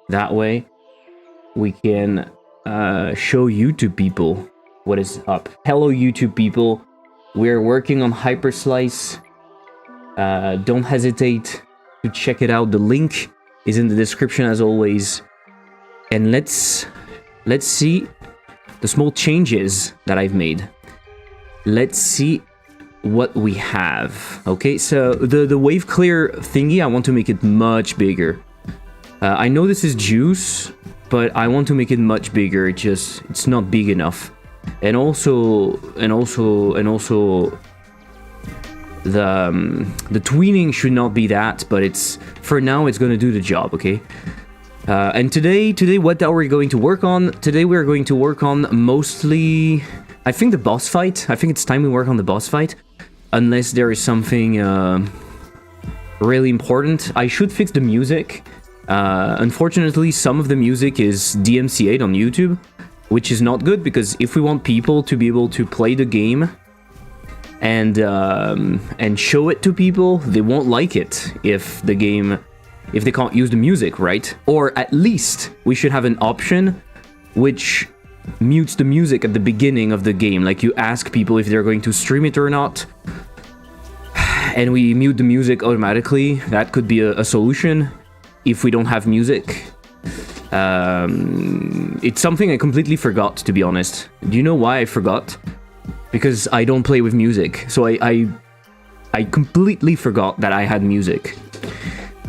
That way, we can show YouTube people what is up. Hello, YouTube people. We're working on Hyperslice. Don't hesitate to check it out. The link is in the description as always. And let's see the small changes that I've made. Let's see what we have. Okay, so the wave clear thingy, I want to make it much bigger. I know this is juice, but I want to make it much bigger. It's not big enough. And also the tweening should not be that, but for now it's gonna do the job, okay? And today what are we going to work on? Today we're going to work on mostly, I think, the boss fight. I think it's time we work on the boss fight, unless there is something really important. I should fix the music. Unfortunately, some of the music is DMCA'd on YouTube, which is not good, because if we want people to be able to play the game and show it to people, they won't like it if they can't use the music, right? Or at least we should have an option which mutes the music at the beginning of the game. Like, you ask people if they're going to stream it or not, and we mute the music automatically. That could be a solution if we don't have music. It's something I completely forgot, to be honest. Do you know why I forgot? Because I don't play with music, so I completely forgot that I had music.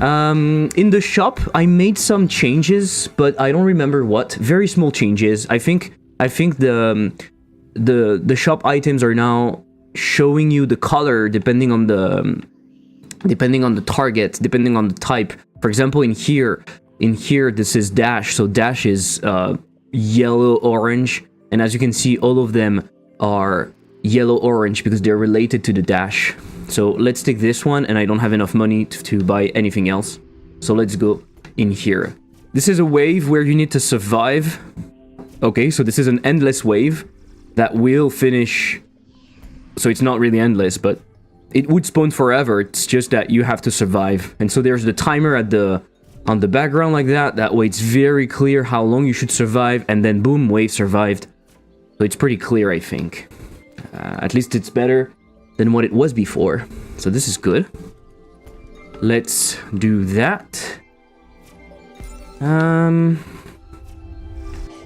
In the shop, I made some changes, but I don't remember what. Very small changes. I think the shop items are now showing you the color depending on the target, depending on the type. For example, in here this is dash, so dash is yellow orange, and as you can see, all of them are yellow orange because they're related to the dash. So let's take this one, and I don't have enough money to buy anything else, so let's go in here. This is a wave where you need to survive. Okay, so this is an endless wave that will finish, so it's not really endless, but it would spawn forever. It's just that you have to survive. And so there's the timer on the background like that. That way it's very clear how long you should survive, and then boom, wave survived. So it's pretty clear, I think. At least it's better than what it was before. So this is good. Let's do that.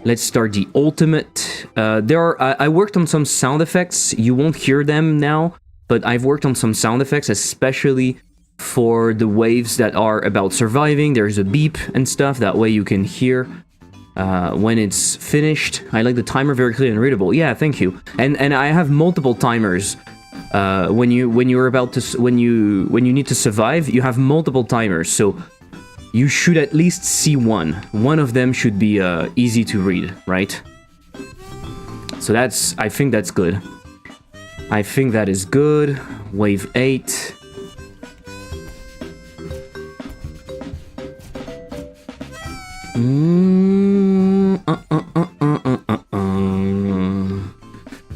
Let's start the ultimate. I worked on some sound effects. You won't hear them now, but I've worked on some sound effects, especially for the waves that are about surviving. There's a beep and stuff. That way you can hear when it's finished. I like the timer, very clear and readable. Yeah, thank you. And I have multiple timers. When you need to survive, you have multiple timers. So you should at least see one. One of them should be easy to read, right? So I think that's good. I think that is good. Wave 8.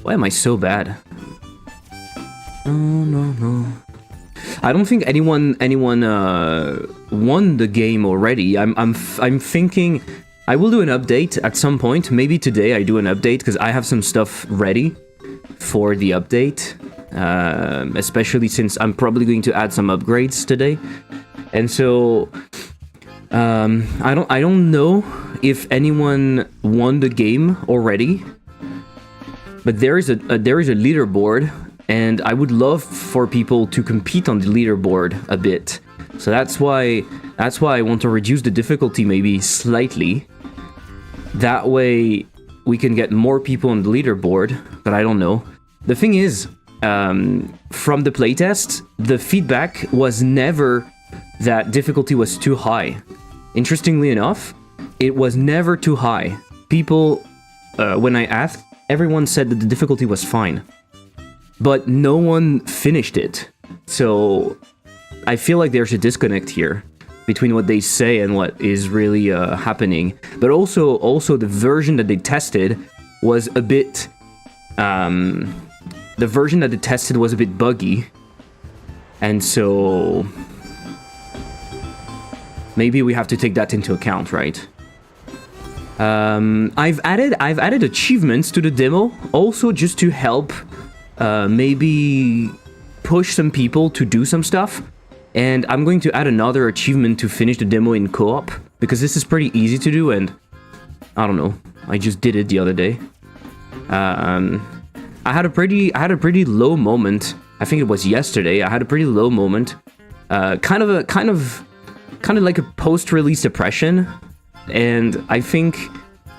Why am I so bad? No. I don't think anyone won the game already. I'm thinking I will do an update at some point. Maybe today I do an update, because I have some stuff ready for the update, especially since I'm probably going to add some upgrades today. And so I don't know if anyone won the game already, but there is a leaderboard, and I would love for people to compete on the leaderboard a bit. So that's why I want to reduce the difficulty maybe slightly. That way we can get more people on the leaderboard, but I don't know. The thing is, from the playtest, the feedback was never that difficulty was too high. Interestingly enough, it was never too high. People, when I asked, everyone said that the difficulty was fine. But no one finished it. So I feel like there's a disconnect here between what they say and what is really happening. But also the version that they tested was a bit... the version that they tested was a bit buggy. And so... maybe we have to take that into account, right? I've added achievements to the demo, also just to help maybe push some people to do some stuff. And I'm going to add another achievement to finish the demo in co-op, because this is pretty easy to do, and I don't know, I just did it the other day. I had a pretty low moment. I think it was yesterday. I had a pretty low moment, kind of like a post-release depression, and I think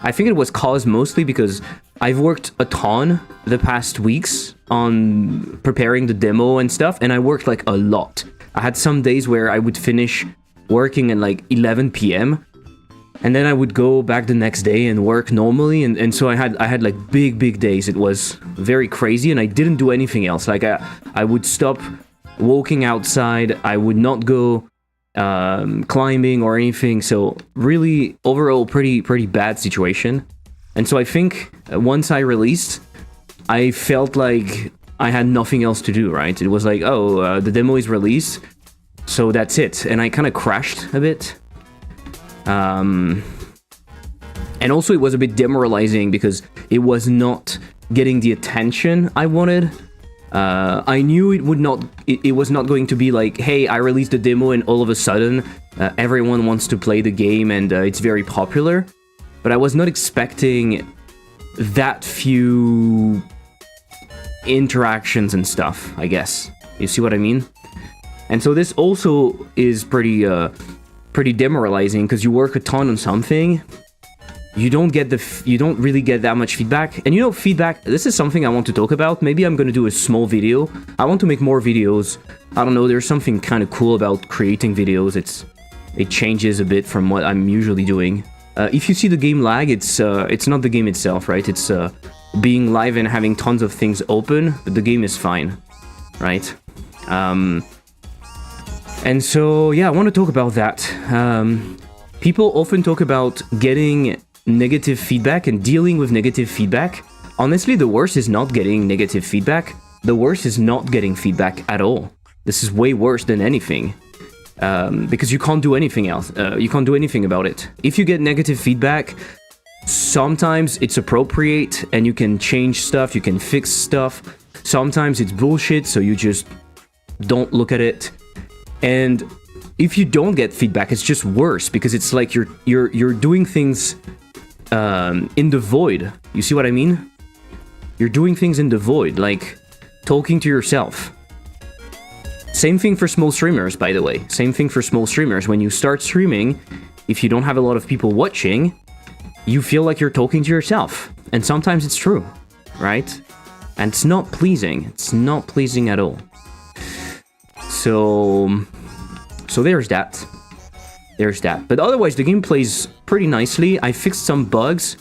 it was caused mostly because I've worked a ton the past weeks on preparing the demo and stuff, and I worked like a lot. I had some days where I would finish working at like 11 p.m. and then I would go back the next day and work normally, and so I had like big days. It was very crazy, and I didn't do anything else. Like I would stop walking outside. I would not go climbing or anything. So really, overall, pretty bad situation. And so I think once I released, I felt like I had nothing else to do, right? It was like, oh, the demo is released, so that's it. And I kind of crashed a bit. And also it was a bit demoralizing because it was not getting the attention I wanted. I knew it was not going to be like, hey, I released the demo and all of a sudden everyone wants to play the game and it's very popular. But I was not expecting that few interactions and stuff, I guess. You see what I mean? And so this also is pretty demoralizing, because you work a ton on something, you don't really get that much feedback. And you know, feedback, this is something I want to talk about. Maybe I'm gonna do a small video. I want to make more videos. I don't know, there's something kind of cool about creating videos. It changes a bit from what I'm usually doing. If you see the game lag, it's not the game itself, right? It's being live and having tons of things open, but the game is fine, right? And so, yeah, I want to talk about that. People often talk about getting negative feedback and dealing with negative feedback. Honestly, the worst is not getting negative feedback. The worst is not getting feedback at all. This is way worse than anything. Because you can't do anything else. You can't do anything about it. If you get negative feedback, sometimes it's appropriate and you can change stuff, you can fix stuff. Sometimes it's bullshit, so you just don't look at it. And if you don't get feedback, it's just worse, because it's like you're doing things in the void. You see what I mean? You're doing things in the void, like talking to yourself. Same thing for small streamers, by the way. Same thing for small streamers. When you start streaming, if you don't have a lot of people watching, you feel like you're talking to yourself. And sometimes it's true, right? And it's not pleasing. It's not pleasing at all. So there's that. There's that. But otherwise, the game plays pretty nicely. I fixed some bugs.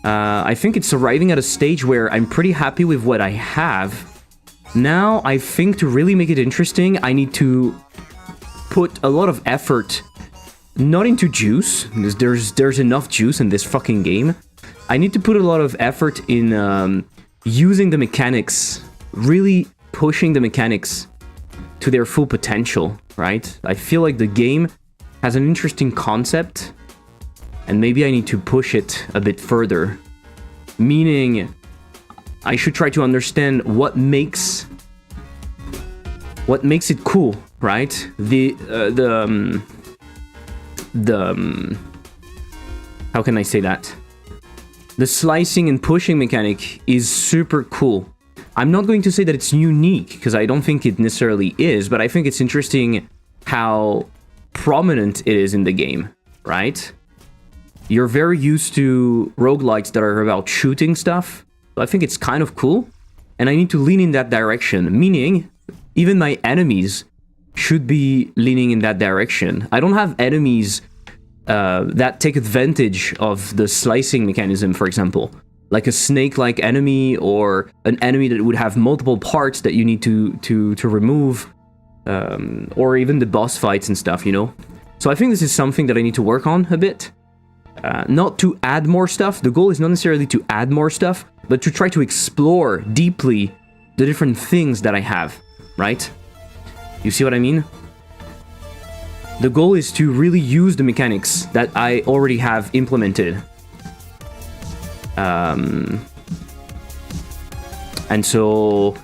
I think it's arriving at a stage where I'm pretty happy with what I have. Now, I think to really make it interesting, I need to put a lot of effort, not into juice, because there's enough juice in this fucking game. I need to put a lot of effort in using the mechanics, really pushing the mechanics to their full potential, right? I feel like the game has an interesting concept, and maybe I need to push it a bit further. Meaning, I should try to understand what makes it cool, right? How can I say that? The slicing and pushing mechanic is super cool. I'm not going to say that it's unique, because I don't think it necessarily is, but I think it's interesting how prominent it is in the game, right? You're very used to roguelikes that are about shooting stuff. I think it's kind of cool, and I need to lean in that direction, meaning even my enemies should be leaning in that direction. I don't have enemies that take advantage of the slicing mechanism, for example, like a snake-like enemy, or an enemy that would have multiple parts that you need to remove, or even the boss fights and stuff, you know? So I think this is something that I need to work on a bit. Not to add more stuff. The goal is not necessarily to add more stuff, but to try to explore deeply the different things that I have, right? You see what I mean? The goal is to really use the mechanics that I already have implemented. And so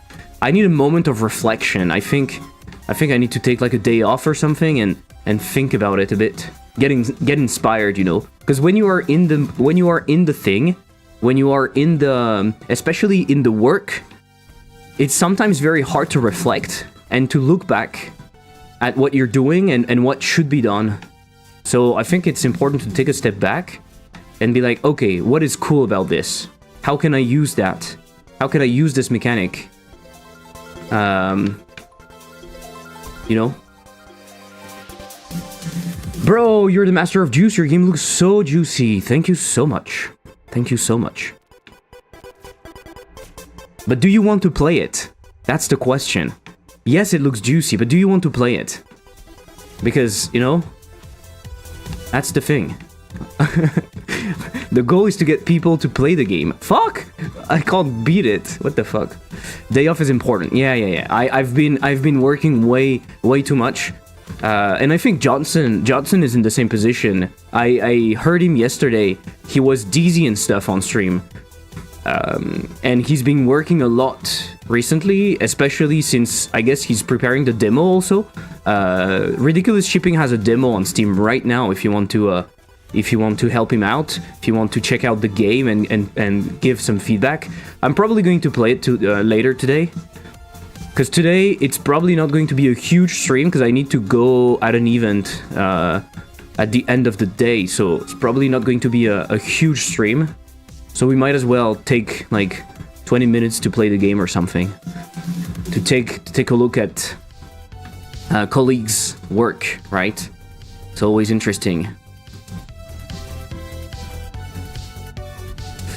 I need a moment of reflection. I think I need to take like a day off or something and think about it a bit. Get inspired, you know. Because when you are in the thing, when you are in the, especially in the work, it's sometimes very hard to reflect and to look back at what you're doing and what should be done. So I think it's important to take a step back and be like, okay, what is cool about this? How can I use that? How can I use this mechanic? You know? Bro, you're the master of juice. Your game looks so juicy. Thank you so much. Thank you so much. But do you want to play it? That's the question. Yes, it looks juicy, but do you want to play it? Because, you know, that's the thing. The goal is to get people to play the game. Fuck! I can't beat it. What the fuck? Day off is important. Yeah. I've been working way too much. And I think Johnson is in the same position. I heard him yesterday. He was dizzy and stuff on stream. And he's been working a lot recently, especially since I guess he's preparing the demo also. Ridiculous Shipping has a demo on Steam right now if you want to help him out, if you want to check out the game and give some feedback. I'm probably going to play it later today. Because today it's probably not going to be a huge stream because I need to go at an event at the end of the day, so it's probably not going to be a huge stream. So we might as well take like 20 minutes to play the game or something. To take a look at colleagues' work, right? It's always interesting.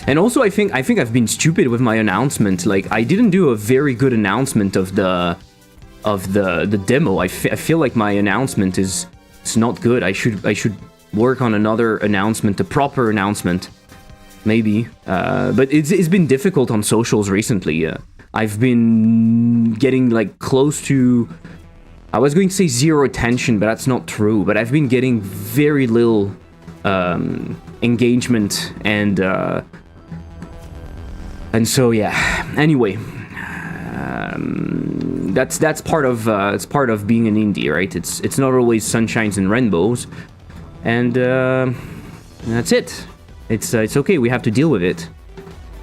And also I think I've been stupid with my announcement. Like I didn't do a very good announcement of the demo. I feel like my announcement is not good. I should work on another announcement, a proper announcement. Maybe, but it's been difficult on socials recently. I've been getting like close to, I was going to say zero attention, but that's not true. But I've been getting very little engagement and so yeah. Anyway, that's part of it's part of being an indie, right? It's not always sunshines and rainbows, and that's it. It's okay, we have to deal with it.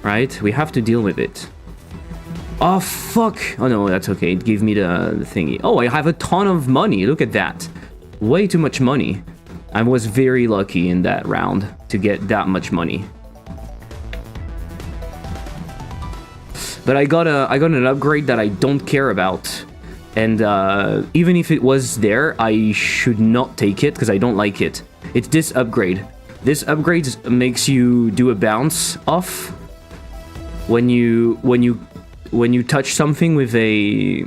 Right? We have to deal with it. Oh, fuck! Oh no, that's okay, it gave me the thingy. Oh, I have a ton of money, look at that. Way too much money. I was very lucky in that round to get that much money. But I got an upgrade that I don't care about. And even if it was there, I should not take it, because I don't like it. It's this upgrade. This upgrade makes you do a bounce off when you touch something with a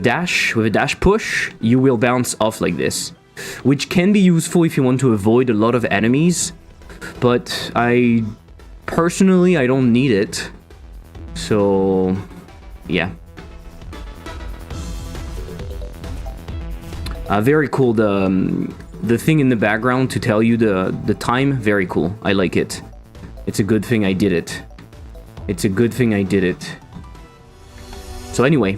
dash push, you will bounce off like this, which can be useful if you want to avoid a lot of enemies, but I don't need it. So yeah. Very cool, the thing in the background to tell you the time, very cool. I like it. It's a good thing I did it. It's a good thing I did it. So anyway,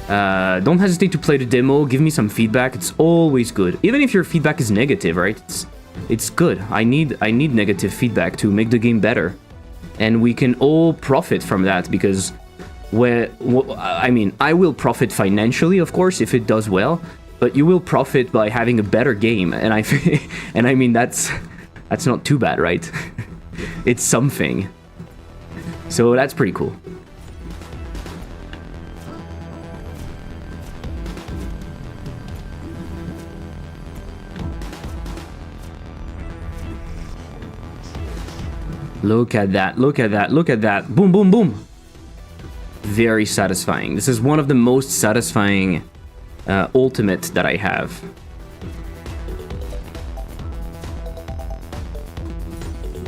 don't hesitate to play the demo, give me some feedback, it's always good. Even if your feedback is negative, right? It's good. I need negative feedback to make the game better. And we can all profit from that, because I will profit financially, of course, if it does well, but you will profit by having a better game, and I mean that's not too bad, right? It's something. So that's pretty cool. Look at that, look at that, look at that. Boom, boom, boom. Very satisfying. This is one of the most satisfying ultimate that I have.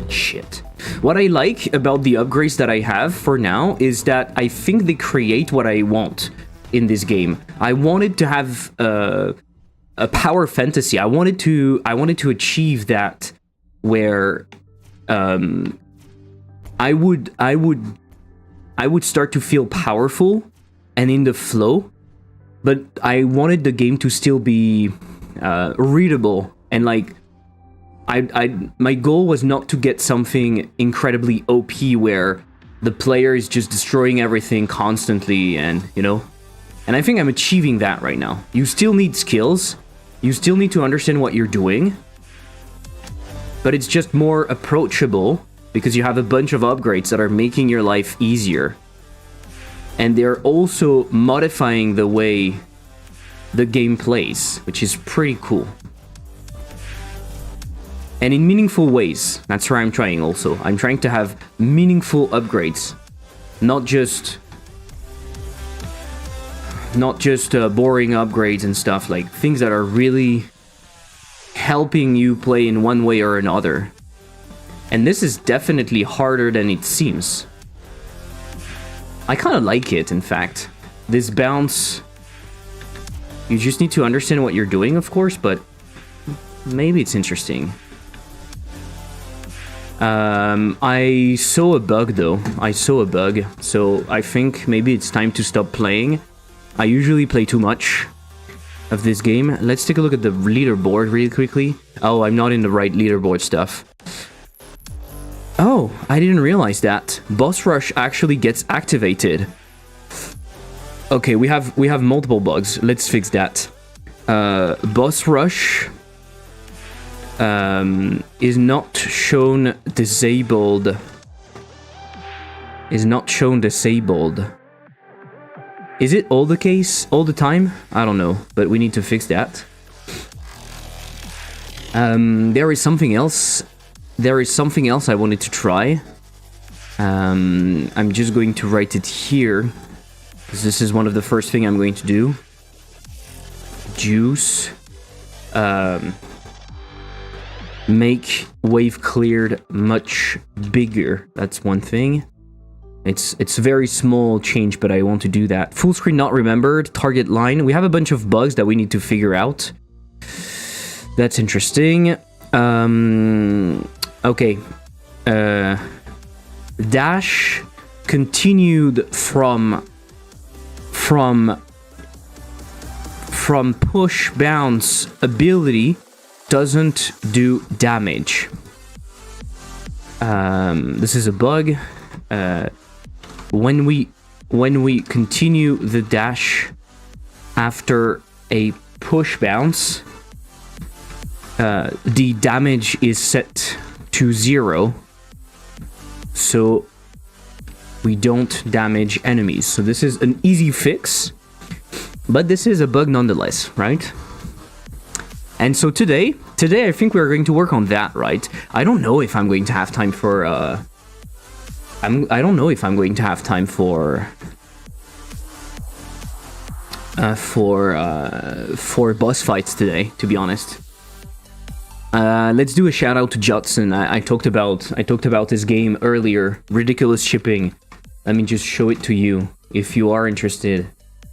Shit. What I like about the upgrades that I have for now is that I think they create what I want. in this game. I wanted to have a power fantasy. I wanted to achieve that where I would start to feel powerful and in the flow, but I wanted the game to still be readable, and like my goal was not to get something incredibly OP where the player is just destroying everything constantly, and you know. And I think I'm achieving that right now. You still need skills. You still need to understand what you're doing. But it's just more approachable because you have a bunch of upgrades that are making your life easier. And they're also modifying the way the game plays, which is pretty cool. And in meaningful ways. That's where I'm trying also. I'm trying to have meaningful upgrades. Not just boring upgrades and stuff, like things that are really helping you play in one way or another. And this is definitely harder than it seems. I kind of like it, in fact. This bounce, you just need to understand what you're doing, of course, but maybe it's interesting. I saw a bug though. I saw a bug, so I think maybe it's time to stop playing. I usually play too much of this game. Let's take a look at the leaderboard really quickly. Oh, I'm not in the right leaderboard stuff. Oh, I didn't realize that. Boss Rush actually gets activated. Okay, we have multiple bugs. Let's fix that. Boss Rush is not shown disabled. Is not shown disabled. Is it all the case all the time? I don't know, but we need to fix that. There is something else. There is something else I wanted to try. I'm just going to write it here, because this is one of the first thing I'm going to do. Juice. Make wave cleared much bigger. That's one thing. It's a very small change, but I want to do that. Full screen not remembered. Target line. We have a bunch of bugs that we need to figure out. That's interesting. Okay. Dash continued from push bounce ability doesn't do damage. This is a bug. When we continue the dash after a push bounce, the damage is set to 0, so we don't damage enemies. So this is an easy fix, but this is a bug nonetheless, right? And so today I think we're going to work on that, right? I don't know if I'm going to have time for I don't know if I'm going to have time for boss fights today, to be honest. Let's do a shout out to Judson. I talked about this game earlier. Ridiculous Shipping. Let me just show it to you if you are interested.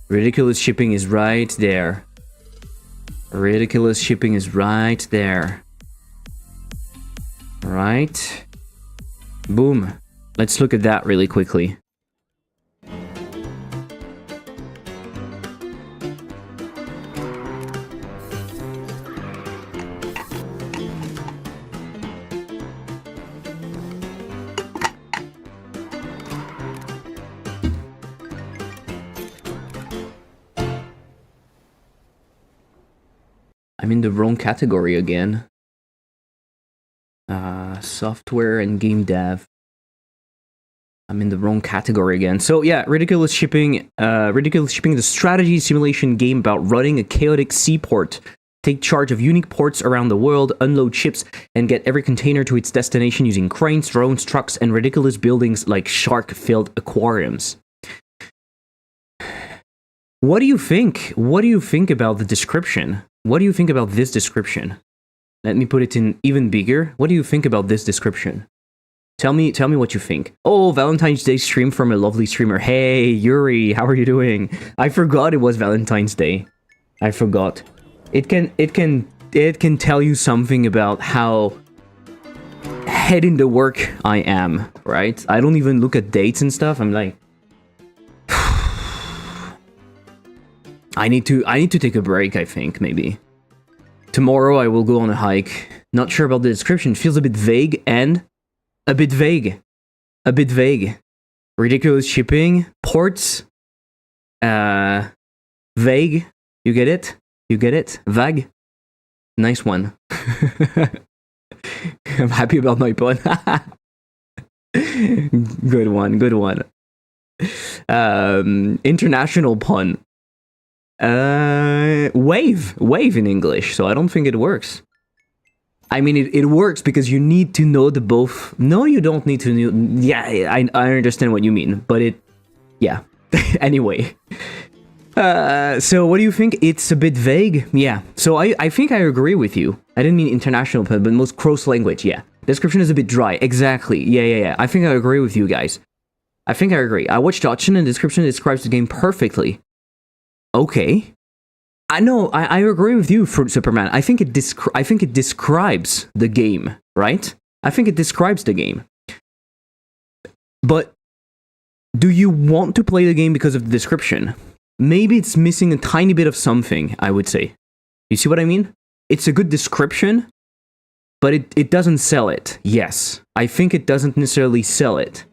Ridiculous Shipping is right there. Ridiculous Shipping is right there. Right? Boom. Let's look at that really quickly. I'm in the wrong category again. Software and game dev. I'm in the wrong category again. So yeah, Ridiculous Shipping, the strategy simulation game about running a chaotic seaport. Take charge of unique ports around the world, unload ships, and get every container to its destination using cranes, drones, trucks, and ridiculous buildings like shark-filled aquariums. What do you think? What do you think about the description? What do you think about this description? Let me put it in even bigger. What do you think about this description? Tell me what you think. Oh, Valentine's Day stream from a lovely streamer. Hey, Yuri, how are you doing? I forgot it was Valentine's Day. I forgot. It can tell you something about how head in the work I am, right? I don't even look at dates and stuff. I'm like, I need to take a break, I think, maybe. Tomorrow I will go on a hike. Not sure about the description. Feels a bit vague and a bit vague. A bit vague. Ridiculous shipping. Ports. Vague. You get it? You get it? Vague? Nice one. I'm happy about my pun. Good one, good one. International pun. Wave in English, so I don't think it works. I mean, it works because you need to know the both. No, you don't need to know. Yeah, I understand what you mean, but yeah. Anyway. So what do you think? It's a bit vague? Yeah. So I think I agree with you. I didn't mean international, but most cross language, yeah. Description is a bit dry. Exactly. Yeah. I think I agree with you guys. I think I agree. I watched Dodson and description describes the game perfectly. Okay. I know, I agree with you, Fruit Superman. I think it describes the game, right? I think it describes the game. But do you want to play the game because of the description? Maybe it's missing a tiny bit of something, I would say. You see what I mean? It's a good description, but it doesn't sell it. Yes, I think it doesn't necessarily sell it.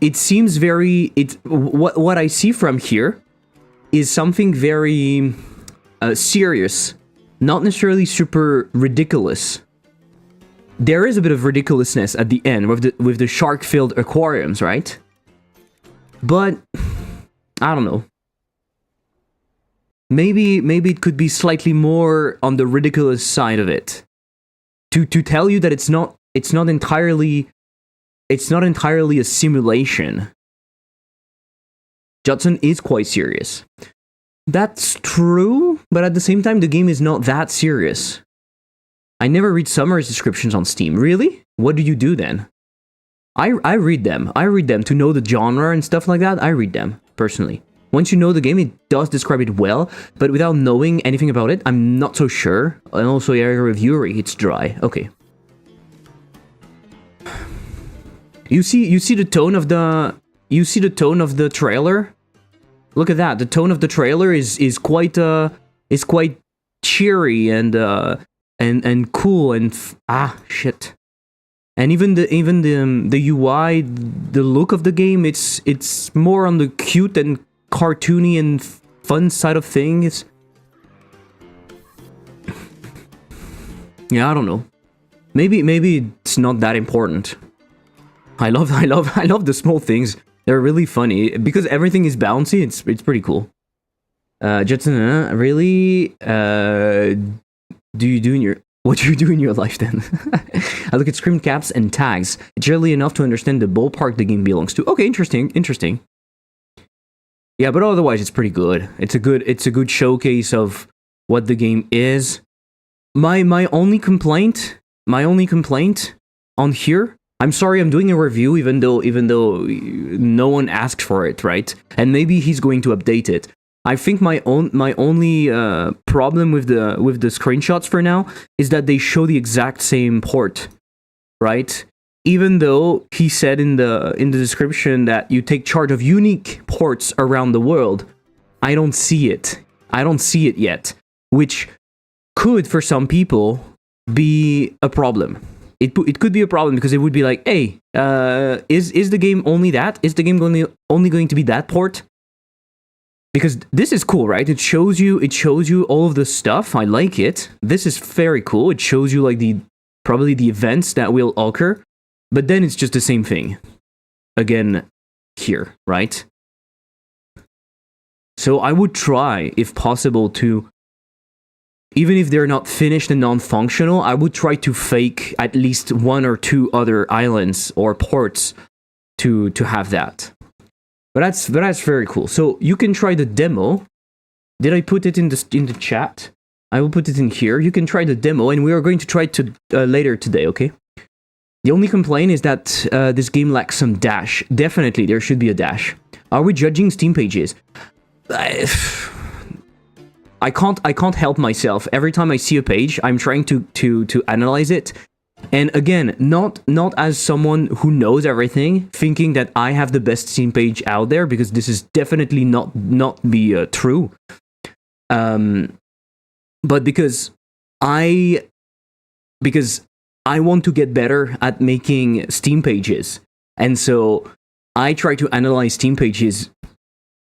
It seems very... What I see from here is something very... serious, not necessarily super ridiculous. There is a bit of ridiculousness at the end with the shark-filled aquariums, right? But I don't know. Maybe it could be slightly more on the ridiculous side of it. To tell you that it's not entirely a simulation. Judson is quite serious. That's true, but at the same time, the game is not that serious. I never read summary descriptions on Steam. Really? What do you do then? I read them. I read them to know the genre and stuff like that. I read them, personally. Once you know the game, it does describe it well, but without knowing anything about it, I'm not so sure. And also, yeah, with Yuri, it's dry. Okay. You see the tone of the... You see the tone of the trailer? Look at that. The tone of the trailer is quite cheery and cool and shit. And even the UI, the look of the game, it's more on the cute and cartoony and fun side of things. Yeah, I don't know. Maybe it's not that important. I love the small things. They're really funny because everything is bouncy. It's pretty cool. Jetson, really? What do you do in your life then? I look at screen caps and tags. It's rarely enough to understand the ballpark the game belongs to. Okay, interesting. Yeah, but otherwise it's pretty good. It's a good showcase of what the game is. My only complaint on here. I'm sorry, I'm doing a review even though no one asked for it, right? And maybe he's going to update it. I think my only problem with the screenshots for now is that they show the exact same port, right? Even though he said in the description that you take charge of unique ports around the world, I don't see it. I don't see it yet, which could for some people be a problem. It could be a problem because it would be like, hey, is the game only that? Is the game only going to be that port? Because this is cool, right? It shows you all of the stuff. I like it. This is very cool. It shows you like probably the events that will occur, but then it's just the same thing again here, right? So I would try, if possible, to, even if they're not finished and non-functional, I would try to fake at least one or two other islands or ports to have that. But that's very cool. So you can try the demo. Did I put it in the chat? I will put it in here. You can try the demo, and we are going to try it later today. Okay. The only complaint is that this game lacks some dash. Definitely, there should be a dash. Are we judging Steam pages? I can't help myself. Every time I see a page, I'm trying to analyze it. And again, not as someone who knows everything, thinking that I have the best Steam page out there, because this is definitely not be true. But because I want to get better at making Steam pages, and so I try to analyze Steam pages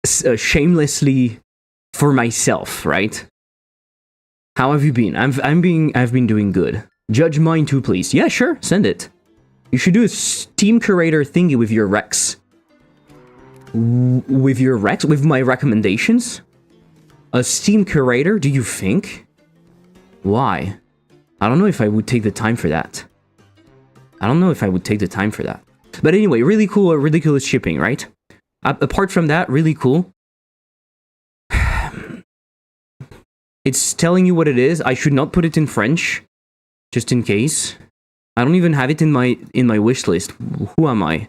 shamelessly for myself, right? How have you been? I've been doing good. Judge mine too, please. Yeah, sure, send it. You should do a Steam curator thingy with your recs. With your recs? With my recommendations? A Steam curator, do you think? Why? I don't know if I would take the time for that. But anyway, really cool, ridiculous shipping, right? Apart from that, really cool. It's telling you what it is. I should not put it in French, just in case. I don't even have it in my wish list. Who am I?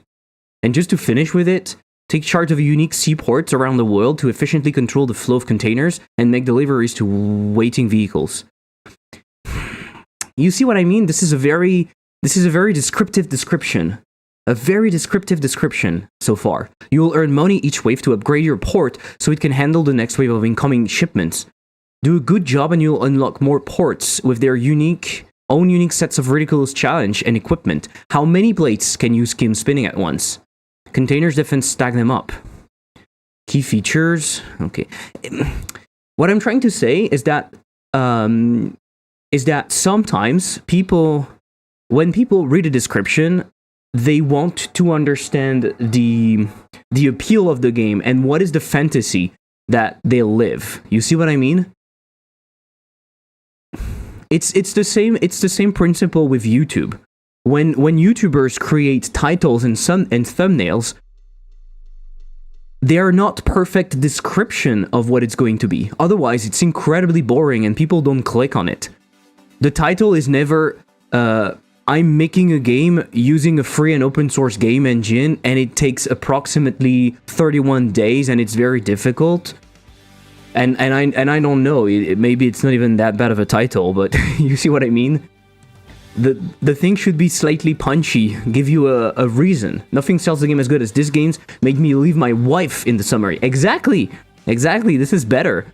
And just to finish with it, take charge of unique seaports around the world to efficiently control the flow of containers and make deliveries to waiting vehicles. You see what I mean? This is a very descriptive description. A very descriptive description so far. You will earn money each wave to upgrade your port so it can handle the next wave of incoming shipments. Do a good job and you'll unlock more ports with their own unique sets of ridiculous challenge and equipment. How many plates can you skim spinning at once? Containers defense, stack them up. Key features. Okay. What I'm trying to say is that sometimes when people read a description, they want to understand the appeal of the game and what is the fantasy that they live. You see what I mean? It's the same principle with YouTube. When YouTubers create titles and thumbnails, they are not perfect description of what it's going to be. Otherwise, it's incredibly boring and people don't click on it. The title is never, I'm making a game using a free and open source game engine, and it takes approximately 31 days, and it's very difficult. And I don't know, maybe it's not even that bad of a title, but you see what I mean? The thing should be slightly punchy, give you a reason. Nothing sells the game as good as this game's made me leave my wife in the summary. Exactly, this is better.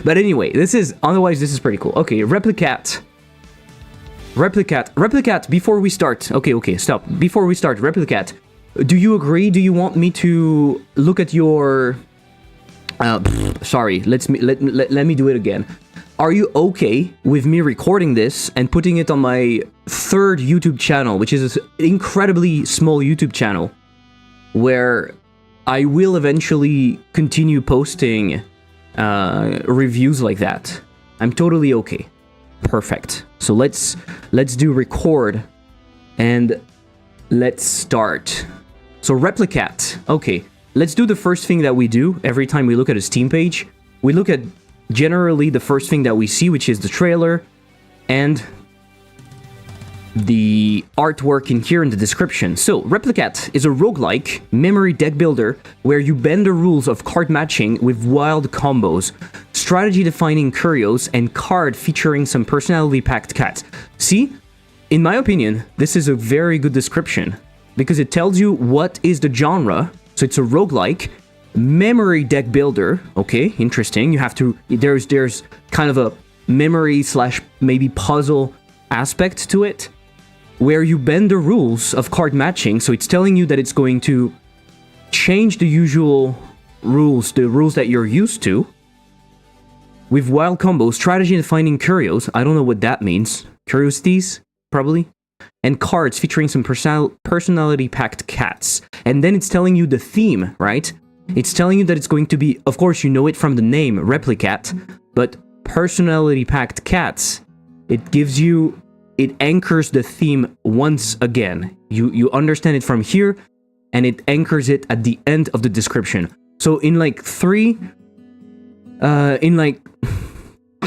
But anyway, this is pretty cool. Okay, Replicat, before we start, okay, stop. Before we start, Replicat, do you agree? Do you want me to look at your... sorry, let me do it again. Are you okay with me recording this and putting it on my third YouTube channel, which is an incredibly small YouTube channel, where I will eventually continue posting reviews like that? I'm totally okay. Perfect. So let's do record and let's start. So Replicat. Okay, let's do the first thing that we do every time we look at a Steam page. We look at generally the first thing that we see, which is the trailer and the artwork in here in the description. So, Replicat is a roguelike memory deck builder where you bend the rules of card matching with wild combos, strategy-defining curios, and card featuring some personality-packed cats. See? In my opinion, this is a very good description because it tells you what is the genre. So it's a roguelike memory deck builder. Okay, interesting. You have to... There's kind of a memory / maybe puzzle aspect to it, where you bend the rules of card matching. So it's telling you that it's going to change the usual rules, the rules that you're used to, with wild combos, strategy defining curios. I don't know what that means. Curiosities, probably. And cards featuring some personality-packed cats. And then it's telling you the theme, right? It's telling you that it's going to be, of course, you know it from the name, Replicat, but personality-packed cats. It gives you... It anchors the theme once again. You understand it from here, and it anchors it at the end of the description. So in like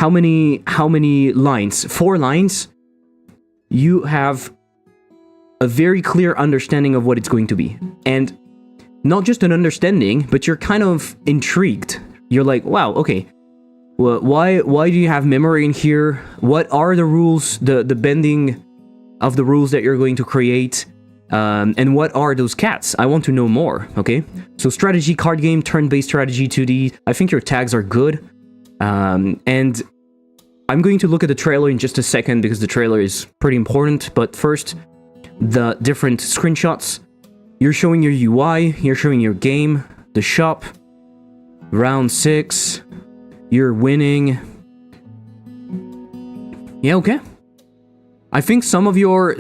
how many lines? 4 lines. You have a very clear understanding of what it's going to be. And not just an understanding, but you're kind of intrigued. You're like, wow, okay. Well, why do you have memory in here? What are the rules, the bending of the rules that you're going to create? And what are those cats? I want to know more, okay? So strategy card game, turn-based strategy 2D. I think your tags are good. And I'm going to look at the trailer in just a second because the trailer is pretty important. But first, the different screenshots. You're showing your UI, you're showing your game, the shop, round 6, you're winning. Yeah, okay. I think some of your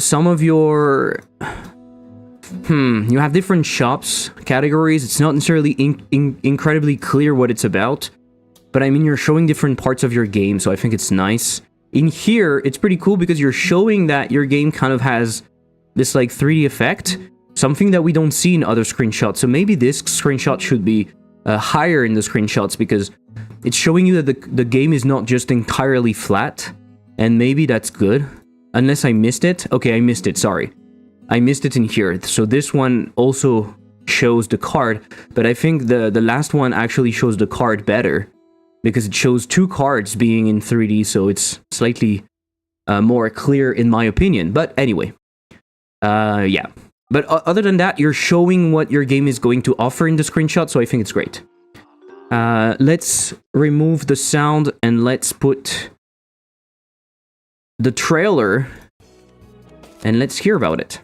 you have different shops, categories. It's not necessarily incredibly clear what it's about, but I mean, you're showing different parts of your game, so I think it's nice. In here, it's pretty cool because you're showing that your game kind of has this like 3D effect, something that we don't see in other screenshots. So maybe this screenshot should be higher in the screenshots because it's showing you that the game is not just entirely flat, and maybe that's good. Unless I missed it. Okay, I missed it, sorry. I missed it in here. So this one also shows the card, but I think the last one actually shows the card better because it shows 2 cards being in 3D, so it's slightly more clear in my opinion. But anyway, yeah. But other than that, you're showing what your game is going to offer in the screenshot, so I think it's great. Let's remove the sound and let's put the trailer and let's hear about it.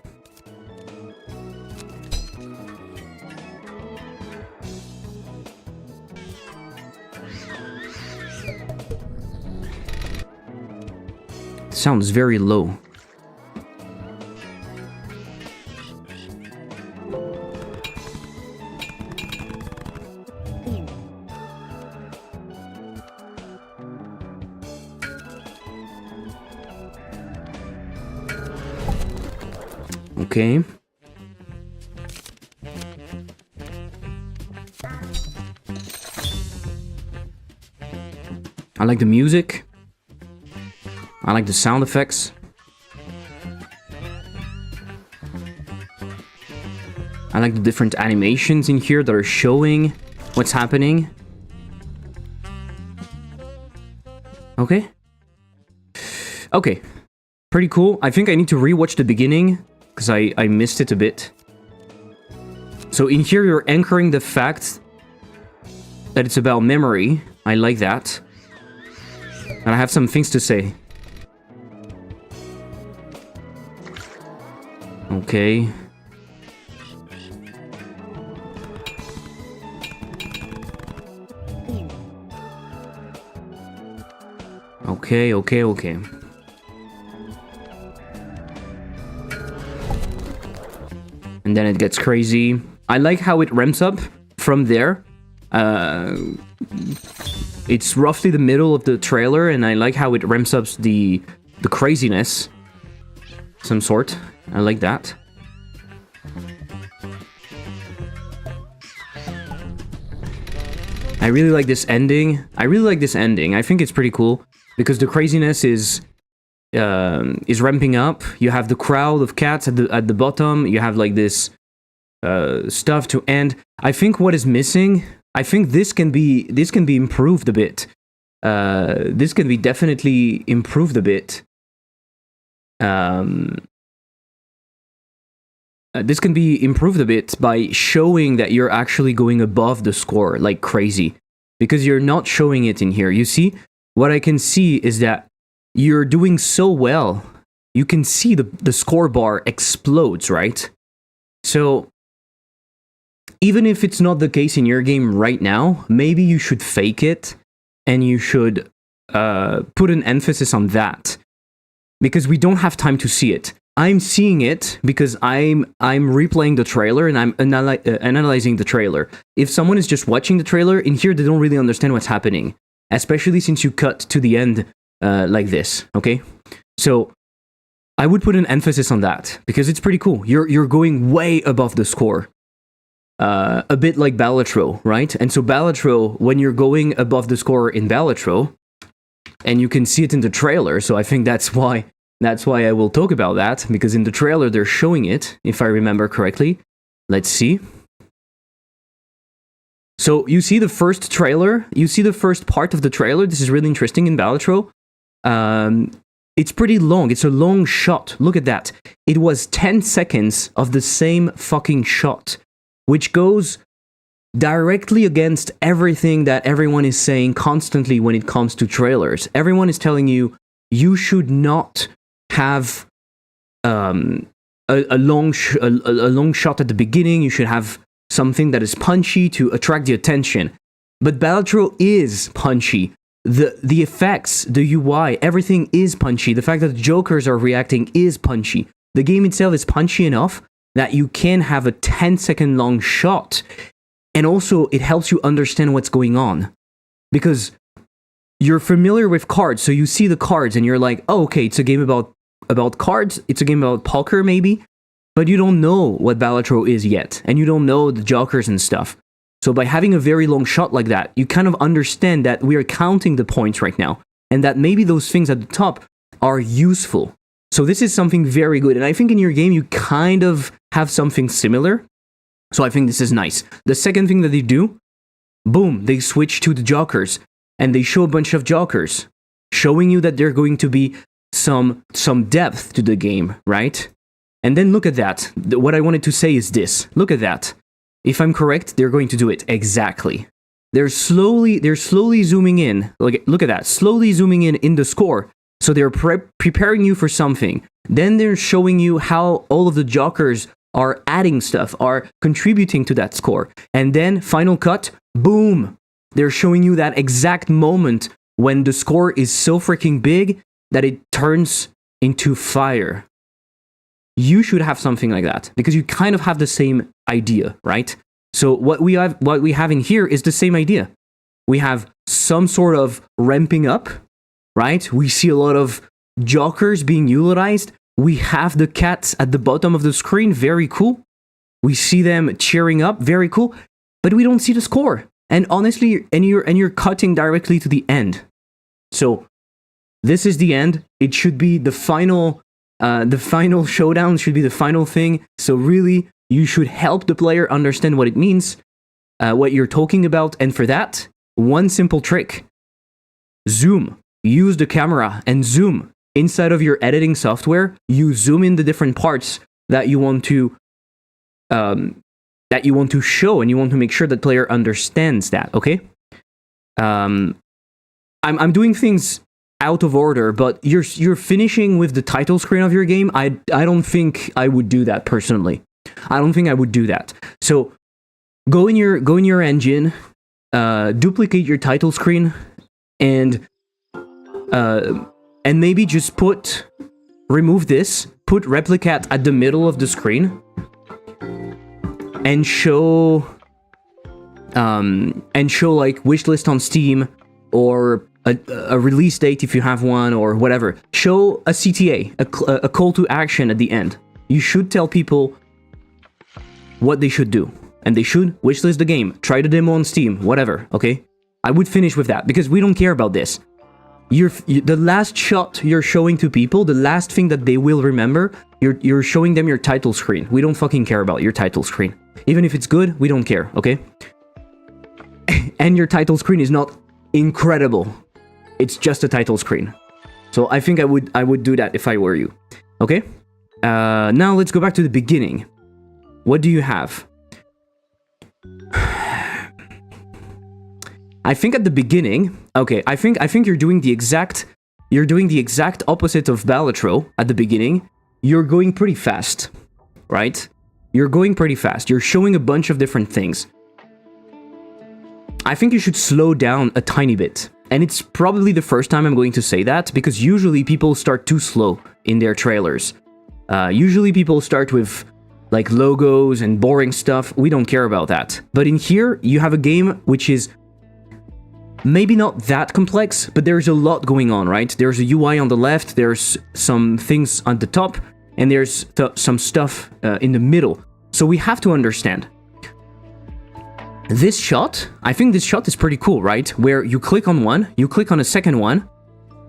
Sounds very low. Okay. I like the music. I like the sound effects. I like the different animations in here that are showing what's happening. Okay. Okay. Pretty cool. I think I need to rewatch the beginning because I missed it a bit. So in here you're anchoring the fact that it's about memory. I like that. And I have some things to say. Okay. Okay. And then it gets crazy. I like how it ramps up from there. It's roughly the middle of the trailer, and I like how it ramps up the craziness. Some sort. I like that. I really like this ending. I think it's pretty cool because the craziness is ramping up. You have the crowd of cats at the bottom. You have like this stuff to end. I think what is missing. I think this can be improved a bit. This can be definitely improved a bit. This can be improved a bit by showing that you're actually going above the score like crazy, because you're not showing it in here. You see, what I can see is that you're doing so well. You can see the score bar explodes, right? So even if it's not the case in your game right now, maybe you should fake it and you should put an emphasis on that, because we don't have time to see it. I'm seeing it because I'm replaying the trailer and I'm analyzing the trailer. If someone is just watching the trailer, in here they don't really understand what's happening, especially since you cut to the end like this, okay? So I would put an emphasis on that because it's pretty cool. You're going way above the score. A bit like Ballatro, right? And so Ballatro, when you're going above the score in Ballatro, and you can see it in the trailer. So I think that's why I will talk about that, because in the trailer they're showing it, if I remember correctly. Let's see. So you see the first trailer, you see the first part of the trailer. This is really interesting in Balatro. It's pretty long. It's a long shot. Look at that. It was 10 seconds of the same fucking shot, which goes directly against everything that everyone is saying constantly when it comes to trailers. Everyone is telling you, you should not have a long shot at the beginning. You should have something that is punchy to attract the attention. But Balatro is punchy. The effects, the UI, everything is punchy. The fact that the jokers are reacting is punchy. The game itself is punchy enough that you can have a 10-second long shot. And also, it helps you understand what's going on. Because you're familiar with cards, so you see the cards and you're like, oh, okay, it's a game about cards. It's a game about poker, maybe. But you don't know what Balatro is yet. And you don't know the jokers and stuff. So by having a very long shot like that, you kind of understand that we are counting the points right now, and that maybe those things at the top are useful. So this is something very good, and I think in your game you kind of have something similar. So I think this is nice. The second thing that they do, boom, they switch to the jokers, and they show a bunch of jokers, showing you that there's going to be some depth to the game, right? And then look at that. What I wanted to say is this. Look at that. If I'm correct, they're going to do it exactly. They're slowly zooming in. Look at that, slowly zooming in the score. So they're preparing you for something. Then they're showing you how all of the jokers are adding stuff, are contributing to that score. And then final cut, boom! They're showing you that exact moment when the score is so freaking big that it turns into fire. You should have something like that, because you kind of have the same idea, right? So what we have in here is the same idea. We have some sort of ramping up, right? We see a lot of jokers being utilized. We have the cats at the bottom of the screen, very cool. We see them cheering up, very cool. But we don't see the score. And honestly, you're cutting directly to the end. So this is the end. It should be the final showdown, should be the final thing. So really, you should help the player understand what it means, what you're talking about. And for that, one simple trick. Zoom. Use the camera and zoom. Inside of your editing software, you zoom in the different parts that you want to show, and you want to make sure that player understands that, okay? I'm doing things out of order, but you're finishing with the title screen of your game. I don't think I would do that personally. I don't think I would do that. So go in your engine, duplicate your title screen, and maybe just remove this, put Replicat at the middle of the screen, and show like wishlist on Steam, or a release date if you have one, or whatever. Show a CTA, a call to action at the end. You should tell people what they should do, and they should wishlist the game, try the demo on Steam, whatever, okay? I would finish with that, because we don't care about this. The last shot you're showing to people, the last thing that they will remember, you're showing them your title screen. We don't fucking care about your title screen. Even if it's good, we don't care, okay? And your title screen is not incredible. It's just a title screen. So I think I would do that if I were you. Okay? Now let's go back to the beginning. What do you have? I think at the beginning, okay, I think you're doing the exact opposite of Balatro at the beginning. You're going pretty fast, right? You're going pretty fast. You're showing a bunch of different things. I think you should slow down a tiny bit. And it's probably the first time I'm going to say that, because usually people start too slow in their trailers. Usually people start with like logos and boring stuff. We don't care about that. But in here, you have a game which is maybe not that complex, but there's a lot going on, right? There's a UI on the left, there's some things on the top, and there's some stuff in the middle. So we have to understand. This shot, I think this shot is pretty cool, right? Where you click on one, you click on a second one,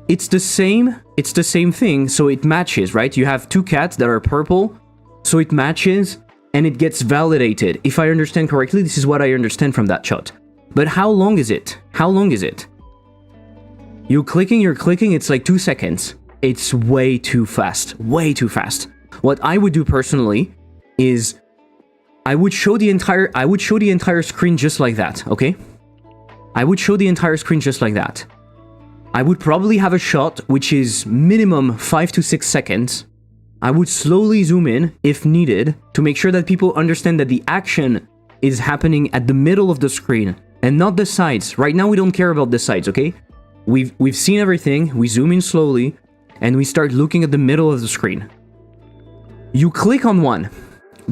it's the same thing, so it matches, right? You have two cats that are purple, so it matches, and it gets validated. If I understand correctly, this is what I understand from that shot. But how long is it? How long is it? You're clicking, it's like 2 seconds. It's way too fast. Way too fast. What I would do personally is I would show the entire screen just like that, okay? I would show the entire screen just like that. I would probably have a shot which is minimum 5 to 6 seconds. I would slowly zoom in if needed to make sure that people understand that the action is happening at the middle of the screen and not the sides. Right now we don't care about the sides, okay? We've seen everything. We zoom in slowly and we start looking at the middle of the screen. You click on one.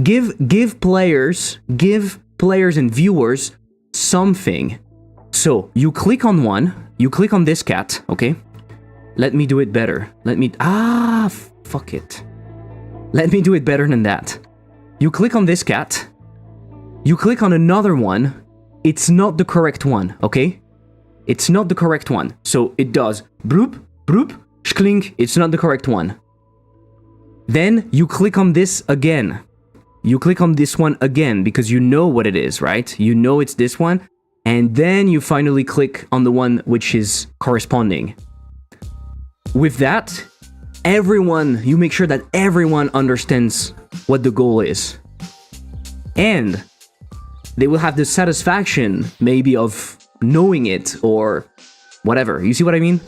Give players and viewers something. So you click on one. You click on this cat, okay? Let me do it better. Fuck it. Let me do it better than that. You click on this cat. You click on another one. It's not the correct one, okay? It's not the correct one. So it does bloop, bloop, shklink. It's not the correct one. Then you click on this again. You click on this one again because you know what it is, right? You know it's this one. And then you finally click on the one which is corresponding. With that, you make sure that everyone understands what the goal is. And they will have the satisfaction maybe of knowing it or whatever. You see what I mean?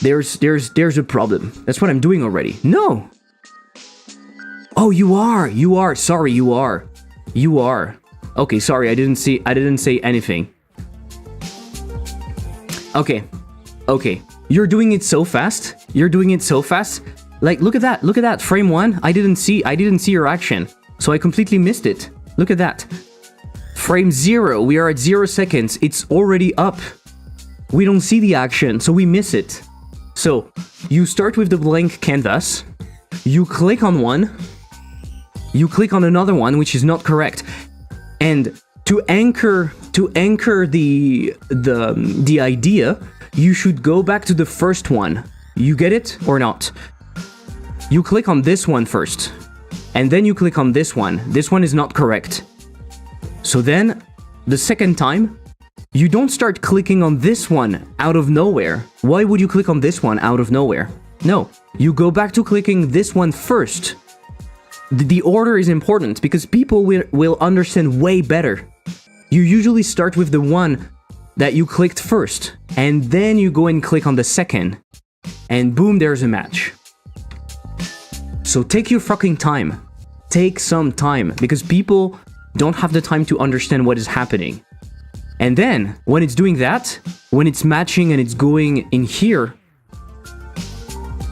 There's a problem. That's what I'm doing already. No. Oh, you are. Sorry, you are. Okay, sorry, I didn't say anything. Okay. You're doing it so fast. Like, look at that. Frame 1, I didn't see your action. So I completely missed it. Look at that. Frame 0, we are at 0 seconds. It's already up. We don't see the action, so we miss it. So, you start with the blank canvas. You click on one. You click on another one, which is not correct. And to anchor the idea, you should go back to the first one. You get it or not? You click on this one first, and then you click on this one. This one is not correct. So then, the second time, you don't start clicking on this one out of nowhere. Why would you click on this one out of nowhere? No, you go back to clicking this one first. The order is important because people will understand way better. You usually start with the one that you clicked first, and then you go and click on the second, and boom, there's a match. So take your fucking time. Take some time, because people don't have the time to understand what is happening. And then, when it's doing that, when it's matching and it's going in here,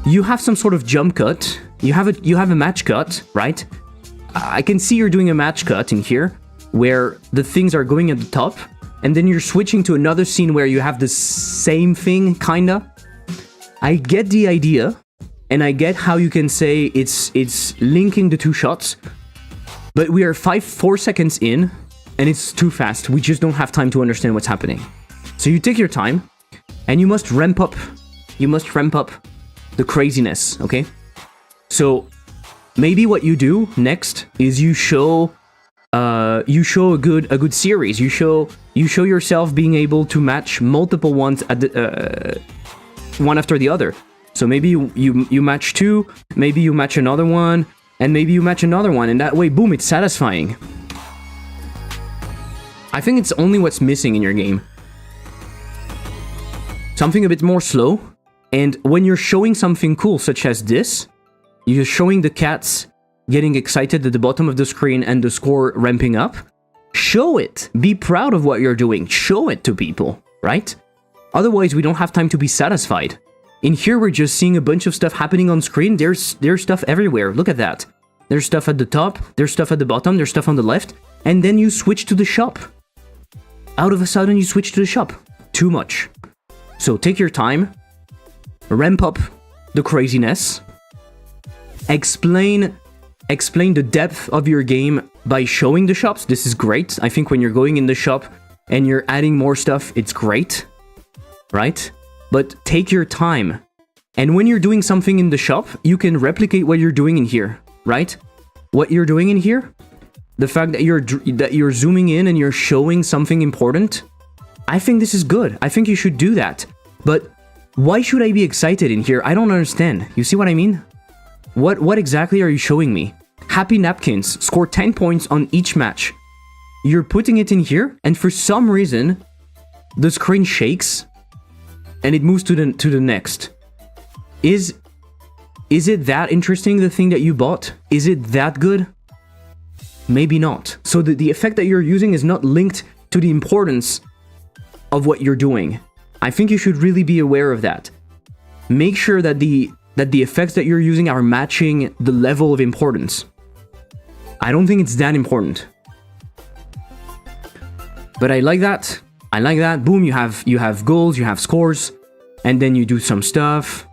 you have some sort of jump cut. You have a match cut, right? I can see you're doing a match cut in here, where the things are going at the top, and then you're switching to another scene where you have the same thing, kinda. I get the idea, and I get how you can say it's linking the two shots, but we are 4 seconds in, and it's too fast. We just don't have time to understand what's happening. So you take your time, and you must ramp up the craziness, okay? So maybe what you do next is you show a good series. You show yourself being able to match multiple ones at the one after the other. So maybe you match two, maybe you match another one, and maybe you match another one, and that way, boom, it's satisfying. I think it's only what's missing in your game. Something a bit more slow, and when you're showing something cool such as this, you're showing the cats getting excited at the bottom of the screen and the score ramping up. Show it. Be proud of what you're doing. Show it to people, right? Otherwise, we don't have time to be satisfied. In here, we're just seeing a bunch of stuff happening on screen. There's stuff everywhere. Look at that. There's stuff at the top. There's stuff at the bottom. There's stuff on the left. And then you switch to the shop. Out of a sudden, you switch to the shop. Too much. So take your time. Ramp up the craziness. Explain the depth of your game by showing the shops. This is great. I think when you're going in the shop and you're adding more stuff, it's great, right? but take your time. And when you're doing something in the shop, you can replicate what you're doing in here, right? What you're doing in here, the fact that you're zooming in and you're showing something important, I think this is good. I think you should do that. But why should I be excited in here? I don't understand. You see what I mean? What exactly are you showing me? Happy Napkins score 10 points on each match. You're putting it in here, and for some reason, the screen shakes, and it moves to the next. Is it that interesting, the thing that you bought? Is it that good? Maybe not. So the effect that you're using is not linked to the importance of what you're doing. I think you should really be aware of that. Make sure that the effects that you're using are matching the level of importance. I don't think it's that important. But I like that. I like that. Boom, you have goals, you have scores, and then you do some stuff.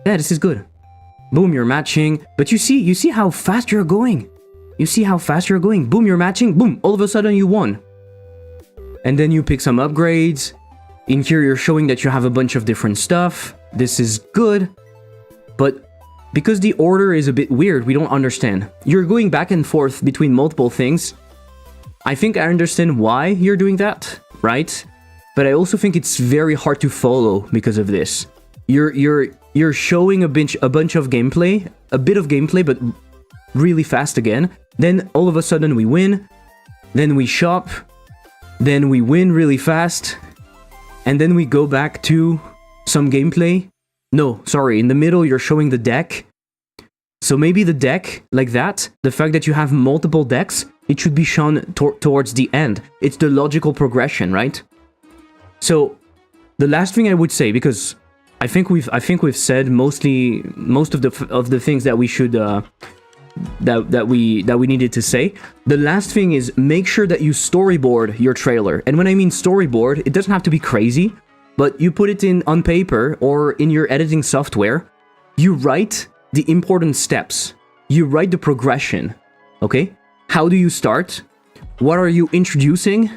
Yeah, this is good. Boom, you're matching. But you see how fast you're going. You see how fast you're going. Boom, you're matching. Boom, all of a sudden you won. And then you pick some upgrades. In here, you're showing that you have a bunch of different stuff. This is good. But because the order is a bit weird, we don't understand. You're going back and forth between multiple things. I think I understand why you're doing that, right? But I also think it's very hard to follow because of this. You're showing a bunch of gameplay, a bit of gameplay, but really fast again. Then all of a sudden we win. Then we shop. Then we win really fast. And then we go back to some gameplay. No, sorry, in the middle you're showing the deck. So maybe the deck, like that, the fact that you have multiple decks, it should be shown towards the end. It's the logical progression, right? So the last thing I would say, because I think we've said most of the things that we should that we needed to say. The last thing is make sure that you storyboard your trailer. And when I mean storyboard, it doesn't have to be crazy, but you put it on paper or in your editing software. You write the important steps. You write the progression. Okay? How do you start? What are you introducing?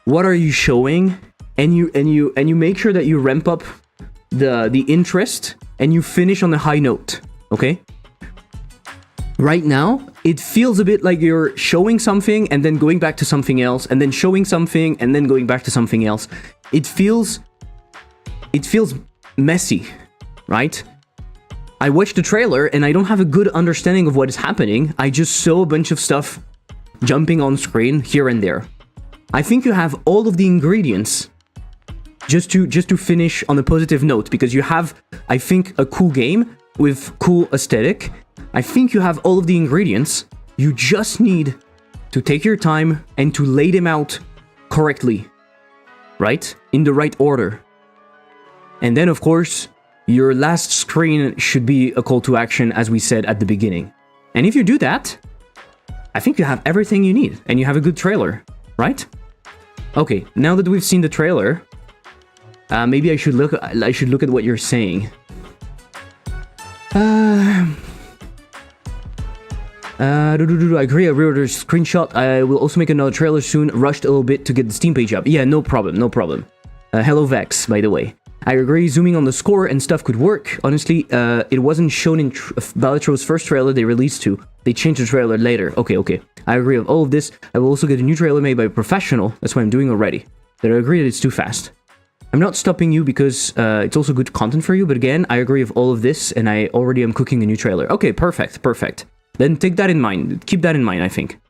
What are you showing? And you make sure that you ramp up the interest and you finish on a high note. Okay? Right now, it feels a bit like you're showing something and then going back to something else, and then showing something and then going back to something else. It feels messy, right? I watched the trailer and I don't have a good understanding of what is happening. I just saw a bunch of stuff jumping on screen here and there. I think you have all of the ingredients just to finish on a positive note, because you have, I think, a cool game with cool aesthetic. I think you have all of the ingredients. You just need to take your time and to lay them out correctly, right? In the right order. And then, of course, your last screen should be a call to action, as we said at the beginning. And if you do that, I think you have everything you need and you have a good trailer, right? Okay, now that we've seen the trailer, maybe I should look at what you're saying. I agree, I reordered screenshot. I will also make another trailer soon. Rushed a little bit to get the Steam page up. Yeah, no problem, no problem. Hello Vex, by the way. I agree, zooming on the score and stuff could work. Honestly, it wasn't shown in Ballatro's first trailer they released to. They changed the trailer later. Okay. I agree with all of this. I will also get a new trailer made by a professional. That's what I'm doing already. But I agree that it's too fast. I'm not stopping you because it's also good content for you. But again, I agree with all of this and I already am cooking a new trailer. Okay, perfect. Then take that in mind. Keep that in mind, I think.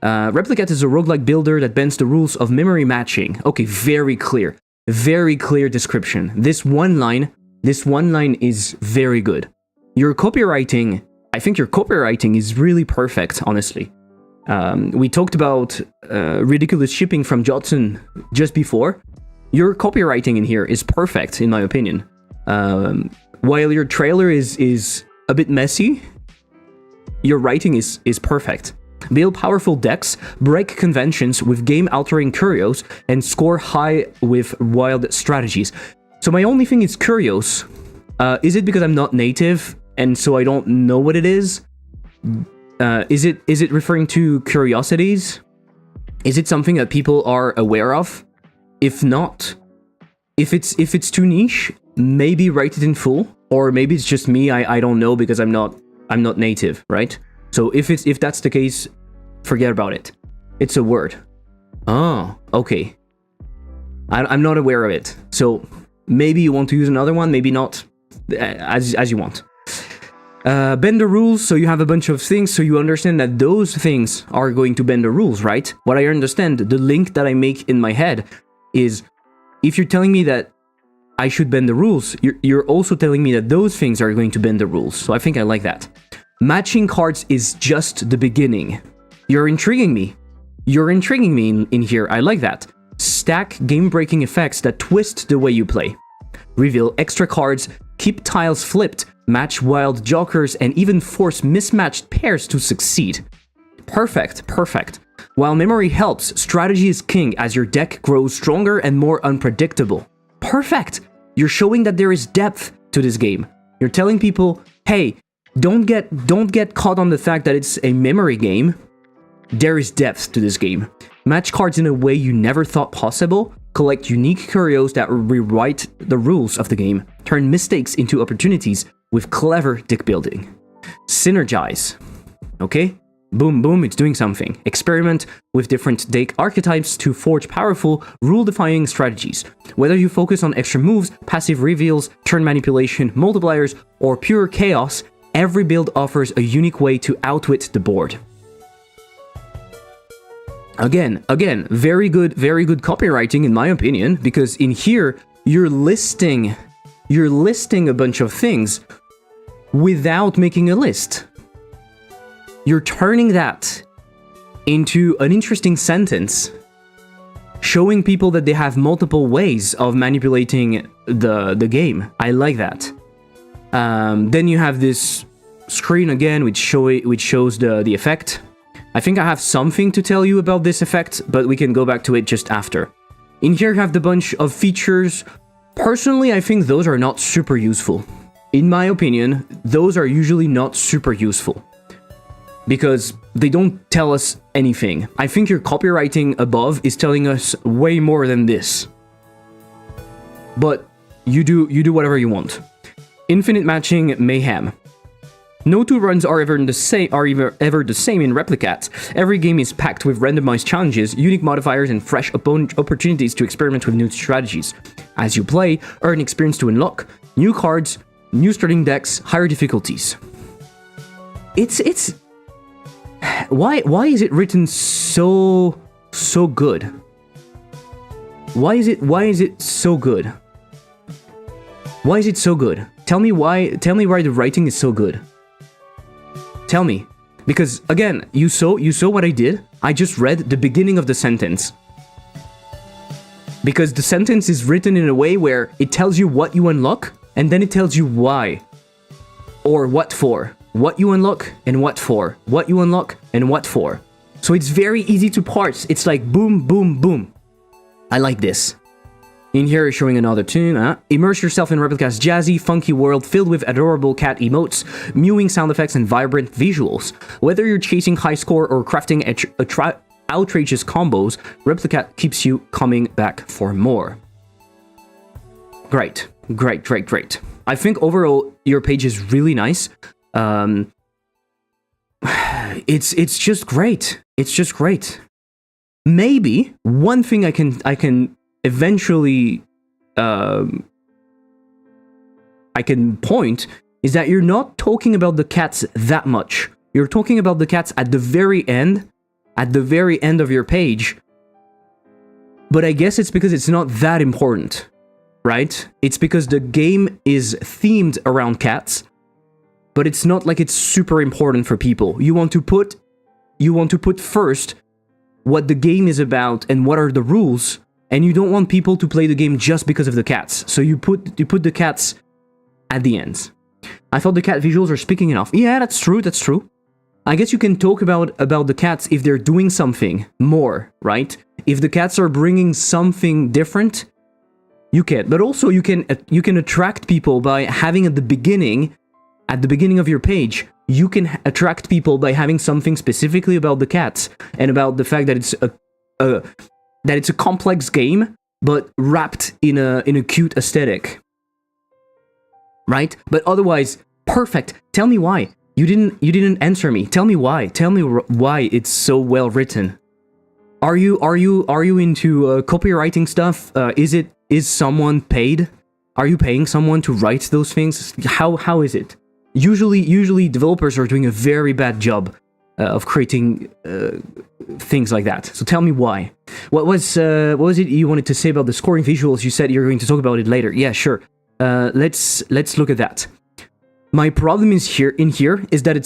Replicat is a roguelike builder that bends the rules of memory matching. Okay, very clear. Very clear description. This one line is very good. Your copywriting, I think your copywriting is really perfect, honestly. We talked about ridiculous shipping from Jotson just before. Your copywriting in here is perfect, in my opinion. While your trailer is a bit messy, your writing is perfect. Build powerful decks, break conventions with game-altering curios, and score high with wild strategies. So my only thing is curios. Is it because I'm not native, and so I don't know what it is? Is it referring to curiosities? Is it something that people are aware of? If not, if it's too niche, maybe write it in full, or maybe it's just me. I don't know, because I'm not native, right? So if that's the case, forget about it. It's a word. Oh, okay. I'm not aware of it. So maybe you want to use another one, maybe not, as you want. Bend the rules, so you have a bunch of things, so you understand that those things are going to bend the rules, right? What I understand, the link that I make in my head is, if you're telling me that I should bend the rules, you're also telling me that those things are going to bend the rules. So I think I like that. Matching cards is just the beginning. You're intriguing me. You're intriguing me in here. I like that. Stack game-breaking effects that twist the way you play. Reveal extra cards, keep tiles flipped, match wild jokers, and even force mismatched pairs to succeed. Perfect, perfect. While memory helps, strategy is king as your deck grows stronger and more unpredictable. Perfect! You're showing that there is depth to this game. You're telling people, hey, don't get caught on the fact that it's a memory game. There is depth to this game. Match cards in a way you never thought possible. Collect unique curios that rewrite the rules of the game. Turn mistakes into opportunities with clever deck building. Synergize. Okay? Boom, boom, it's doing something. Experiment with different deck archetypes to forge powerful, rule-defying strategies. Whether you focus on extra moves, passive reveals, turn manipulation, multipliers, or pure chaos, every build offers a unique way to outwit the board. Again, very good copywriting in my opinion, because in here, you're listing a bunch of things without making a list. You're turning that into an interesting sentence, showing people that they have multiple ways of manipulating the game. I like that. Then you have this screen again, which shows the effect. I think I have something to tell you about this effect, but we can go back to it just after. In here you have the bunch of features. Personally, I think those are not super useful. In my opinion, those are usually not super useful, because they don't tell us anything. I think your copywriting above is telling us way more than this. But you do whatever you want. Infinite matching mayhem. No two runs are ever the same in Replicat. Every game is packed with randomized challenges, unique modifiers, and fresh opportunities to experiment with new strategies. As you play, earn experience to unlock new cards, new starting decks, higher difficulties. It's why is it written so good? Why is it so good? Why is it so good? Tell me why the writing is so good. Tell me. Because again, you saw what I did? I just read the beginning of the sentence. Because the sentence is written in a way where it tells you what you unlock, and then it tells you why. Or what for. What you unlock, and what for. What you unlock, and what for. So it's very easy to parse. It's like boom, boom, boom. I like this. In here is showing another tune. Immerse yourself in Replicat's jazzy, funky world filled with adorable cat emotes, mewing sound effects, and vibrant visuals. Whether you're chasing high score or crafting outrageous combos, Replicat keeps you coming back for more. Great. I think overall your page is really nice. It's just great. It's just great. Maybe one thing I can eventually I can point is that you're not talking about the cats that much. You're talking about the cats at the very end of your page. But I guess it's because it's not that important, right? It's because the game is themed around cats, but it's not like it's super important for people. You want to put first what the game is about and what are the rules. And you don't want people to play the game just because of the cats. So you put the cats at the end. I thought the cat visuals are speaking enough. Yeah, that's true. I guess you can talk about the cats if they're doing something more, right? If the cats are bringing something different, you can. But also you can attract people by having at the beginning of your page, you can attract people by having something specifically about the cats and about the fact that it's a complex game, but wrapped in a cute aesthetic. right? But otherwise, perfect. Tell me why. You didn't answer me. Tell me why. Tell me why it's so well written. Are you into copywriting stuff? Is someone paid? Are you paying someone to write those things? How is it? Usually developers are doing a very bad job of creating things like that. So tell me why. What was it you wanted to say about the scoring visuals? You said you're going to talk about it later. Yeah, sure. Let's look at that. My problem is is that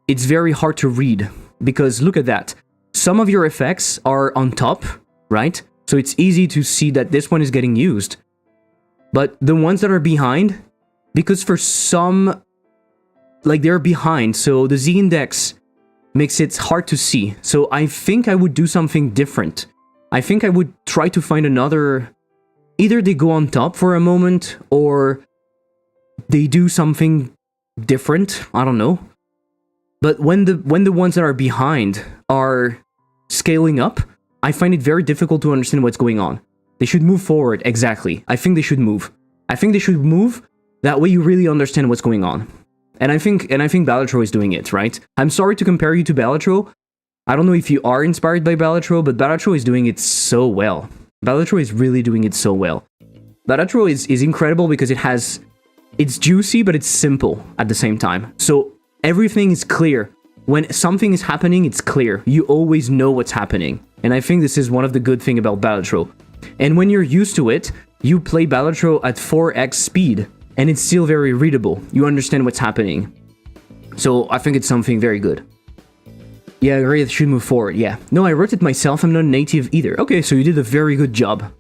it's very hard to read, because look at that. Some of your effects are on top, right? So it's easy to see that this one is getting used. But the ones that are behind, because for some, like, they're behind, so the z-index makes it hard to see. So I think I would do something different. I think I would try to find another... Either they go on top for a moment, or they do something different. I don't know. But when the ones that are behind are scaling up, I find it very difficult to understand what's going on. They should move forward, exactly. I think they should move. That way you really understand what's going on. And I think Balatro is doing it, right? I'm sorry to compare you to Balatro. I don't know if you are inspired by Balatro, but Balatro is doing it so well. Balatro is really doing it so well. Balatro is incredible because it's juicy, but it's simple at the same time. So everything is clear. When something is happening, it's clear. You always know what's happening. And I think this is one of the good things about Balatro. And when you're used to it, you play Balatro at 4x speed, and it's still very readable. You understand what's happening. So I think it's something very good. Yeah, I agree, it should move forward, yeah. No, I wrote it myself, I'm not native either. Okay, so you did a very good job.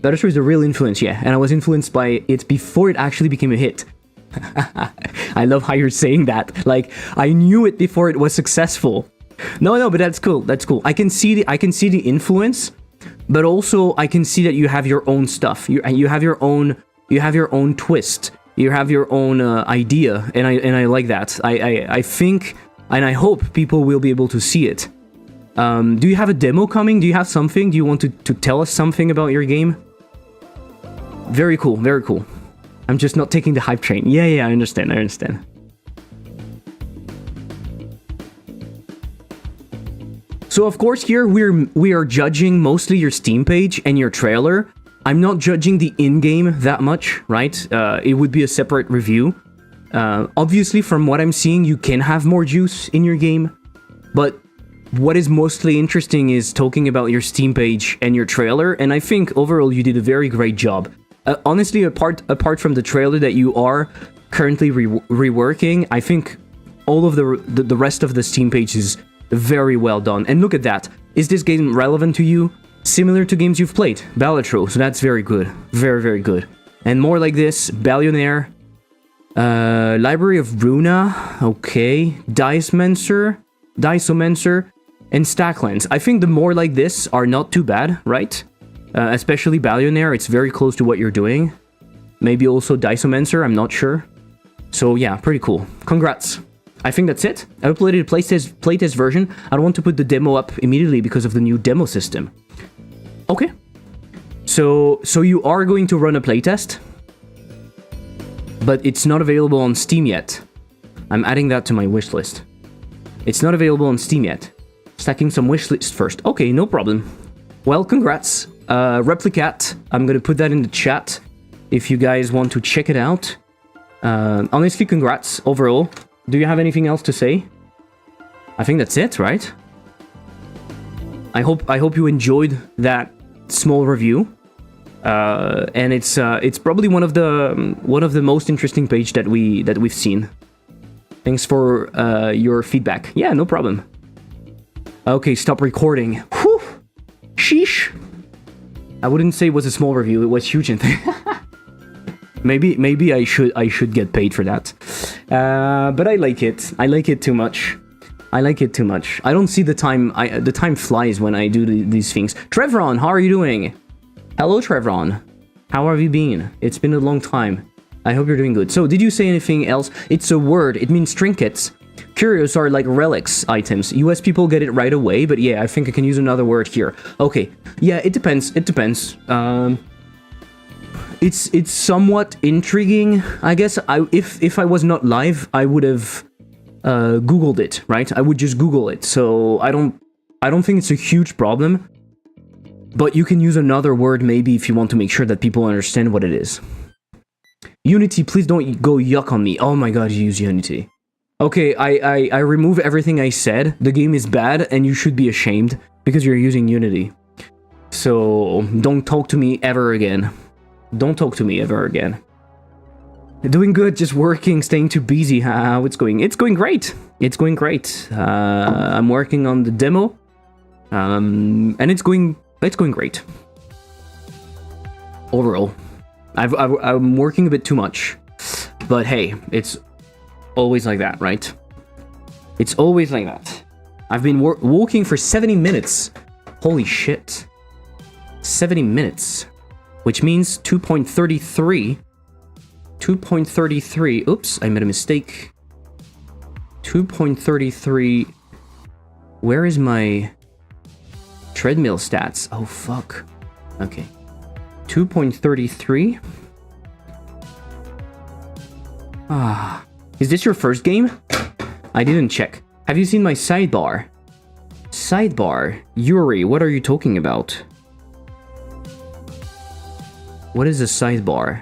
Balatro is a real influence, yeah, and I was influenced by it before it actually became a hit. I love how you're saying that. Like, I knew it before it was successful. No, but that's cool, that's cool. I can see the influence, but also I can see that you have your own stuff. You have your own twist. You have your own idea, and I like that. I think, and I hope people will be able to see it. Do you have a demo coming? Do you have something? Do you want to tell us something about your game? Very cool, very cool. I'm just not taking the hype train. Yeah, I understand. So of course here we are judging mostly your Steam page and your trailer. I'm not judging the in-game that much, right? It would be a separate review. Obviously, from what I'm seeing, you can have more juice in your game, but what is mostly interesting is talking about your Steam page and your trailer, and I think overall you did a very great job. Honestly, apart from the trailer that you are currently reworking, I think all of the rest of the Steam page is very well done. And look at that. Is this game relevant to you? Similar to games you've played. Balatro, so that's very good. Very, very good. And more like this, Billionaire, Library of Runa, okay, Dicemancer, and Stacklands. I think the more like this are not too bad, right? Especially Billionaire, it's very close to what you're doing. Maybe also Dicemancer, I'm not sure. So yeah, pretty cool. Congrats. I think that's it. I uploaded a playtest version. I don't want to put the demo up immediately because of the new demo system. Okay. So you are going to run a playtest, but it's not available on Steam yet. I'm adding that to my wishlist. It's not available on Steam yet. Stacking some wishlist first. Okay, no problem. Well, congrats. Replicat, I'm gonna put that in the chat if you guys want to check it out. Honestly, congrats overall. Do you have anything else to say? I think that's it, right? I hope you enjoyed that small review. And it's probably one of the most interesting page that we've seen. Thanks for your feedback. Yeah, no problem. Okay, stop recording. Whew. Sheesh. I wouldn't say it was a small review. It was huge. And maybe I should get paid for that. But I like it. I like it too much. I don't see the time. The time flies when I do these things. Trevron, how are you doing? Hello, Trevron. How have you been? It's been a long time. I hope you're doing good. So, did you say anything else? It's a word. It means trinkets. Curios are like relics items. US people get it right away, but yeah, I think I can use another word here. Okay. Yeah, it depends. it's somewhat intriguing. I guess if I was not live, I would have Googled it, right? I would just Google it. So I don't think it's a huge problem. But you can use another word maybe if you want to make sure that people understand what it is. Unity, please don't go yuck on me. Oh my god, you use Unity. Okay, I remove everything I said. The game is bad and you should be ashamed because you're using Unity. So don't talk to me ever again. Don't talk to me ever again. Doing good, just working, staying too busy. How it's going? It's going great. It's going great. I'm working on the demo. And it's going great. Overall. I'm working a bit too much. But hey, it's always like that, right? It's always like that. I've been walking for 70 minutes. Holy shit. 70 minutes. Which means 2.33. 2.33. Oops, I made a mistake. 2.33. Where is my treadmill stats? Oh, fuck. Okay. 2.33. Ah. Is this your first game? I didn't check. Have you seen my sidebar? Sidebar? Yuri, what are you talking about? What is a sidebar?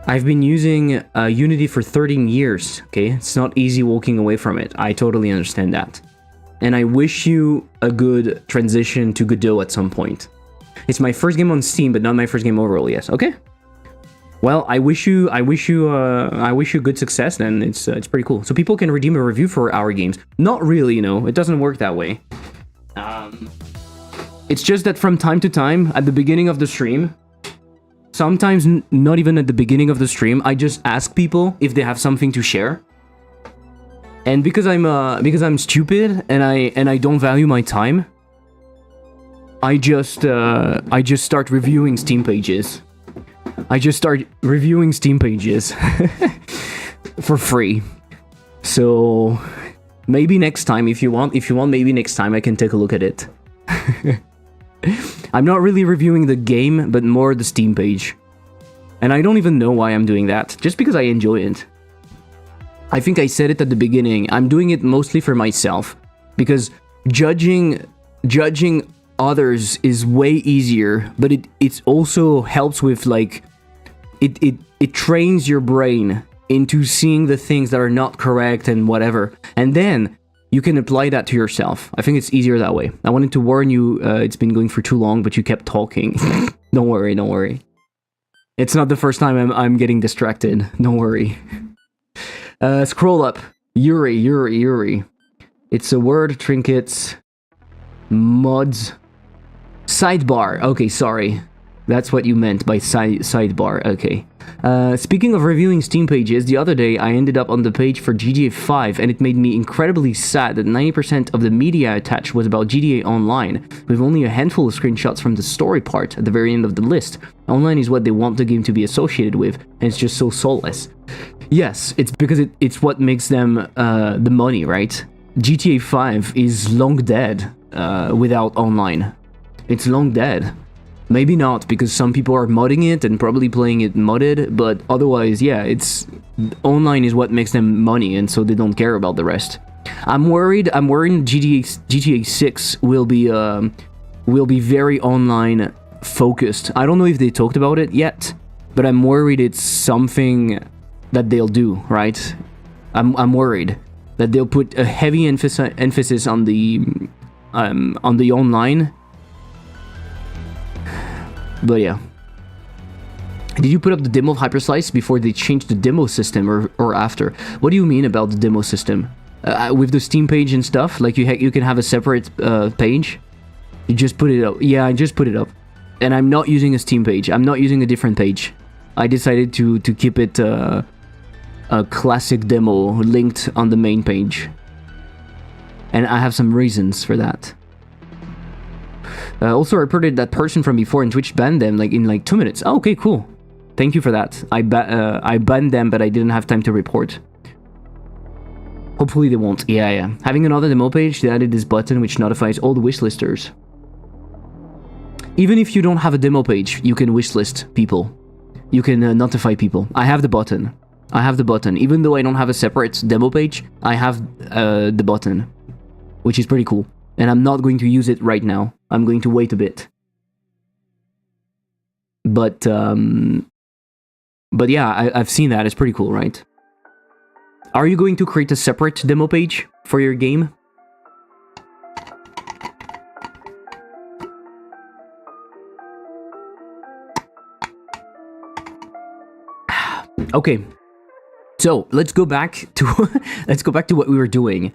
I've been using Unity for 13 years, okay? It's not easy walking away from it. I totally understand that. And I wish you a good transition to Godot at some point. It's my first game on Steam, but not my first game overall, yes. Okay. Well, I wish you good success. Then it's pretty cool. So people can redeem a review for our games. Not really, you know. It doesn't work that way. It's just that from time to time, at the beginning of the stream, sometimes not even at the beginning of the stream, I just ask people if they have something to share. And because I'm stupid and I don't value my time, I just start reviewing Steam pages. I just start reviewing Steam pages for free. So maybe next time, if you want, maybe next time I can take a look at it. I'm not really reviewing the game, but more the Steam page. And I don't even know why I'm doing that, just because I enjoy it. I think I said it at the beginning, I'm doing it mostly for myself, because judging others is way easier, but it also helps with, like, it trains your brain into seeing the things that are not correct and whatever, and then you can apply that to yourself. I think it's easier that way. I wanted to warn you, it's been going for too long, but you kept talking. Don't worry. It's not the first time I'm getting distracted. Don't worry. Scroll up. Yuri. It's a word, trinkets, mods, sidebar. Okay, sorry. That's what you meant by sidebar. Okay. Speaking of reviewing Steam pages, the other day I ended up on the page for GTA 5 and it made me incredibly sad that 90% of the media attached was about GTA Online, with only a handful of screenshots from the story part at the very end of the list. Online is what they want the game to be associated with, and it's just so soulless. Yes, it's because it's what makes them the money, right? GTA 5 is long dead without online. It's long dead. Maybe not, because some people are modding it and probably playing it modded, but otherwise, yeah, online is what makes them money, and so they don't care about the rest. I'm worried GTA 6 will be very online focused. I don't know if they talked about it yet, but I'm worried it's something that they'll do, right? I'm worried that they'll put a heavy emphasis on the online. But yeah. Did you put up the demo of Hyperslice before they changed the demo system, or after? What do you mean about the demo system? With the Steam page and stuff, like you can have a separate page. You just put it up. Yeah, I just put it up, and I'm not using a Steam page. I'm not using a different page. I decided to keep it a classic demo linked on the main page, and I have some reasons for that. Also reported that person from before and Twitch banned them in 2 minutes. Oh, okay, cool. Thank you for that. I banned them, but I didn't have time to report. Hopefully they won't. Yeah. Having another demo page, they added this button which notifies all the wishlisters. Even if you don't have a demo page, you can wishlist people. You can notify people. I have the button. Even though I don't have a separate demo page, I have the button, which is pretty cool. And I'm not going to use it right now. I'm going to wait a bit. But yeah, I've seen that. It's pretty cool, right? Are you going to create a separate demo page for your game? Okay, so let's go back to what we were doing.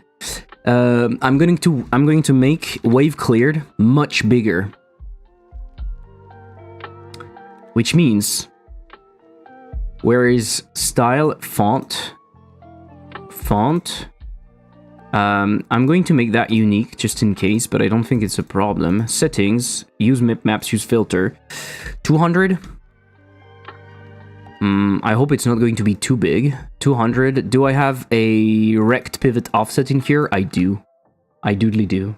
I'm going to make wave cleared much bigger, which means, where is style font? I'm going to make that unique just in case, but I don't think it's a problem. Settings, use map maps, use filter, 200. I hope it's not going to be too big. 200. Do I have a rect pivot offset in here? I do. I doodly do.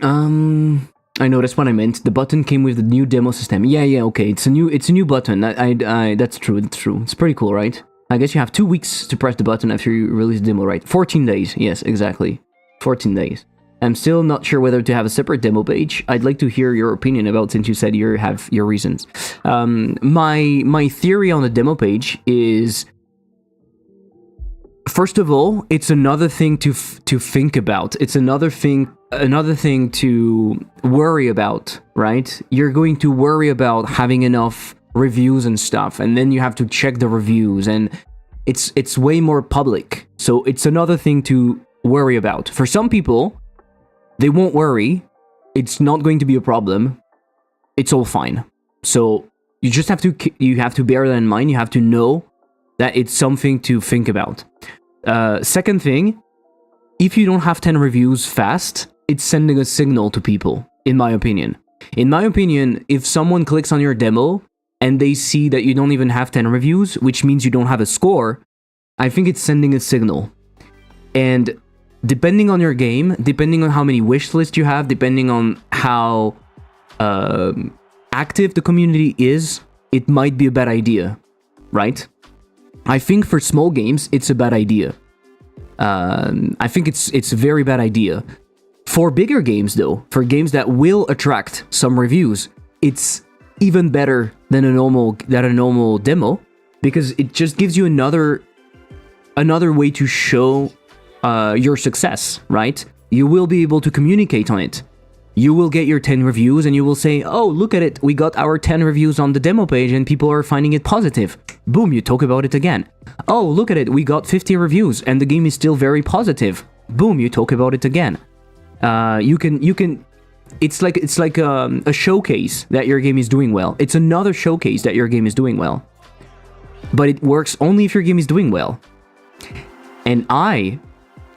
I know, that's what I meant. The button came with the new demo system. Yeah, okay. It's a new button. That's true. It's pretty cool, right? I guess you have 2 weeks to press the button after you release the demo, right? 14 days. Yes, exactly. 14 days. I'm still not sure whether to have a separate demo page. I'd like to hear your opinion about, since you said you have your reasons. My theory on the demo page is, first of all, it's another thing to think about. It's another thing to worry about, right? You're going to worry about having enough reviews and stuff, and then you have to check the reviews, and it's way more public. So it's another thing to worry about. For some people, they won't worry. It's not going to be a problem. It's all fine. So you just have to bear that in mind. You have to know that it's something to think about. Second thing, if you don't have 10 reviews fast, it's sending a signal to people, in my opinion. In my opinion, if someone clicks on your demo and they see that you don't even have 10 reviews, which means you don't have a score, I think it's sending a signal. And depending on your game, depending on how many wish lists you have, depending on how active the community is, it might be a bad idea, right? I think for small games, it's a bad idea. I think it's a very bad idea. For bigger games, though, for games that will attract some reviews, it's even better than a normal demo, because it just gives you another way to show your success, right? You will be able to communicate on it. You will get your 10 reviews and you will say, oh, look at it, we got our 10 reviews on the demo page and people are finding it positive. Boom, you talk about it again. Oh, look at it, we got 50 reviews and the game is still very positive. Boom, you talk about it again. You can. It's like a showcase that your game is doing well. It's another showcase that your game is doing well. But it works only if your game is doing well. And I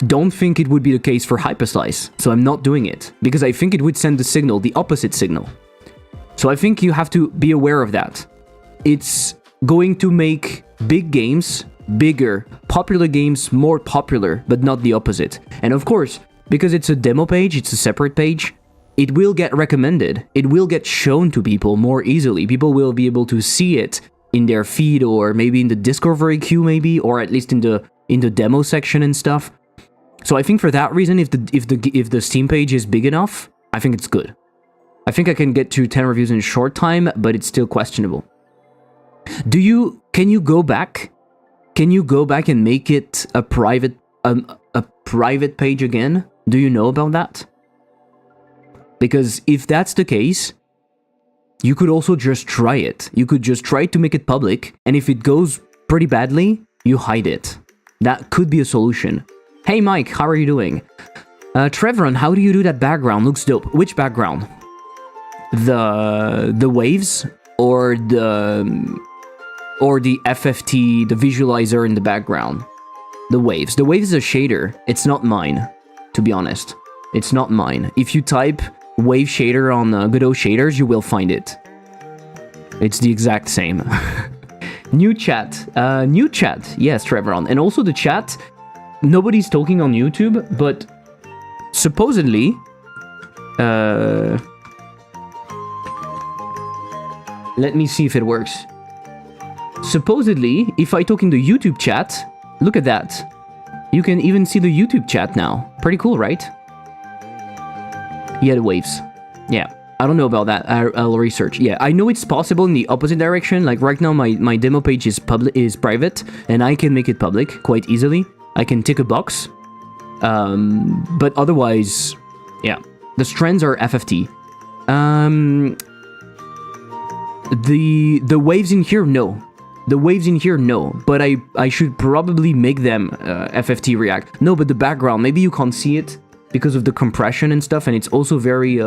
don't think it would be the case for Hyperslice, so I'm not doing it, because I think it would send the signal, the opposite signal. So I think you have to be aware of that. It's going to make big games bigger, popular games more popular, but not the opposite. And of course, because it's a demo page, it's a separate page, it will get recommended. It will get shown to people more easily. People will be able to see it in their feed, or maybe in the discovery queue, maybe, or at least in the demo section and stuff. So I think for that reason, if the Steam page is big enough, I think it's good. I think I can get to 10 reviews in a short time, but it's still questionable. Can you go back? Can you go back and make it a private page again? Do you know about that? Because if that's the case, you could also just try it. You could just try to make it public, and if it goes pretty badly, you hide it. That could be a solution. Hey Mike, how are you doing? Trevron, how do you do that background? Looks dope. Which background? The waves or the FFT, the visualizer in the background? The waves. The waves is a shader. It's not mine, to be honest. It's not mine. If you type wave shader on Godot shaders, you will find it. It's the exact same. New chat. Yes, Trevron. And also the chat, nobody's talking on YouTube, but supposedly Let me see if it works. Supposedly, if I talk in the YouTube chat, look at that. You can even see the YouTube chat now. Pretty cool, right? Yeah, the waves. Yeah, I don't know about that. I'll research. Yeah, I know it's possible in the opposite direction. Like right now, my demo page is private, and I can make it public quite easily. I can tick a box. But otherwise, yeah, the strands are FFT. The waves in here, no. The waves in here, no. But I should probably make them FFT react. No, but the background, maybe you can't see it because of the compression and stuff, and it's also very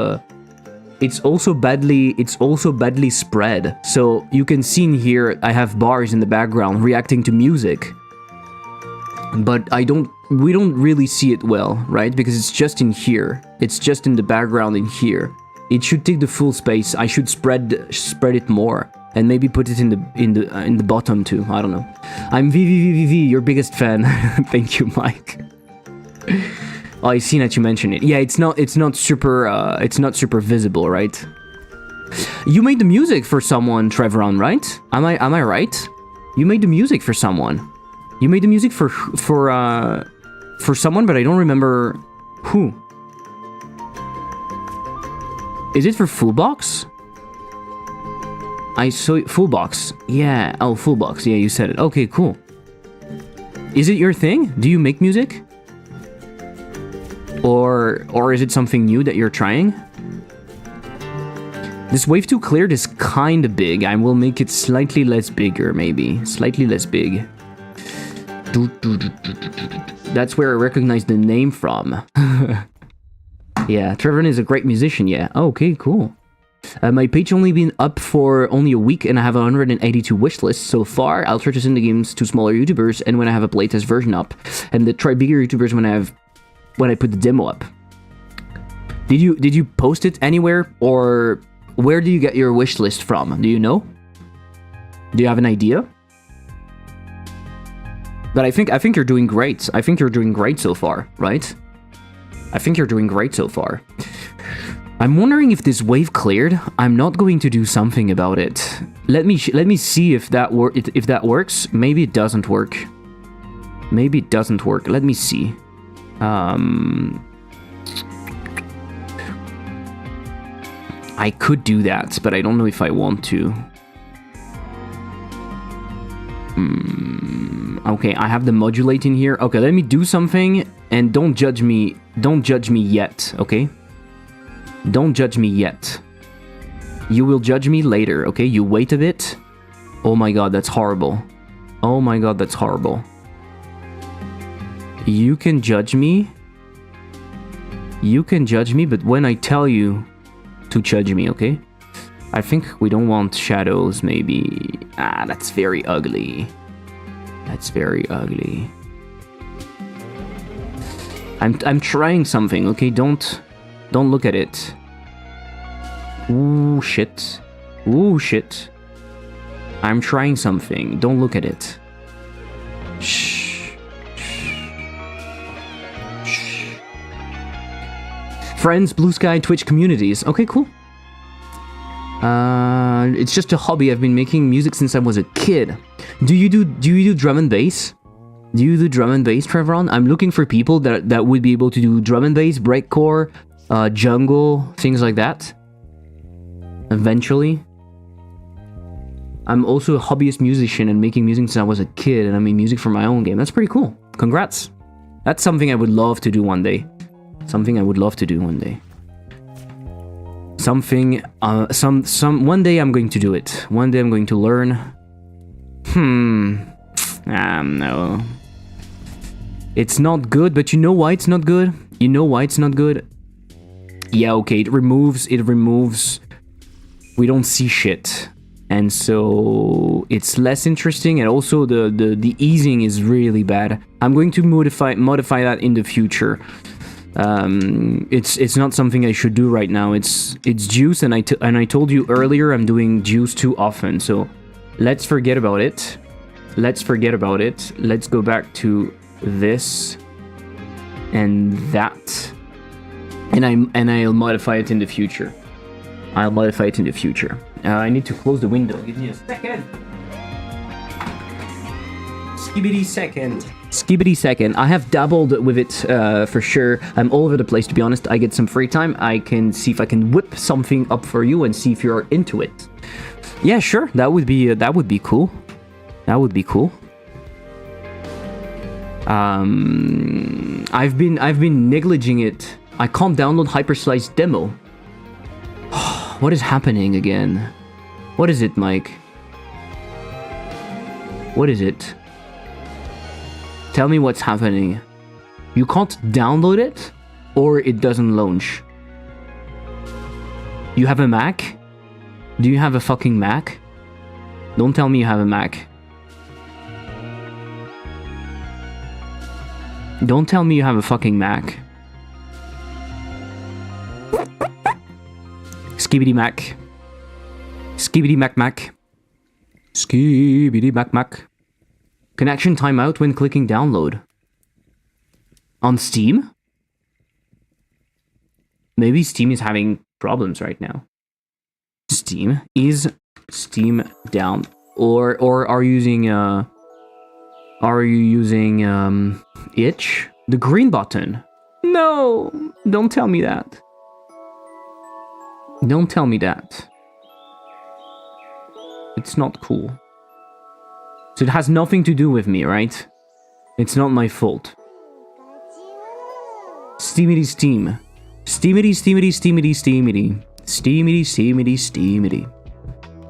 it's also badly spread. So you can see in here I have bars in the background reacting to music. But we don't really see it well, right? Because it's just in here. It's just in the background in here. It should take the full space. I should spread it more, and maybe put it in the bottom too. I don't know. I'm VVVVV, your biggest fan. Thank you, Mike. Oh, I see that you mentioned it. Yeah, it's not super visible, right? You made the music for someone, Trevoron, right? Am I right? You made the music for someone. You made the music for someone, but I don't remember who. Is it for Fullbox? I saw it, Fullbox. Yeah. Oh, Fullbox. Yeah, you said it. Okay, cool. Is it your thing? Do you make music? Or is it something new that you're trying? This wave 2 cleared is kind of big. I will make it slightly less bigger, maybe. Slightly less big. That's where I recognize the name from. Yeah, Trevor is a great musician, yeah. Oh, okay, cool. My page only been up for only a week, and I have 182 wish lists so far. I'll try to send the games to smaller YouTubers, and when I have a playtest version up, and try bigger YouTubers when I put the demo up. Did you post it anywhere, or where do you get your wish list from? Do you know? Do you have an idea? But I think you're doing great. I think you're doing great so far, right? I think you're doing great so far. I'm wondering if this wave cleared. I'm not going to do something about it. Let me see if that works. Maybe it doesn't work. Maybe it doesn't work. Let me see. I could do that, but I don't know if I want to. Okay, I have the modulate in here. Okay, let me do something, and don't judge me. Don't judge me yet, okay? Don't judge me yet. You will judge me later, okay? You wait a bit. Oh my god, that's horrible. Oh my god, that's horrible. You can judge me. You can judge me, but when I tell you to judge me, okay? I think we don't want shadows, maybe. Ah, that's very ugly. That's very ugly. I'm trying something, okay? Don't look at it. Ooh, shit. Ooh, shit. I'm trying something. Don't look at it. Shh. Shh. Friends, Blue Sky, Twitch communities. Okay, cool. It's just a hobby. I've been making music since I was a kid. Do you do drum and bass? Do you do drum and bass, Trevoron? I'm looking for people that would be able to do drum and bass, breakcore, jungle, things like that. Eventually. I'm also a hobbyist musician and making music since I was a kid, and I made music for my own game. That's pretty cool. Congrats. That's something I would love to do one day. Something I would love to do one day. Something, one day I'm going to do it. One day I'm going to learn. No. It's not good, but you know why it's not good? You know why it's not good? Yeah, okay, it removes, we don't see shit. And so it's less interesting, and also the easing is really bad. I'm going to modify that in the future. It's not something I should do right now. It's juice, and I told you earlier I'm doing juice too often. So let's forget about it. Let's forget about it. Let's go back to this and that. and I'll modify it in the future. I'll modify it in the future. I need to close the window. Give me a second. Skibidi second. Skibidi second. I have dabbled with it for sure. I'm all over the place, to be honest. I get some free time. I can see if I can whip something up for you and see if you're into it. Yeah, sure. That would be cool. That would be cool. I've been negliging it. I can't download Hyperslice demo. What is happening again? What is it, Mike? What is it? Tell me what's happening. You can't download it, or it doesn't launch. You have a Mac? Do you have a fucking Mac? Don't tell me you have a Mac. Don't tell me you have a fucking Mac. Skibidi Mac. Skibidi Mac Mac. Skibidi Mac Mac. Connection timeout when clicking download. On Steam? Maybe Steam is having problems right now. Steam? Is Steam down? Or are you using itch? The green button? No! Don't tell me that. Don't tell me that. It's not cool. So it has nothing to do with me, right? It's not my fault. Steamity Steam. Steamity, steamity, steamity, steamity. Steamity, steamity, steamity.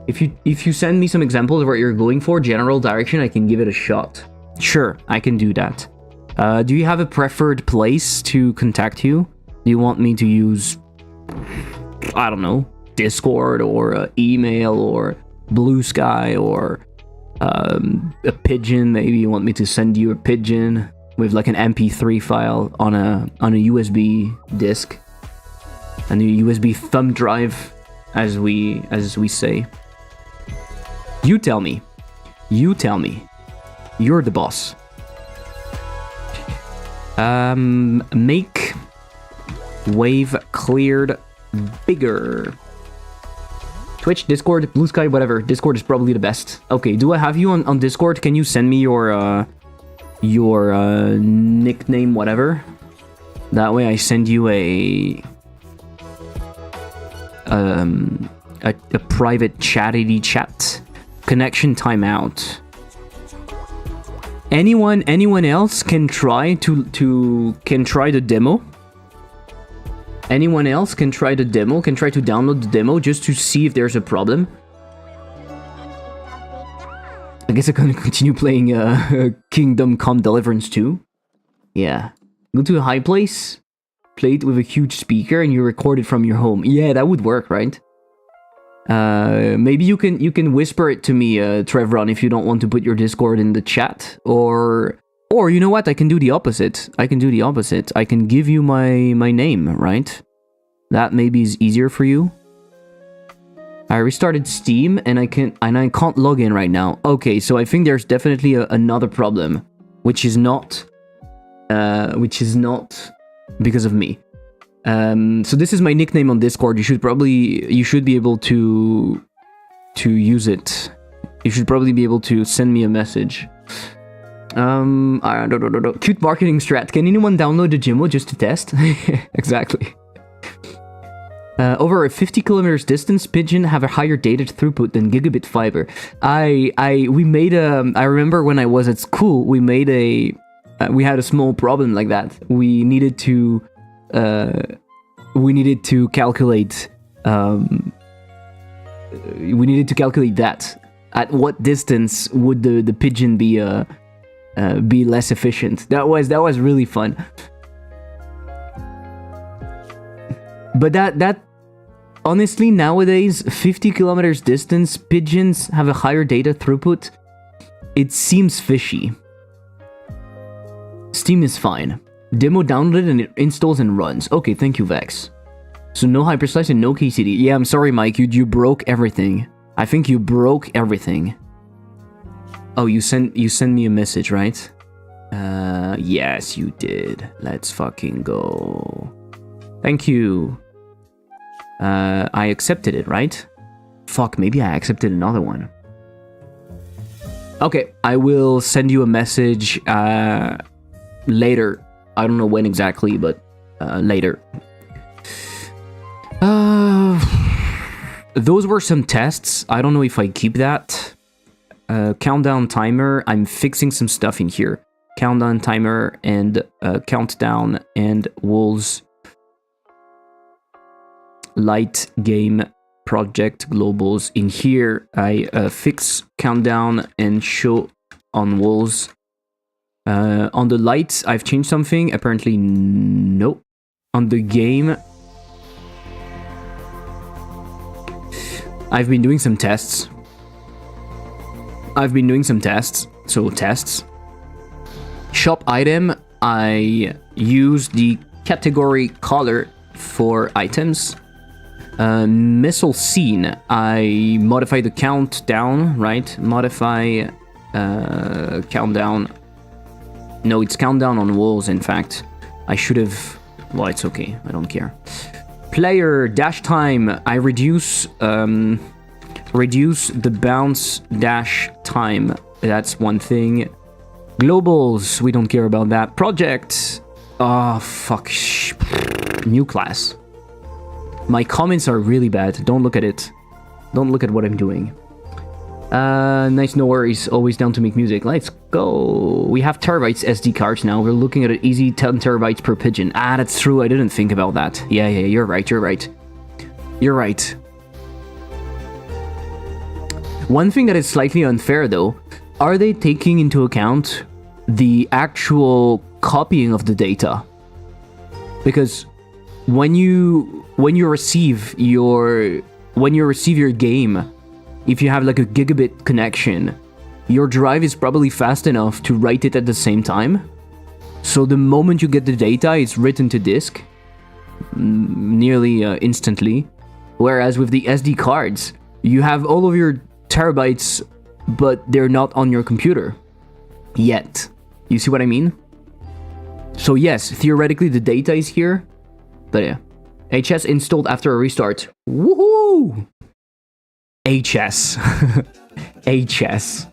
If you send me some examples of what you're going for, general direction, I can give it a shot. Sure, I can do that. Do you have a preferred place to contact you? Do you want me to use, I don't know, Discord or email or Blue Sky or a pigeon? Maybe you want me to send you a pigeon with like an MP3 file on a USB disk, and a USB thumb drive, as we say. You tell me. You tell me. You're the boss. Make wave cleared bigger. Twitch, Discord, Blue Sky, whatever. Discord is probably the best. Okay, do I have you on Discord? Can you send me your nickname, whatever? That way I send you a private chatty chat. Connection timeout. Anyone else can try the demo. Anyone else can try the demo, can try to download the demo just to see if there's a problem. I guess I'm gonna continue playing Kingdom Come Deliverance 2. Yeah. Go to a high place, play it with a huge speaker, and you record it from your home. Yeah, that would work, right? Maybe you can whisper it to me, Trevron, if you don't want to put your Discord in the chat, or you know what? I can do the opposite. I can give you my name, right? That maybe is easier for you. I restarted Steam and I can't log in right now. Okay, so I think there's definitely another problem, which is not because of me. So this is my nickname on Discord. You should be able to use it. You should probably be able to send me a message. Cute marketing strat. Can anyone download the Jimmo just to test? Exactly. Over a 50 kilometers distance, Pigeon have a higher data throughput than gigabit fiber. I remember when I was at school, we had a small problem like that. We needed to calculate that. At what distance would the pigeon be less efficient? That was really fun. But that honestly, nowadays, 50 kilometers distance, pigeons have a higher data throughput. It seems fishy. Steam is fine. Demo downloaded and it installs and runs. Okay, thank you, Vex. So no Hyperslice and no KCD. Yeah, I'm sorry, Mike. You broke everything. I think you broke everything. Oh, you sent me a message, right? Yes, you did. Let's fucking go. Thank you. I accepted it, right? Fuck, maybe I accepted another one. Okay, I will send you a message later. I don't know when exactly, but later. Those were some tests. I don't know if I keep that. Countdown timer. I'm fixing some stuff in here. Countdown timer and countdown and walls. Light game project globals. In here, I fix countdown and show on walls. On the lights, I've changed something. Apparently, no. On the game, I've been doing some tests. So tests. Shop item, I use the category color for items. Missile scene, I modify the countdown, right? Modify countdown. No, it's countdown on walls, in fact. I should have... Well, it's okay. I don't care. Player dash time, I reduce the bounce dash time. That's one thing. Globals, we don't care about that. Project. Oh, fuck. New class. My comments are really bad. Don't look at it. Don't look at what I'm doing. Nice, no worries. Always down to make music. Let's go. We have terabytes SD cards now. We're looking at an easy 10 terabytes per pigeon. Ah, that's true. I didn't think about that. Yeah, you're right. You're right. One thing that is slightly unfair, though, are they taking into account the actual copying of the data? Because when you receive your game, if you have like a gigabit connection, your drive is probably fast enough to write it at the same time. So the moment you get the data, it's written to disk nearly instantly. Whereas with the SD cards, you have all of your terabytes, but they're not on your computer yet. You see what I mean? So yes, theoretically the data is here, but yeah. HS installed after a restart. Woohoo! HS. HS.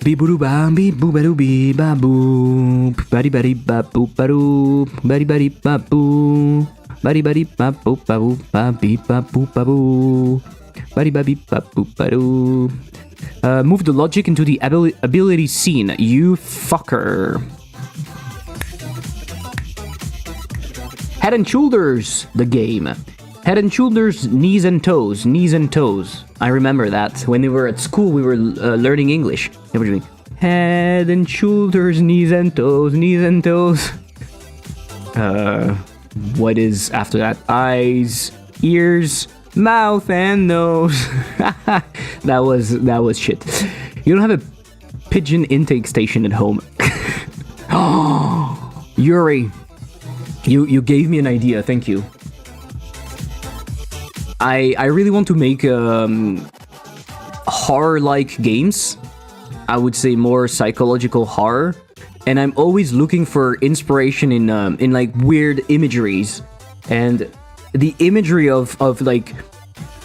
Biburu bambi boobaroo bee baboo bari bari babu baru bari bari babu bari bari babu babu babi babu babu bari babi babu baru. Move the logic into the ability scene, you fucker. Head and Shoulders, the game. Head and Shoulders, knees and toes, knees and toes. I remember that. When we were at school, we were learning English. They were doing head and shoulders, knees and toes, knees and toes. What is after that? Eyes, ears, mouth, and nose. That was shit. You don't have a pigeon intake station at home. Oh, Yuri, you gave me an idea. Thank you. I really want to make horror-like games. I would say more psychological horror, and I'm always looking for inspiration in like weird imageries, and the imagery of like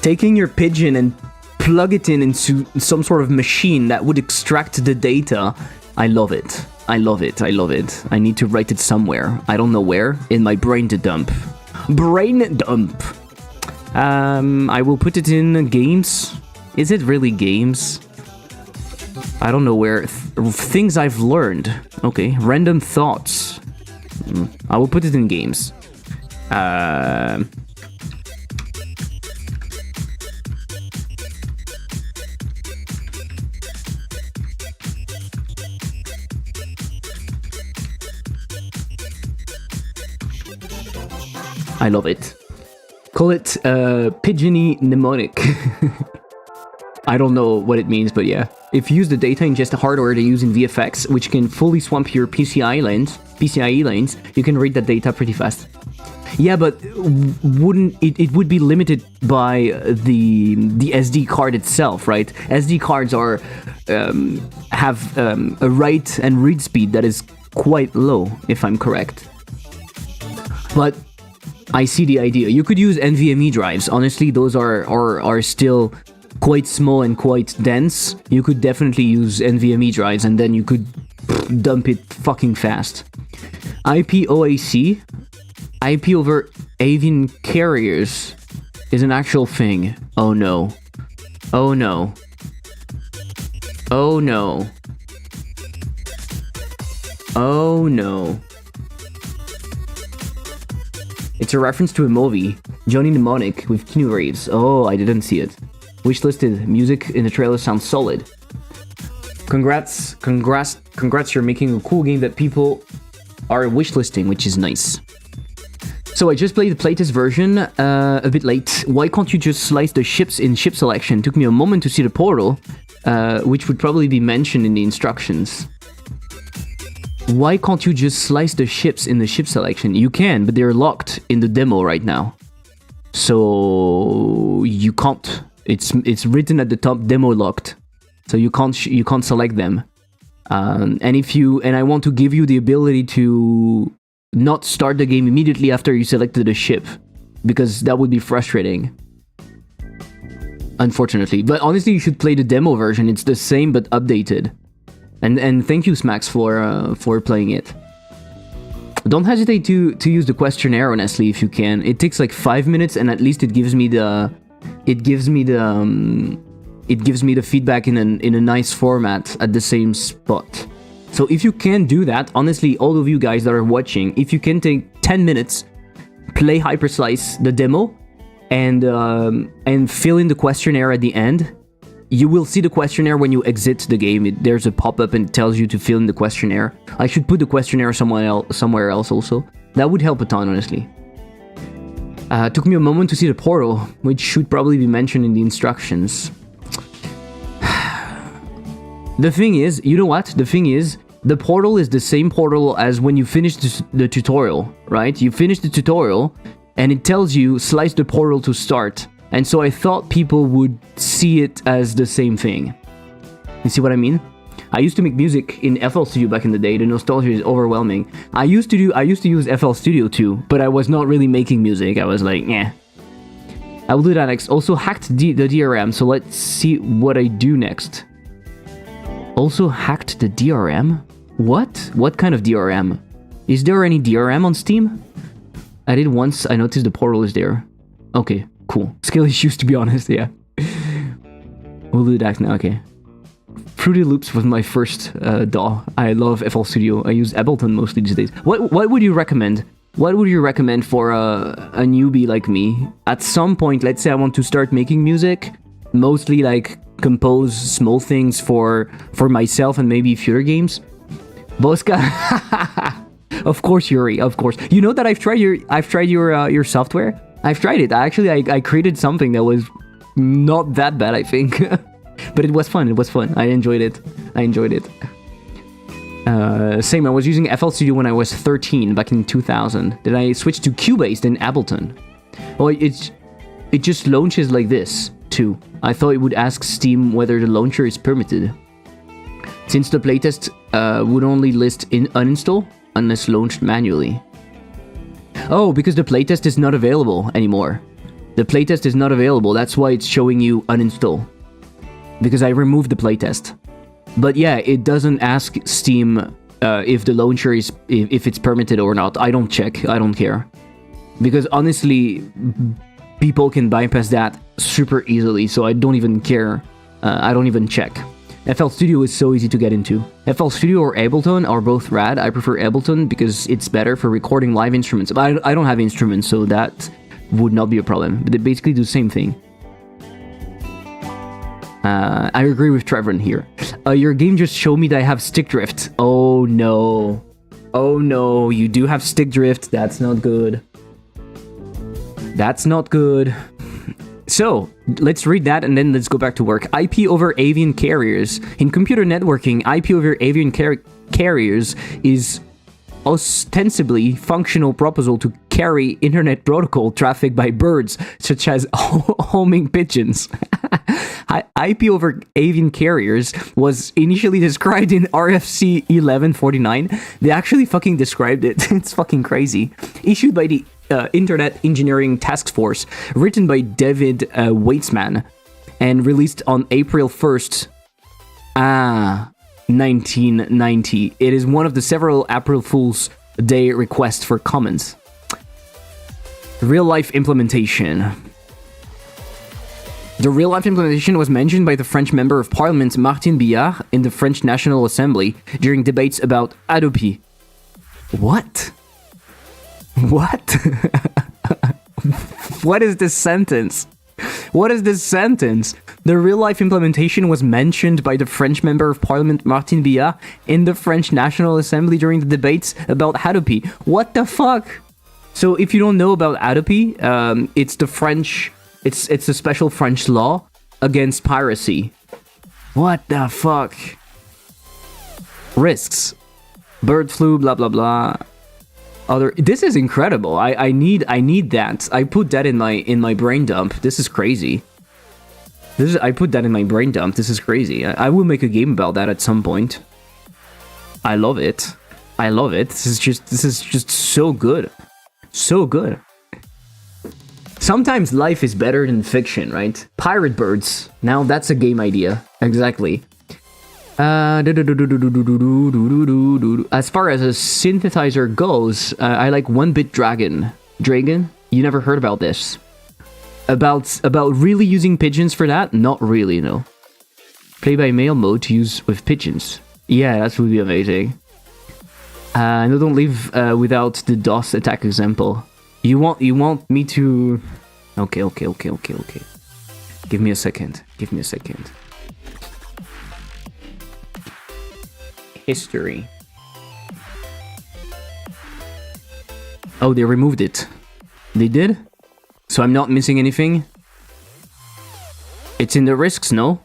taking your pigeon and plug it into some sort of machine that would extract the data. I love it. I love it. I love it. I need to write it somewhere. I don't know where. In my brain dump. Brain dump. I will put it in games. Is it really games? I don't know where. Things I've learned. Okay, random thoughts. I will put it in games. I love it. Call it pigeony mnemonic. I don't know what it means, but yeah. If you use the data ingest hardware to use in VFX, which can fully swamp your PCIe lanes, you can read that data pretty fast. Yeah, but wouldn't it would be limited by the SD card itself, right? SD cards are have a write and read speed that is quite low, if I'm correct. But I see the idea. You could use NVMe drives. Honestly, those are still quite small and quite dense. You could definitely use NVMe drives, and then you could dump it fucking fast. IPOAC, IP over avian carriers, is an actual thing. Oh no. Oh no. Oh no. Oh no. It's a reference to a movie, Johnny Mnemonic with Keanu Reeves. Oh, I didn't see it. Wishlisted music in the trailer sounds solid. Congrats, you're making a cool game that people are wishlisting, which is nice. So I just played the playtest version, a bit late. Why can't you just slice the ships in ship selection? Took me a moment to see the portal, which would probably be mentioned in the instructions. Why can't you just slice the ships in the ship selection? You can, but they're locked in the demo right now. So you can't. It's written at the top, demo locked. So you can't select them. And I want to give you the ability to not start the game immediately after you selected a ship, because that would be frustrating, unfortunately. But honestly, you should play the demo version. It's the same but updated. And thank you, Smax, for playing it. Don't hesitate to use the questionnaire, honestly, if you can. It takes like 5 minutes, and at least it gives me the feedback in a nice format at the same spot. So if you can do that, honestly, all of you guys that are watching, if you can take 10 minutes, play Hyperslice, the demo, and fill in the questionnaire at the end. You will see the questionnaire when you exit the game. There's a pop-up and it tells you to fill in the questionnaire. I should put the questionnaire somewhere else also. That would help a ton, honestly. Took me a moment to see the portal, which should probably be mentioned in the instructions. The thing is, you know what? The thing is, the portal is the same portal as when you finish the tutorial, right? You finish the tutorial, and it tells you slice the portal to start. And so I thought people would see it as the same thing. You see what I mean? I used to make music in FL Studio back in the day. The nostalgia is overwhelming. I used to use FL Studio too, but I was not really making music. I was like, yeah. I will do that next. Also hacked the DRM, so let's see what I do next. Also hacked the DRM? What? What kind of DRM? Is there any DRM on Steam? I did once. I noticed the portal is there. Okay, cool. Skill issues, to be honest, yeah. We'll do that now, okay. Fruity Loops was my first DAW. I love FL Studio. I use Ableton mostly these days. What would you recommend? What would you recommend for a newbie like me? At some point, let's say I want to start making music, mostly like compose small things for myself and maybe future games. Bosca, of course, Yuri, of course. You know that I've tried your software. I've tried it. I created something that was not that bad, I think. But it was fun. It was fun. I enjoyed it. Same. I was using FL Studio when I was 13, back in 2000. Then I switched to Cubase in Ableton. Well, it just launches like this too. I thought it would ask Steam whether the launcher is permitted. Since the playtest would only list uninstall unless launched manually. Oh, because the playtest is not available anymore. The playtest is not available. That's why it's showing you uninstall. Because I removed the playtest. But yeah, it doesn't ask Steam if the launcher is if it's permitted or not. I don't check. I don't care. Because honestly, people can bypass that super easily, so I don't even care. I don't even check. FL Studio is so easy to get into. FL Studio or Ableton are both rad. I prefer Ableton because it's better for recording live instruments. But I don't have instruments, so that would not be a problem. But they basically do the same thing. I agree with Trevor here. Your game just showed me that I have stick drift. Oh no. Oh no, you do have stick drift. That's not good. That's not good. So, let's read that and then let's go back to work. IP over avian carriers. In computer networking, IP over avian carriers is ostensibly functional proposal to carry internet protocol traffic by birds, such as homing pigeons. IP over avian carriers was initially described in RFC 1149. They actually fucking described it. It's fucking crazy. Issued by the Internet Engineering Task Force, written by David Weitzman, and released on April 1st, 1990. It is one of the several April Fool's Day requests for comments. Real-life implementation. The real-life implementation was mentioned by the French Member of Parliament Martin Billard in the French National Assembly during debates about Adobe. What? What? What is this sentence? What is this sentence? The real-life implementation was mentioned by the French Member of Parliament Martin Billard in the French National Assembly during the debates about Adobe. What the fuck? So if you don't know about Adobe, it's the French... It's a special French law against piracy. What the fuck? Risks. Bird flu, blah blah blah. This is incredible. I need that. I put that in my brain dump. This is crazy. I put that in my brain dump. This is crazy. I will make a game about that at some point. I love it. I love it. This is just so good. So good. Sometimes life is better than fiction, right? Pirate birds. Now that's a game idea. Exactly. As far as a synthesizer goes, I like 1-bit Dragon. Dragon? You never heard about this? About really using pigeons for that? Not really, no. Play-by-mail mode to use with pigeons. Yeah, that would be amazing. No, don't leave without the DOS attack example. You want me to... Okay. Give me a second. History. Oh, they removed it. They did? So I'm not missing anything? It's in the risks, no?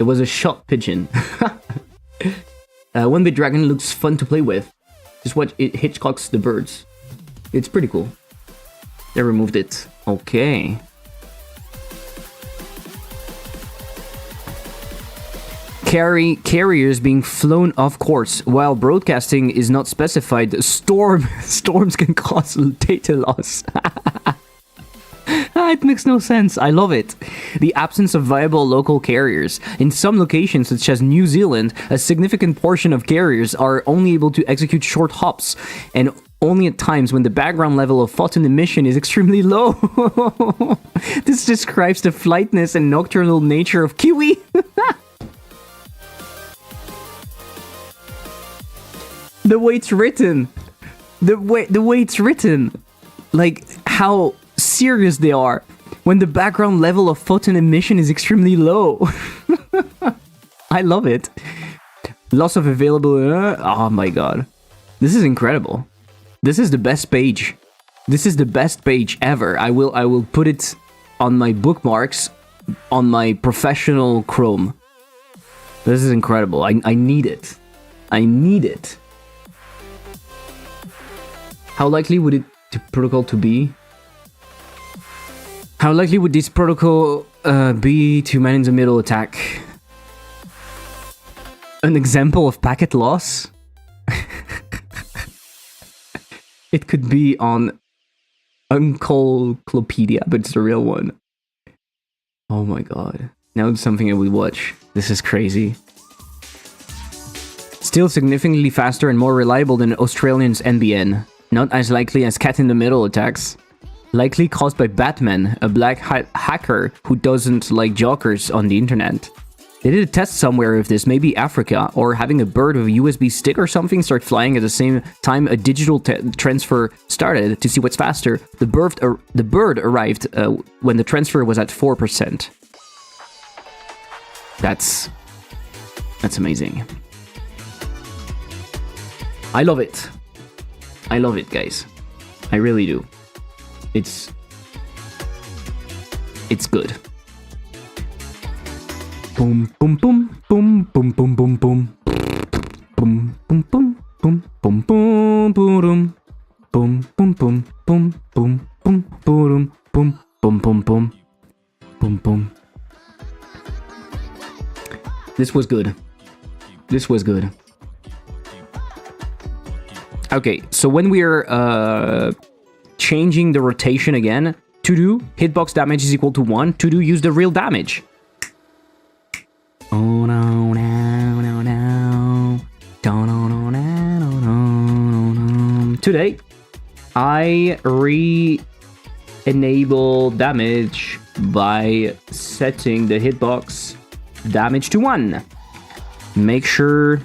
It was a shot pigeon. 1-bit Dragon looks fun to play with. Just watch it Hitchcocks the birds. It's pretty cool. They removed it. Okay. Carriers being flown off course while broadcasting is not specified. Storms can cause data loss. It makes no sense. I love it. The absence of viable local carriers. In some locations, such as New Zealand, a significant portion of carriers are only able to execute short hops, and only at times when the background level of photon emission is extremely low. This describes the flightness and nocturnal nature of Kiwi. The way it's written. The way it's written. Like, how serious they are when the background level of photon emission is extremely low. I love it. Loss of available... oh my god. This is incredible. This is the best page. This is the best page ever. I will put it on my bookmarks on my professional Chrome. This is incredible. I need it. I need it. How likely would the protocol to be? How likely would this protocol be to man-in-the-middle attack? An example of packet loss? It could be on Unclopedia, but it's the real one. Oh my god. Now it's something I would watch. This is crazy. Still significantly faster and more reliable than Australian's NBN. Not as likely as cat-in-the-middle attacks. Likely caused by Batman, a black hacker who doesn't like jokers on the internet. They did a test somewhere of this, maybe Africa, or having a bird with a USB stick or something start flying at the same time a digital transfer started to see what's faster. The bird arrived when the transfer was at 4%. That's amazing. I love it. I love it, guys. I really do. It's good. Boom, boom, boom, boom, boom, boom, boom, boom. Boom, boom, boom, boom, boom, boom, boom, boom, boom, boom, boom, boom, boom, boom, boom, boom, boom, boom, boom, boom. This was good. This was good. Okay, so when we're changing the rotation again, to do hitbox damage is equal to 1. To do use the real damage. Oh no, no, no, no. Today, I re-enable damage by setting the hitbox damage to 1. Make sure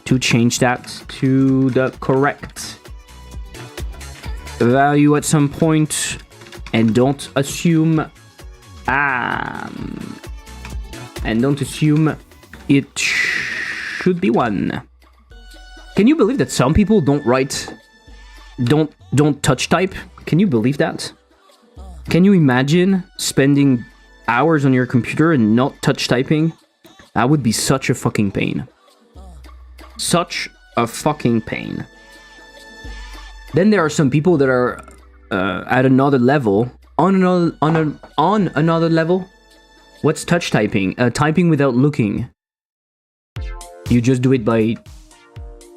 to change that to the correct value at some point, and don't assume it should be 1. Can you believe that some people don't touch type? Can you believe that? Can you imagine spending hours on your computer and not touch typing? That would be such a fucking pain. Such a fucking pain. Then there are some people that are at another level. On another level. What's touch typing? Typing without looking. You just do it by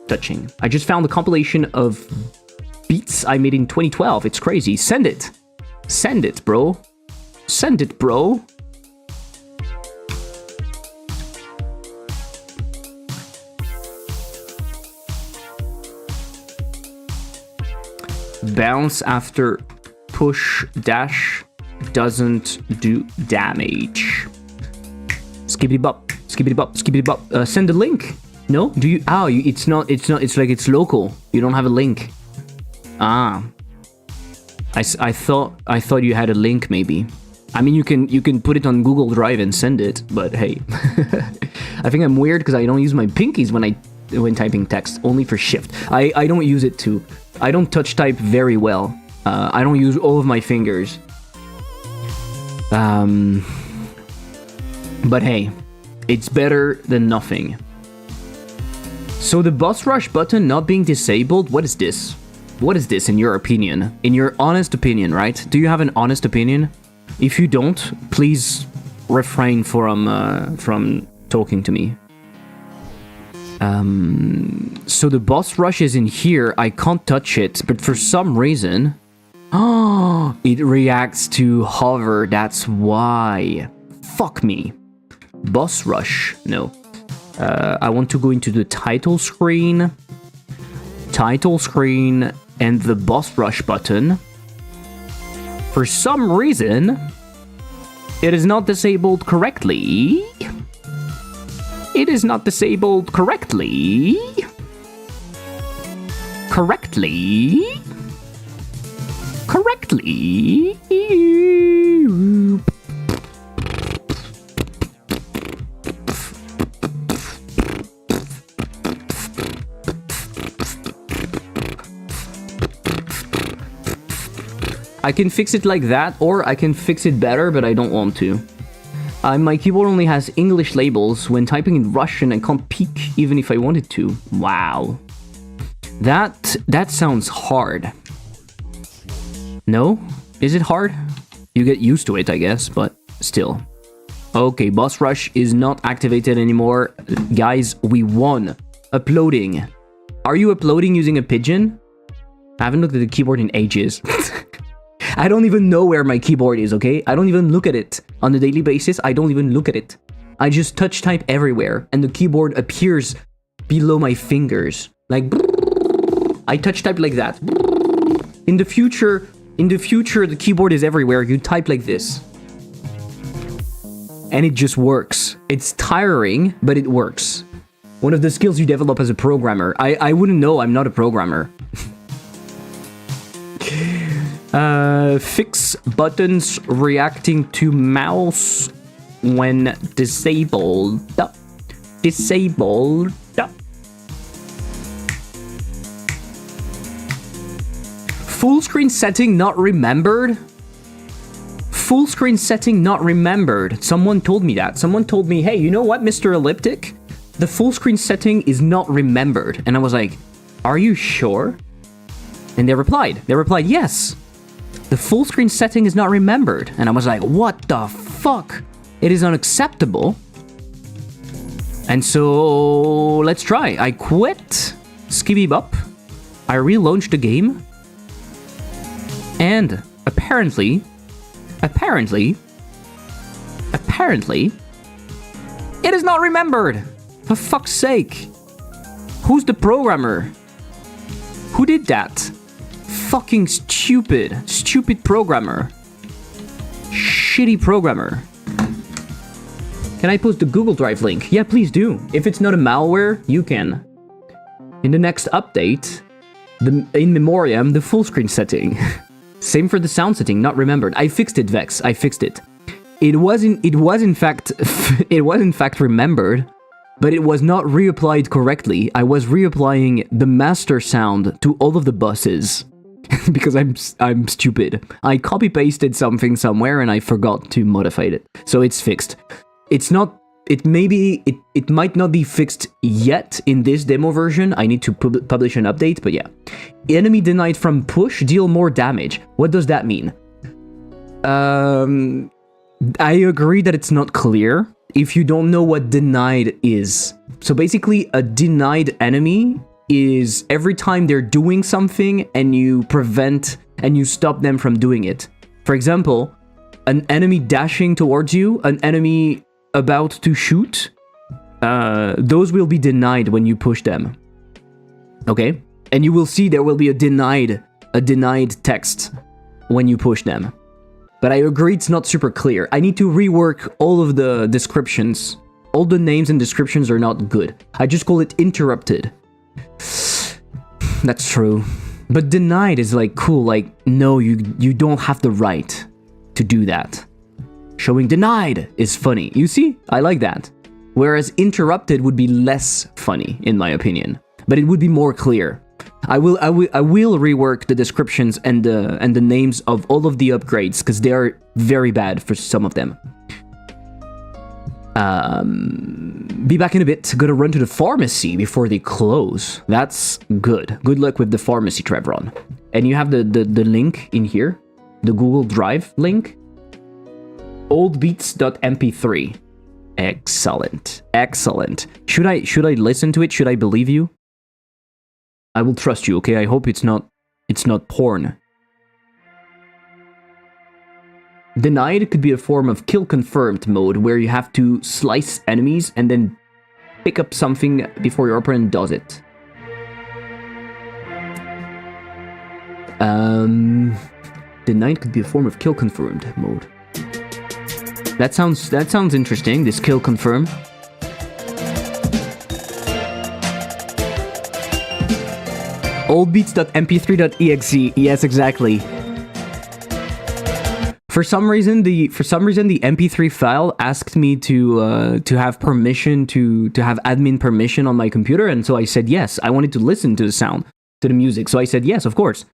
touching. I just found a compilation of beats I made in 2012. It's crazy. Send it. Send it, bro. Send it, bro. Bounce after push dash doesn't do damage. Skibbity bop, skibbity bop, skibbity bop. Send a link. No? Do you? Oh, it's not. It's like it's local. You don't have a link. Ah. I thought you had a link maybe. I mean, you can put it on Google Drive and send it, but hey. I think I'm weird because I don't use my pinkies when typing text, only for shift. I don't use it too. I don't touch type very well. I don't use all of my fingers. But hey, it's better than nothing. So the boss rush button not being disabled, what is this? What is this in your opinion? In your honest opinion, right? Do you have an honest opinion? If you don't, please refrain from talking to me. So the boss rush is in here. I can't touch it, but for some reason, it reacts to hover. That's why. Fuck me. Boss rush. No. I want to go into the title screen. Title screen and the boss rush button. For some reason, it is not disabled correctly. It is not disabled correctly. Correctly. I can fix it like that, or I can fix it better, but I don't want to. My keyboard only has English labels. When typing in Russian, I can't peek even if I wanted to. Wow. That sounds hard. No? Is it hard? You get used to it, I guess, but still. Okay, boss rush is not activated anymore. Guys, we won. Uploading. Are you uploading using a pigeon? I haven't looked at the keyboard in ages. I don't even know where my keyboard is, okay? I don't even look at it. On a daily basis, I don't even look at it. I just touch type everywhere, and the keyboard appears below my fingers. Like, I touch type like that. In the future, the keyboard is everywhere. You type like this. And it just works. It's tiring, but it works. One of the skills you develop as a programmer. I wouldn't know, I'm not a programmer. Fix buttons reacting to mouse when disabled. Disabled. Full screen setting not remembered? Full screen setting not remembered. Someone told me that. Someone told me, hey, you know what, Mr. Elliptic? The full screen setting is not remembered. And I was like, Are you sure? And they replied, yes. The full screen setting is not remembered. And I was like, what the fuck? It is unacceptable. And so, let's try. I quit Skibby Bop. I relaunched the game. And apparently, it is not remembered. For fuck's sake. Who's the programmer? Who did that? Fucking stupid programmer. Shitty programmer. Can I post the Google Drive link? Yeah, please do. If it's not a malware, you can. In the next update, in memoriam, the full screen setting. Same for the sound setting, not remembered. I fixed it, Vex. I fixed it. It was in fact remembered, but it was not reapplied correctly. I was reapplying the master sound to all of the buses because I'm stupid. I copy pasted something somewhere and I forgot to modify it. So it's fixed. It might not be fixed yet in this demo version. I need to publish an update, but yeah. Enemy denied from push, deal more damage. What does that mean? I agree that it's not clear if you don't know what denied is. So basically, a denied enemy is every time they're doing something and you prevent and you stop them from doing it. For example, an enemy dashing towards you, an enemy about to shoot, those will be denied when you push them. Okay? And you will see there will be a denied text when you push them. But I agree it's not super clear. I need to rework all of the descriptions. All the names and descriptions are not good. I just call it interrupted. That's true. But denied is like cool, like no, you don't have the right to do that. Showing denied is funny. You see? I like that. Whereas interrupted would be less funny, in my opinion. But it would be more clear. I will rework the descriptions and the names of all of the upgrades because they are very bad for some of them. Be back in a bit. Gotta run to the pharmacy before they close. That's good. Good luck with the pharmacy, Trevron. And you have the link in here, the Google Drive link. Oldbeats.mp3. Excellent. Should I listen to it? Should I believe you? I will trust you, okay? I hope it's not porn. Denied could be a form of kill confirmed mode where you have to slice enemies and then pick up something before your opponent does it. Denied could be a form of kill confirmed mode. That sounds interesting, this kill confirm. Oldbeats.mp3.exe. Yes, exactly. For some reason, the MP3 file asked me to have permission to have admin permission on my computer, and so I said yes. I wanted to listen to the sound, to the music, so I said yes, of course.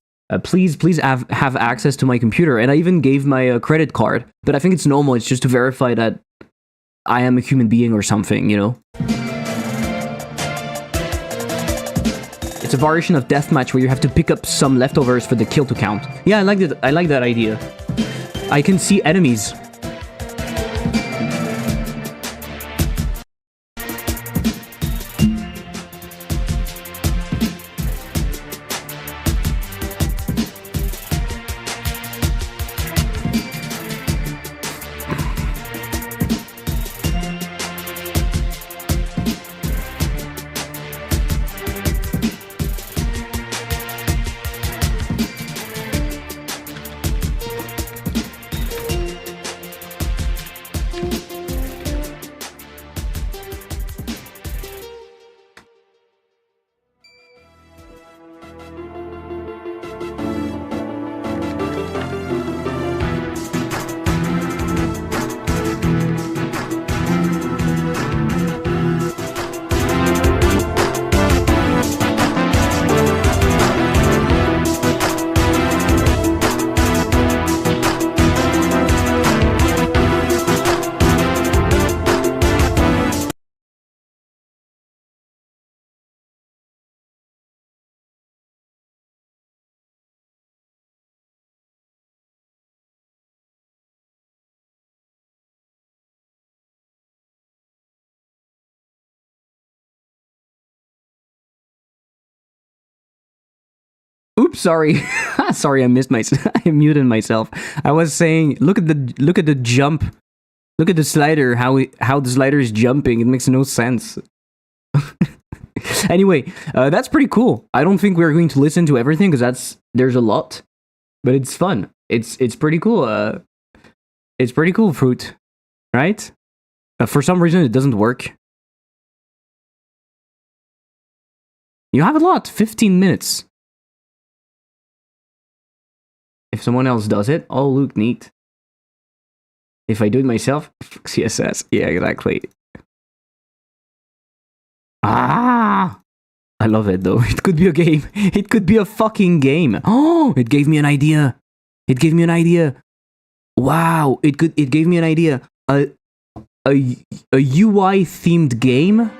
Please have access to my computer, and I even gave my credit card. But I think it's normal. It's just to verify that I am a human being or something, you know. It's a variation of deathmatch where you have to pick up some leftovers for the kill to count. Yeah, I like that idea. I can see enemies. Oops, sorry. Sorry, I missed myself. I muted myself. I was saying, look at the jump. Look at the slider. How the slider is jumping. It makes no sense. Anyway, that's pretty cool. I don't think we're going to listen to everything because there's a lot, but it's fun. It's pretty cool. It's pretty cool, Fruit, right? For some reason, it doesn't work. You have a lot. 15 minutes. If someone else does it, oh, look, neat. If I do it myself, CSS. Yeah, exactly. Ah! I love it, though. It could be a game. It could be a fucking game. Oh, it gave me an idea. It gave me an idea. Wow, it gave me an idea. A UI-themed game.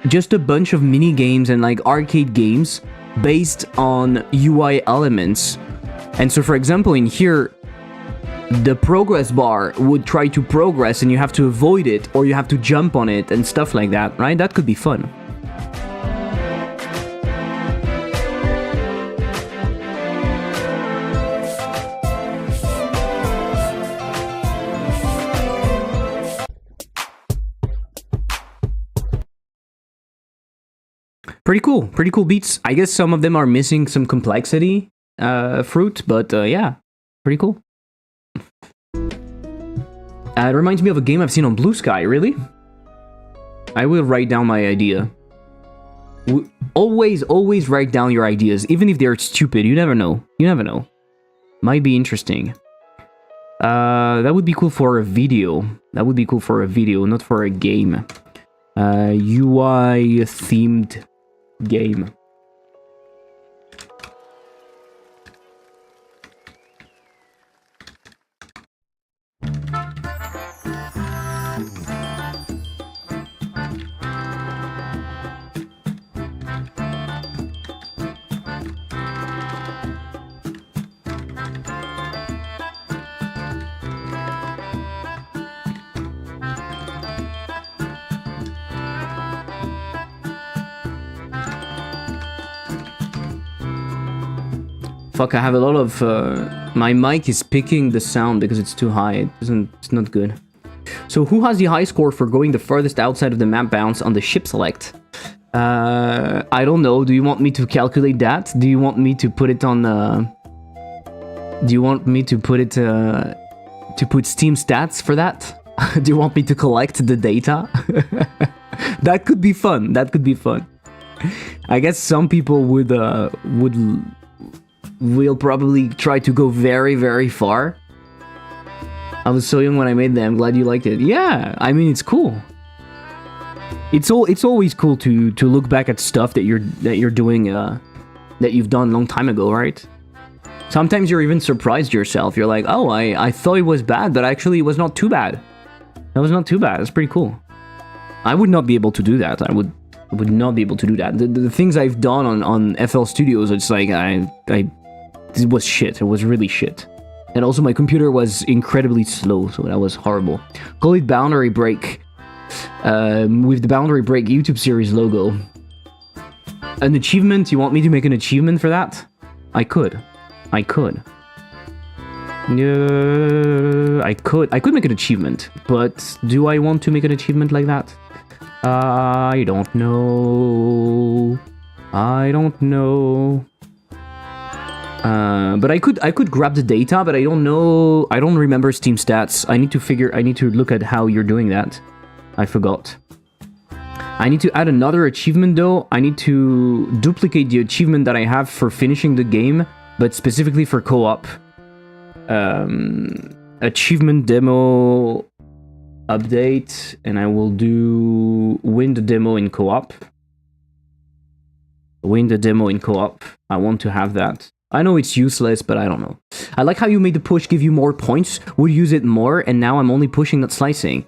Just a bunch of mini games and like arcade games based on UI elements. And so, for example, in here, the progress bar would try to progress and you have to avoid it or you have to jump on it and stuff like that, right? That could be fun. Pretty cool beats. I guess some of them are missing some complexity, Fruit, but yeah, pretty cool. It reminds me of a game I've seen on Blue Sky, really? I will write down my idea. Always write down your ideas, even if they're stupid. You never know. You never know. Might be interesting. That would be cool for a video. That would be cool for a video, not for a game. UI-themed game. Fuck, I have a lot of... my mic is picking the sound because it's too high. It's not good. So who has the high score for going the farthest outside of the map bounce on the ship select? I don't know. Do you want me to calculate that? Do you want me to put it on... do you want me to put it... to put Steam stats for that? Do you want me to collect the data? That could be fun. That could be fun. I guess some people will probably try to go very, very far. I was so young when I made them. I'm glad you liked it. Yeah, I mean, it's cool. It's always cool to look back at stuff that you're doing that you've done a long time ago, right? Sometimes you're even surprised yourself. You're like, oh, I thought it was bad, but actually it was not too bad. That was not too bad. That's pretty cool. I would not be able to do that. I would not be able to do that. The things I've done on FL Studios, it's like it was shit. It was really shit. And also my computer was incredibly slow, so that was horrible. Call it Boundary Break. With the Boundary Break YouTube series logo. An achievement? You want me to make an achievement for that? I could. I could make an achievement, but do I want to make an achievement like that? I don't know. But I could grab the data, but I don't know. I don't remember Steam stats. I need to look at how you're doing that. I forgot. I need to add another achievement though. I need to duplicate the achievement that I have for finishing the game, but specifically for co-op. Achievement demo update, and I will do win the demo in co-op. Win the demo in co-op. I want to have that. I know it's useless, but I don't know. I like how you made the push give you more points, would use it more, and now I'm only pushing, not slicing.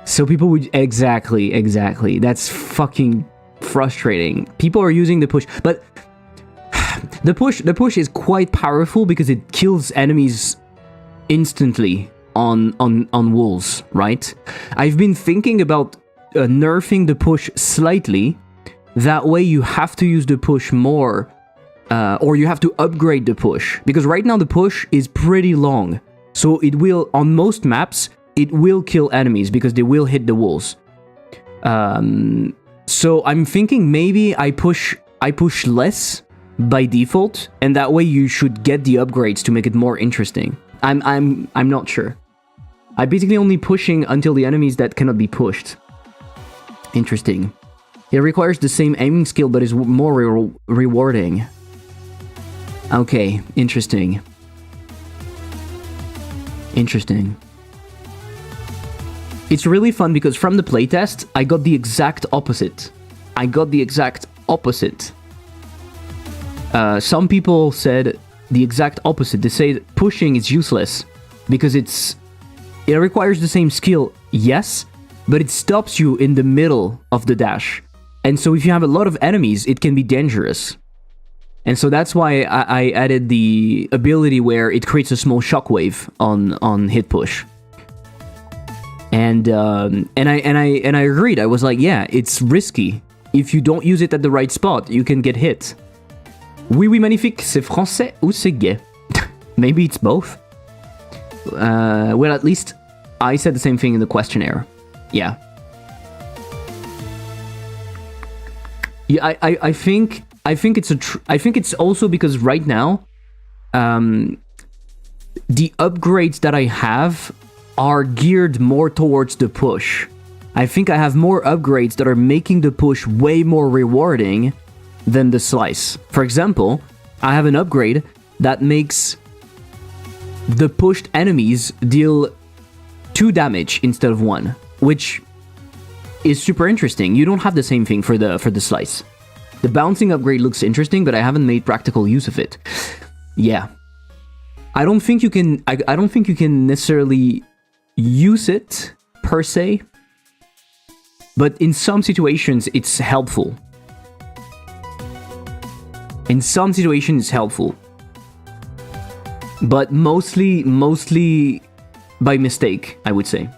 So people would... Exactly. That's fucking frustrating. People are using the push, but... The push is quite powerful because it kills enemies instantly on walls, right? I've been thinking about nerfing the push slightly. That way you have to use the push more or you have to upgrade the push, because right now the push is pretty long, so it will, on most maps, it will kill enemies because they will hit the walls. So I'm thinking maybe I push less by default, and that way you should get the upgrades to make it more interesting. I'm not sure. I'm basically only pushing until the enemies that cannot be pushed. Interesting. It requires the same aiming skill, but is more rewarding. Okay, interesting. Interesting. It's really fun because from the playtest, I got the exact opposite. Some people said the exact opposite. They say that pushing is useless because it requires the same skill, yes, but it stops you in the middle of the dash. And so if you have a lot of enemies, it can be dangerous. And so that's why I added the ability where it creates a small shockwave on hit push. And I agreed. I was like, yeah, it's risky. If you don't use it at the right spot, you can get hit. Oui, oui, magnifique. C'est français ou c'est gay? Maybe it's both. Well, at least I said the same thing in the questionnaire. Yeah. Yeah, I think it's also because right now, the upgrades that I have are geared more towards the push. I think I have more upgrades that are making the push way more rewarding than the slice. For example, I have an upgrade that makes the pushed enemies deal 2 damage instead of 1, which is super interesting. You don't have the same thing for the slice. The bouncing upgrade looks interesting, but I haven't made practical use of it. Yeah. I don't think you can necessarily use it per se, but in some situations it's helpful. But mostly by mistake, I would say.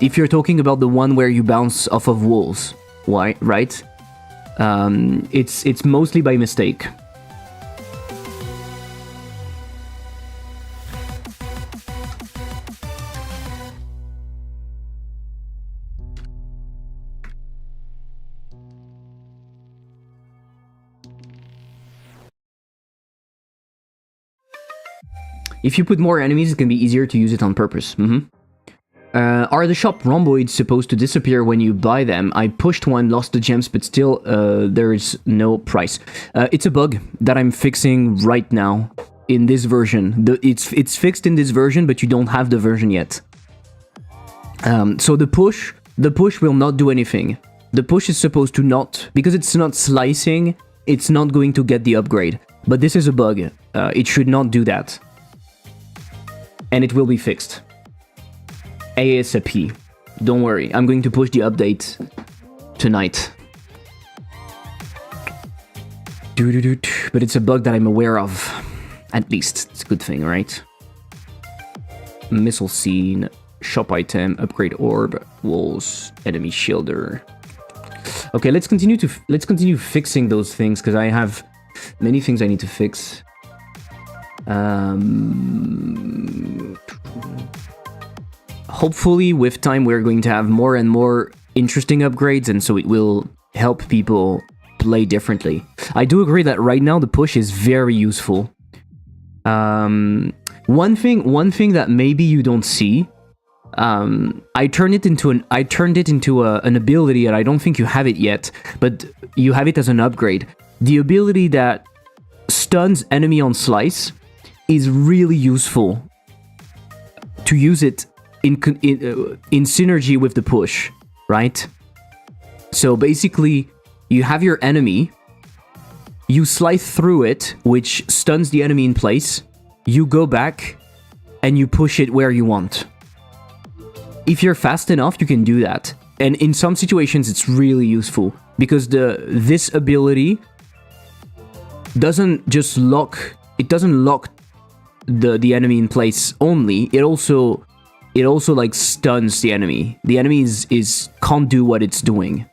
If you're talking about the one where you bounce off of walls, why, right? It's mostly by mistake. If you put more enemies, it can be easier to use it on purpose. Are the shop rhomboids supposed to disappear when you buy them? I pushed one, lost the gems, but still there is no price. It's a bug that I'm fixing right now in this version. It's fixed in this version, but you don't have the version yet. So the push will not do anything. The push is supposed to not, because it's not slicing, it's not going to get the upgrade. But this is a bug. It should not do that. And it will be fixed. ASAP. Don't worry, I'm going to push the update tonight. But it's a bug that I'm aware of. At least, it's a good thing, right? Missile scene, shop item, upgrade orb, walls, enemy shielder. Okay, let's continue fixing those things because I have many things I need to fix. Hopefully with time we're going to have more and more interesting upgrades, and so it will help people play differently. I do agree that right now the push is very useful. One thing that maybe you don't see, I turned it into an ability, and I don't think you have it yet, but you have it as an upgrade. The ability that stuns enemy on slice is really useful to use it in synergy with the push, right? So basically, you have your enemy, you slice through it, which stuns the enemy in place, you go back, and you push it where you want. If you're fast enough, you can do that. And in some situations, it's really useful, because this ability doesn't just lock... It doesn't lock the enemy in place only, it also like stuns the enemy. The enemy can't do what it's doing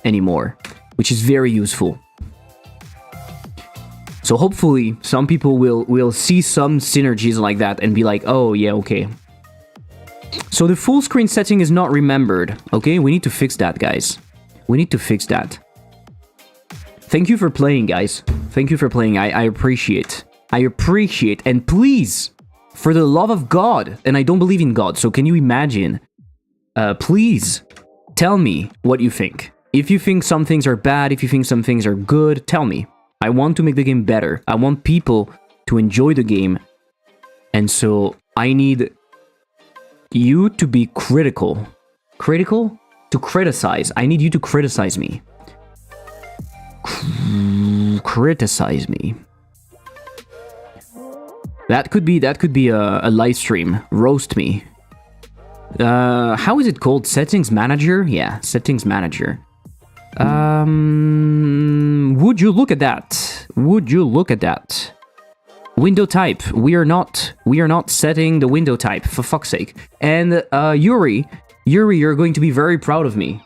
anymore, which is very useful. So hopefully some people will see some synergies like that and be like, oh yeah, okay. So the full screen setting is not remembered. Okay, we need to fix that, guys. We need to fix that. Thank you for playing, guys. Thank you for playing. I appreciate. I appreciate. And please, for the love of God, and I don't believe in God, so can you imagine? Please, tell me what you think. If you think some things are bad, if you think some things are good, tell me. I want to make the game better. I want people to enjoy the game. And so I need you to be critical. Critical? To criticize. I need you to criticize me. Criticize me. That could be a live stream. Roast me. How is it called? Settings manager? Yeah, settings manager. Would you look at that? Would you look at that? Window type. We are not setting the window type, for fuck's sake. And Yuri, you're going to be very proud of me.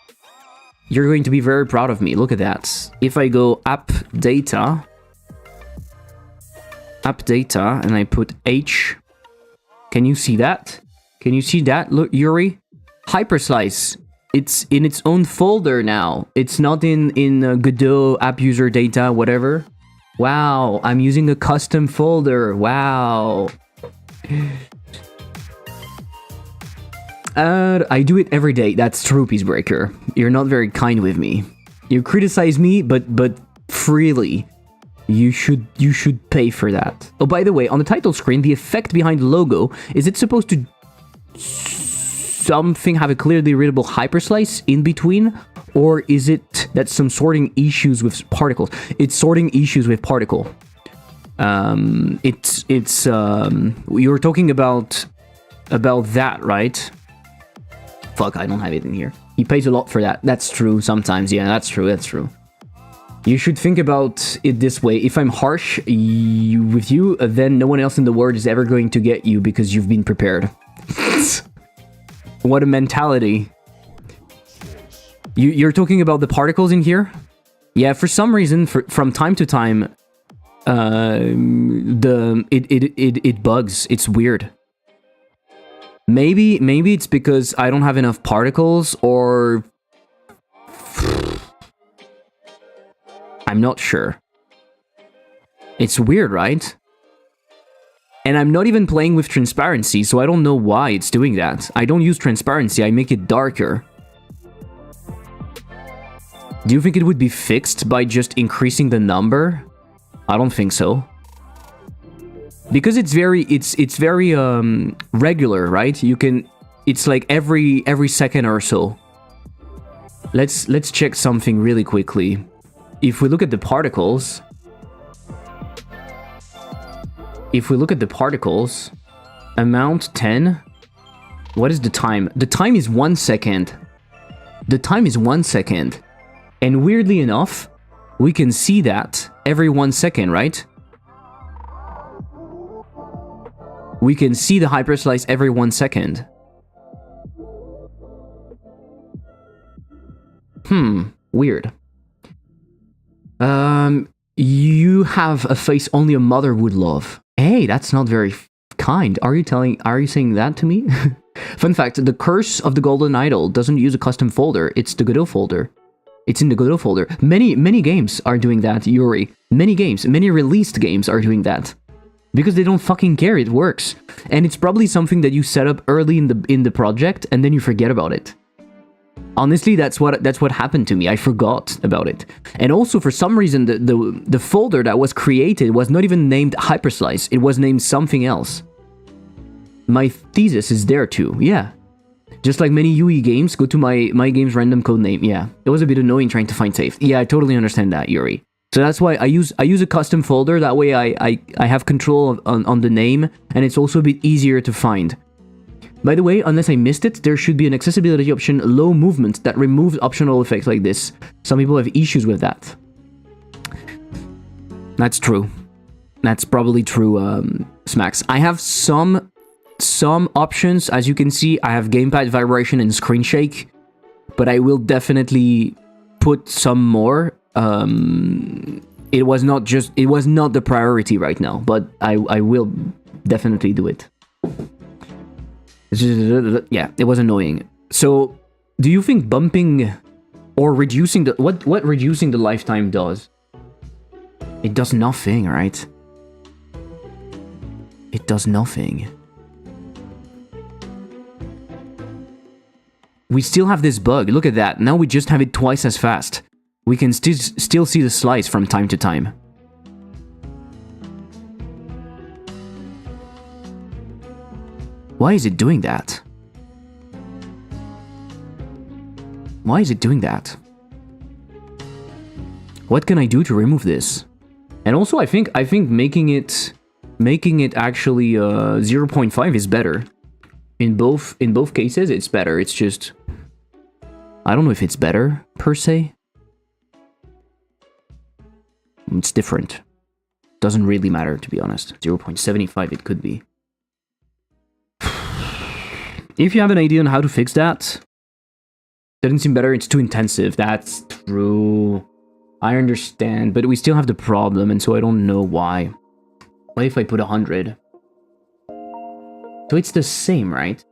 You're going to be very proud of me. Look at that. If I go app data, and I put H, can you see that? Can you see that? Look, Yuri, Hyperslice. It's in its own folder now. It's not in Godot app user data, whatever. Wow, I'm using a custom folder. Wow. I do it every day. That's true, Peacebreaker. You're not very kind with me. You criticize me, but freely. You should pay for that. Oh, by the way, on the title screen, the effect behind the logo, is it supposed to something have a clearly readable hyperslice in between? Or is it that some sorting issues with particles? It's sorting issues with particle. You were talking about that, right? Fuck, I don't have it in here. He pays a lot for that. That's true sometimes. Yeah, that's true. That's true. You should think about it this way. If I'm harsh with you, then no one else in the world is ever going to get you because you've been prepared. What a mentality. You're talking about the particles in here? Yeah, for some reason, from time to time, it bugs. It's weird. Maybe it's because I don't have enough particles, or I'm not sure. It's weird, right? And I'm not even playing with transparency, so I don't know why it's doing that. I don't use transparency, I make it darker. Do you think it would be fixed by just increasing the number? I don't think so. Because it's very regular, right? You can, it's like every second or so. Let's check something really quickly. If we look at the particles, amount 10, what is the time? The time is 1 second. The time is 1 second. And weirdly enough, we can see that every 1 second, right? We can see the hyperslice every 1 second. Weird. You have a face only a mother would love. Hey, that's not very kind. Are you saying that to me? Fun fact, the Curse of the Golden Idol doesn't use a custom folder. It's the Godot folder. It's in the Godot folder. Many games are doing that, Yuri. Many released games are doing that. Because they don't fucking care, it works. And it's probably something that you set up early in the project and then you forget about it. Honestly, that's what happened to me. I forgot about it. And also, for some reason, the folder that was created was not even named Hyperslice. It was named something else. My thesis is there too, yeah. Just like many UE games, go to my game's random code name, yeah. It was a bit annoying trying to find safe. Yeah, I totally understand that, Yuri. So that's why I use a custom folder, that way I have control on the name, and it's also a bit easier to find. By the way, unless I missed it, there should be an accessibility option, low movement, that removes optional effects like this. Some people have issues with that. That's true. That's probably true, Smacks. I have some options. As you can see, I have gamepad vibration and screen shake, but I will definitely put some more it was not the priority right now, but I will definitely do it. Yeah, it was annoying. So, do you think bumping or reducing the what reducing the lifetime does? It does nothing, right? It does nothing. We still have this bug. Look at that. Now we just have it twice as fast. We can still see the slice from time to time. Why is it doing that? Why is it doing that? What can I do to remove this? And also, I think making it actually 0.5 is better. In both cases, it's better. It's just, I don't know if it's better per se. It's different. Doesn't really matter, to be honest. 0.75 it could be. If you have an idea on how to fix that, doesn't seem better. It's too intensive. That's true. I understand, but we still have the problem, and so I don't know why. What if I put 100? So it's the same, right?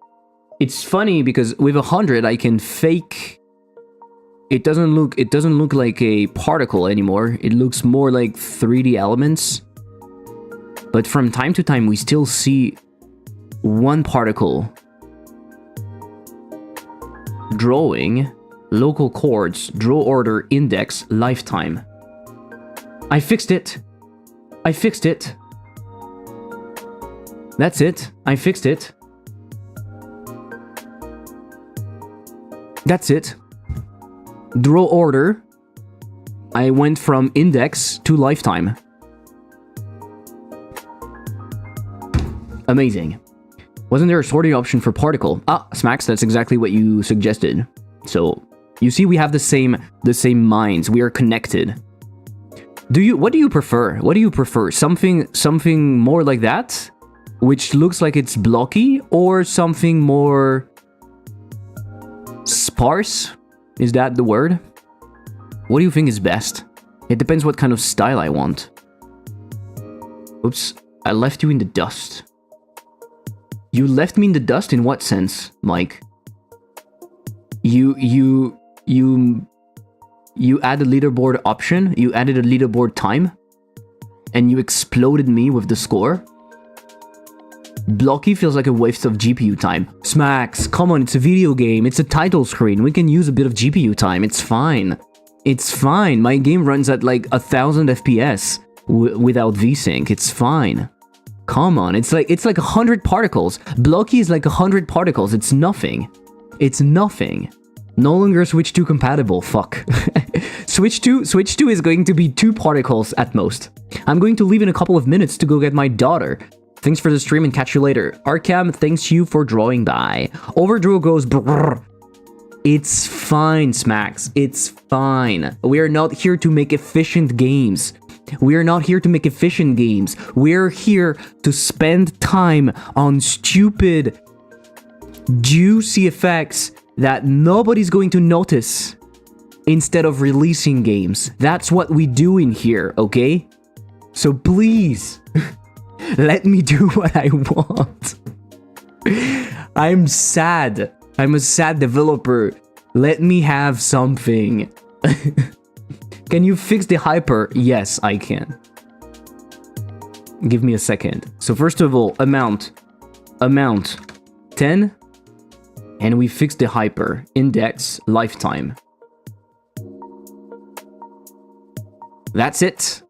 It's funny because with 100 I can fake. It doesn't look like a particle anymore. It looks more like 3D elements. But from time to time we still see one particle. Drawing, local chords, draw order, index, lifetime. I fixed it. I fixed it. That's it. I fixed it. That's it. Draw order. I went from index to lifetime. Amazing. Wasn't there a sorting option for particle? Ah, Smacks, that's exactly what you suggested. So, you see we have the same minds. We are connected. What do you prefer? What do you prefer? Something more like that? Which looks like it's blocky, or something more sparse? Is that the word? What do you think is best? It depends what kind of style I want. Oops, I left you in the dust. You left me in the dust in what sense, Mike? You add a leaderboard option, you added a leaderboard time, and you exploded me with the score? Blocky feels like a waste of GPU time. Smacks, come on, it's a video game. It's a title screen. We can use a bit of GPU time. It's fine. It's fine. My game runs at like 1000 FPS without VSync. It's fine. Come on, it's like 100 particles. Blocky is like 100 particles. It's nothing. It's nothing. No longer Switch 2 compatible. Fuck. Switch 2 is going to be 2 particles at most. I'm going to leave in a couple of minutes to go get my daughter. Thanks for the stream and catch you later. Arkham, thanks you for drawing by. Overdraw goes brrr. It's fine, Smacks. It's fine. We are not here to make efficient games. We are not here to make efficient games. We're here to spend time on stupid, juicy effects that nobody's going to notice instead of releasing games. That's what we do in here, okay? So please... let me do what I want. I'm sad. I'm a sad developer. Let me have something. Can you fix the hyper? Yes, I can. Give me a second. So first of all, amount 10. And we fix the hyper. Index, lifetime. That's it.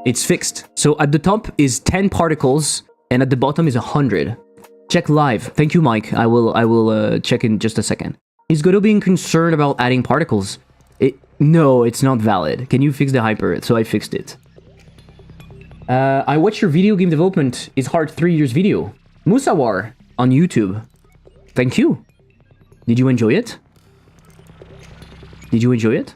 It's fixed. So at the top is 10 particles, and at the bottom is 100. Check live. Thank you, Mike. I will check in just a second. Is Godot being concerned about adding particles? No, it's not valid. Can you fix the hyper? So I fixed it. I watched your video game development is hard 3 years video. Musawar on YouTube. Thank you. Did you enjoy it? Did you enjoy it?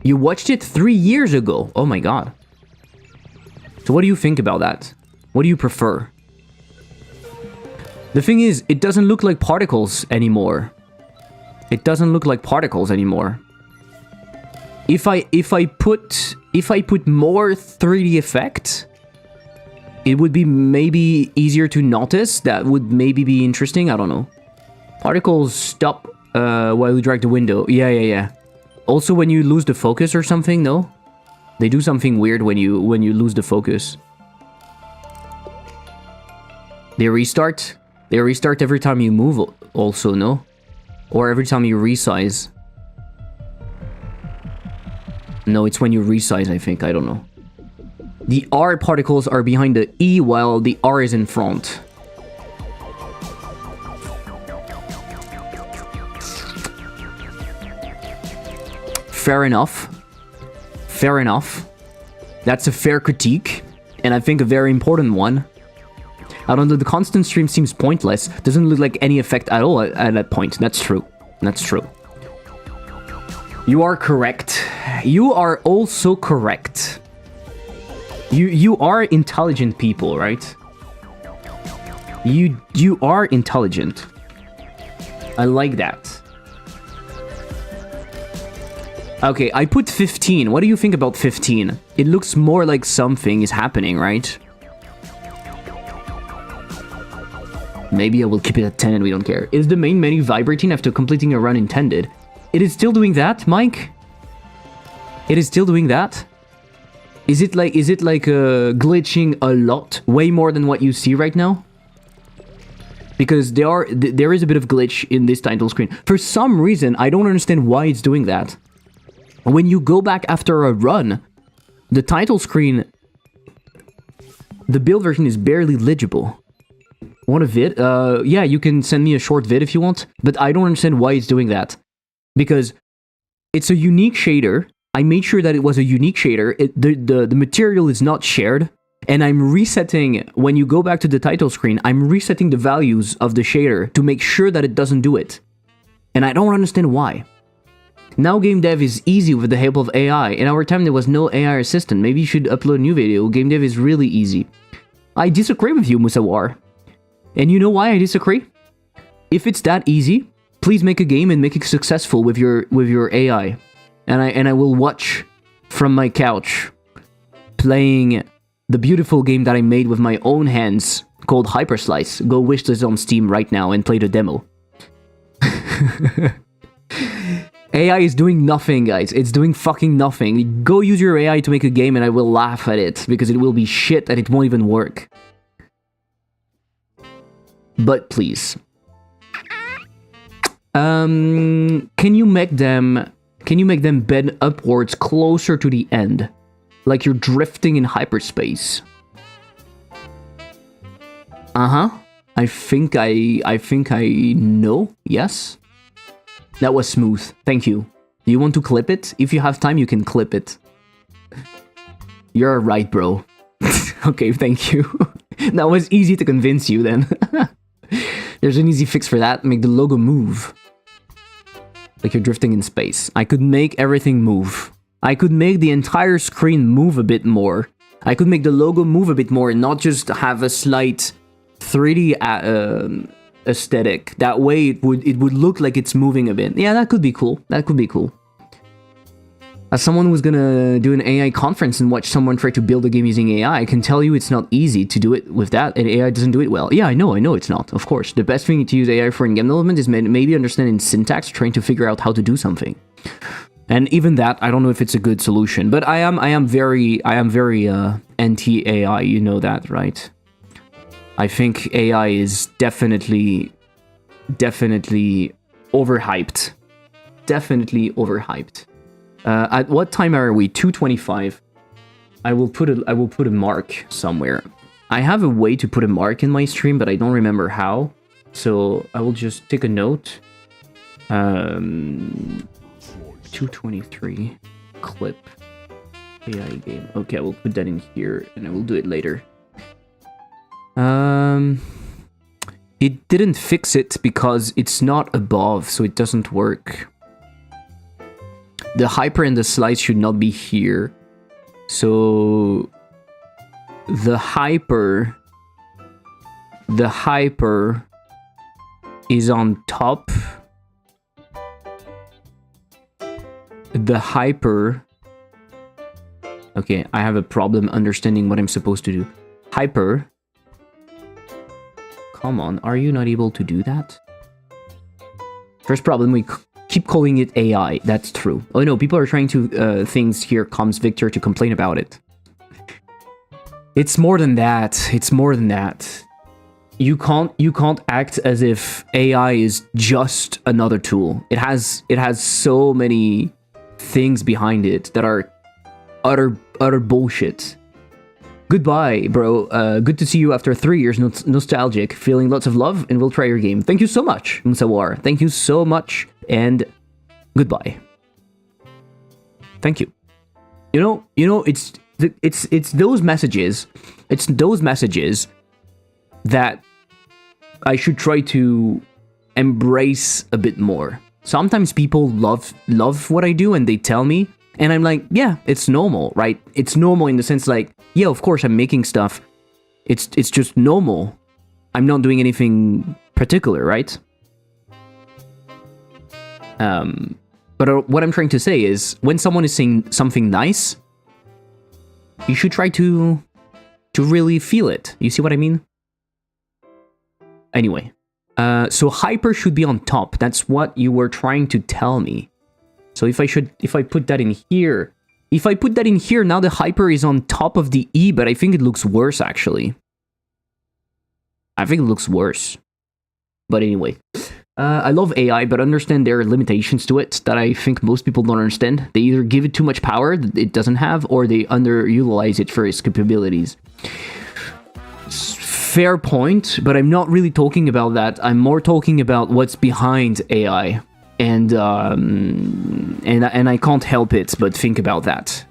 You watched it 3 years ago. Oh my god. So what do you think about that? What do you prefer? The thing is, it doesn't look like particles anymore. It doesn't look like particles anymore. If I put more 3D effect, it would be maybe easier to notice. That would maybe be interesting. I don't know. Particles stop while you drag the window. Yeah. Also, when you lose the focus or something, no? They do something weird when you lose the focus. They restart. They restart every time you move. Also, no? Or every time you resize. No, it's when you resize, I think. I don't know. The R particles are behind the E while the R is in front. Fair enough. Fair enough. That's a fair critique, and I think a very important one. I don't know, the constant stream seems pointless. Doesn't look like any effect at all at that point. That's true. That's true. You are correct. You are also correct. You are intelligent people, right? You are intelligent. I like that. Okay, I put 15. What do you think about 15? It looks more like something is happening, right? Maybe I will keep it at 10 and we don't care. Is the main menu vibrating after completing a run intended? It is still doing that, Mike? It is still doing that? Is it like glitching a lot? Way more than what you see right now? Because there is a bit of glitch in this title screen. For some reason, I don't understand why it's doing that. When you go back after a run, the title screen, the build version is barely legible. Want a vid? Yeah, you can send me a short vid if you want, but I don't understand why it's doing that. Because it's a unique shader. I made sure that it was a unique shader. The material is not shared, and I'm resetting, when you go back to the title screen, I'm resetting the values of the shader to make sure that it doesn't do it. And I don't understand why. Now game dev is easy with the help of AI. In our time there was no AI assistant. Maybe you should upload a new video. Game dev is really easy. I disagree with you, Musawar. And you know why I disagree? If it's that easy, please make a game and make it successful with your AI. And I will watch from my couch playing the beautiful game that I made with my own hands called Hyperslice. Go wishlist on Steam right now and play the demo. AI is doing nothing, guys. It's doing fucking nothing. Go use your AI to make a game and I will laugh at it, because it will be shit and it won't even work. But please. Can you make them bend upwards closer to the end? Like you're drifting in hyperspace. Uh-huh. I think I know. Yes. That was smooth. Thank you. Do you want to clip it? If you have time, you can clip it. You're right, bro. Okay, thank you. That was easy to convince you then. There's an easy fix for that. Make the logo move. Like you're drifting in space. I could make everything move. I could make the entire screen move a bit more. I could make the logo move a bit more and not just have a slight 3D aesthetic. That way it would look like it's moving a bit. Yeah, that could be cool. That could be cool. As someone who's gonna do an AI conference and watch someone try to build a game using AI, I can tell you it's not easy to do it with that, and AI doesn't do it well. Yeah, I know it's not, of course. The best thing to use AI for in game development is maybe understanding syntax, trying to figure out how to do something. And even that, I don't know if it's a good solution. But I am very anti-AI, you know that, right? I think AI is definitely overhyped. Definitely overhyped. At what time are we? 2:25. I will put a mark somewhere. I have a way to put a mark in my stream, but I don't remember how. So I will just take a note. 2:23 clip AI game. Okay, I will put that in here, and I will do it later. It didn't fix it because it's not above, so it doesn't work. The hyper and the slice should not be here. So the hyper is on top. the hyper... Okay, I have a problem understanding what I'm supposed to do. Hyper... Come on, are you not able to do that? First problem, we keep calling it AI. That's true. Oh no, people are trying to... things here comes Victor to complain about it. It's more than that. It's more than that. You can't act as if AI is just another tool. It has so many things behind it that are utter bullshit. Goodbye, bro. Good to see you after 3 years. Nostalgic, feeling lots of love, and we'll try your game. Thank you so much, Musawar. Thank you so much, and goodbye. Thank you. You know, it's those messages. It's those messages that I should try to embrace a bit more. Sometimes people love what I do and they tell me, and I'm like, yeah, it's normal, right? It's normal in the sense like, yeah, of course I'm making stuff. It's just normal. I'm not doing anything particular, right? But what I'm trying to say is, when someone is saying something nice, you should try to really feel it. You see what I mean? Anyway, so hyper should be on top. That's what you were trying to tell me. So if I put that in here, now the hyper is on top of the E, but I think it looks worse actually. I think it looks worse. But anyway, I love AI, but understand there are limitations to it that I think most people don't understand. They either give it too much power that it doesn't have, or they underutilize it for its capabilities. Fair point, but I'm not really talking about that. I'm more talking about what's behind AI, and I can't help it but think about that.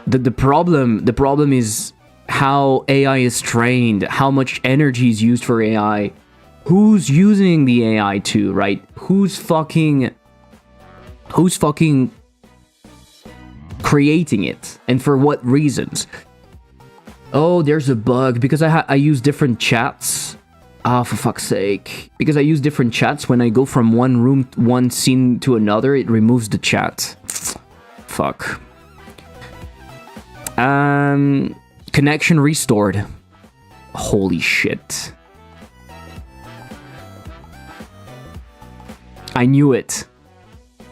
The problem is how AI is trained, how much energy is used for AI, who's using the AI to, right? Who's fucking creating it, and for what reasons? Oh, there's a bug because I use different chats. Ah, for fuck's sake. Because I use different chats, when I go from one scene to another, it removes the chat. Fuck. Connection restored. Holy shit. I knew it.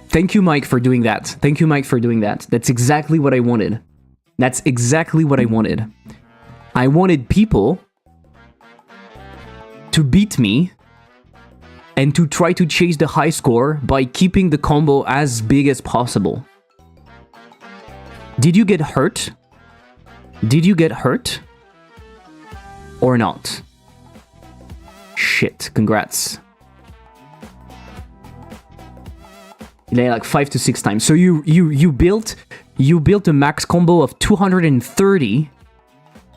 Thank you, Mike, for doing that. Thank you, Mike, for doing that. That's exactly what I wanted. That's exactly what I wanted. I wanted people to beat me and to try to chase the high score by keeping the combo as big as possible. Did you get hurt? Did you get hurt? Or not? Shit, congrats. Like 5 to 6 times. So you built a max combo of 230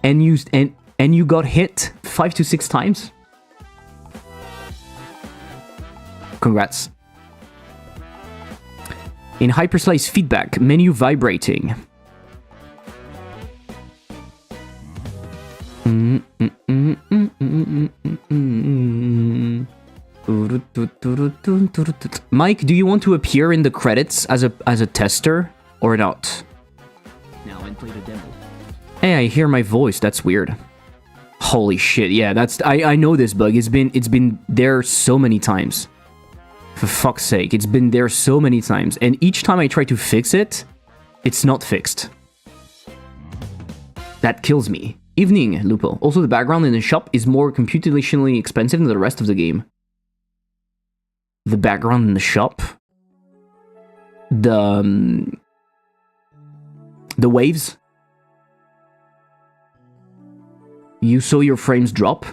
and you got hit 5 to 6 times? Congrats. In Hyperslice feedback, menu vibrating. Mike, do you want to appear in the credits as a tester or not? Now and play the demo. Hey, I hear my voice. That's weird. Holy shit! Yeah, I know this bug. It's been there so many times. For fuck's sake, it's been there so many times, and each time I try to fix it, it's not fixed. That kills me. Evening, Lupo. Also, the background in the shop is more computationally expensive than the rest of the game. The background in the shop? The waves? You saw your frames drop?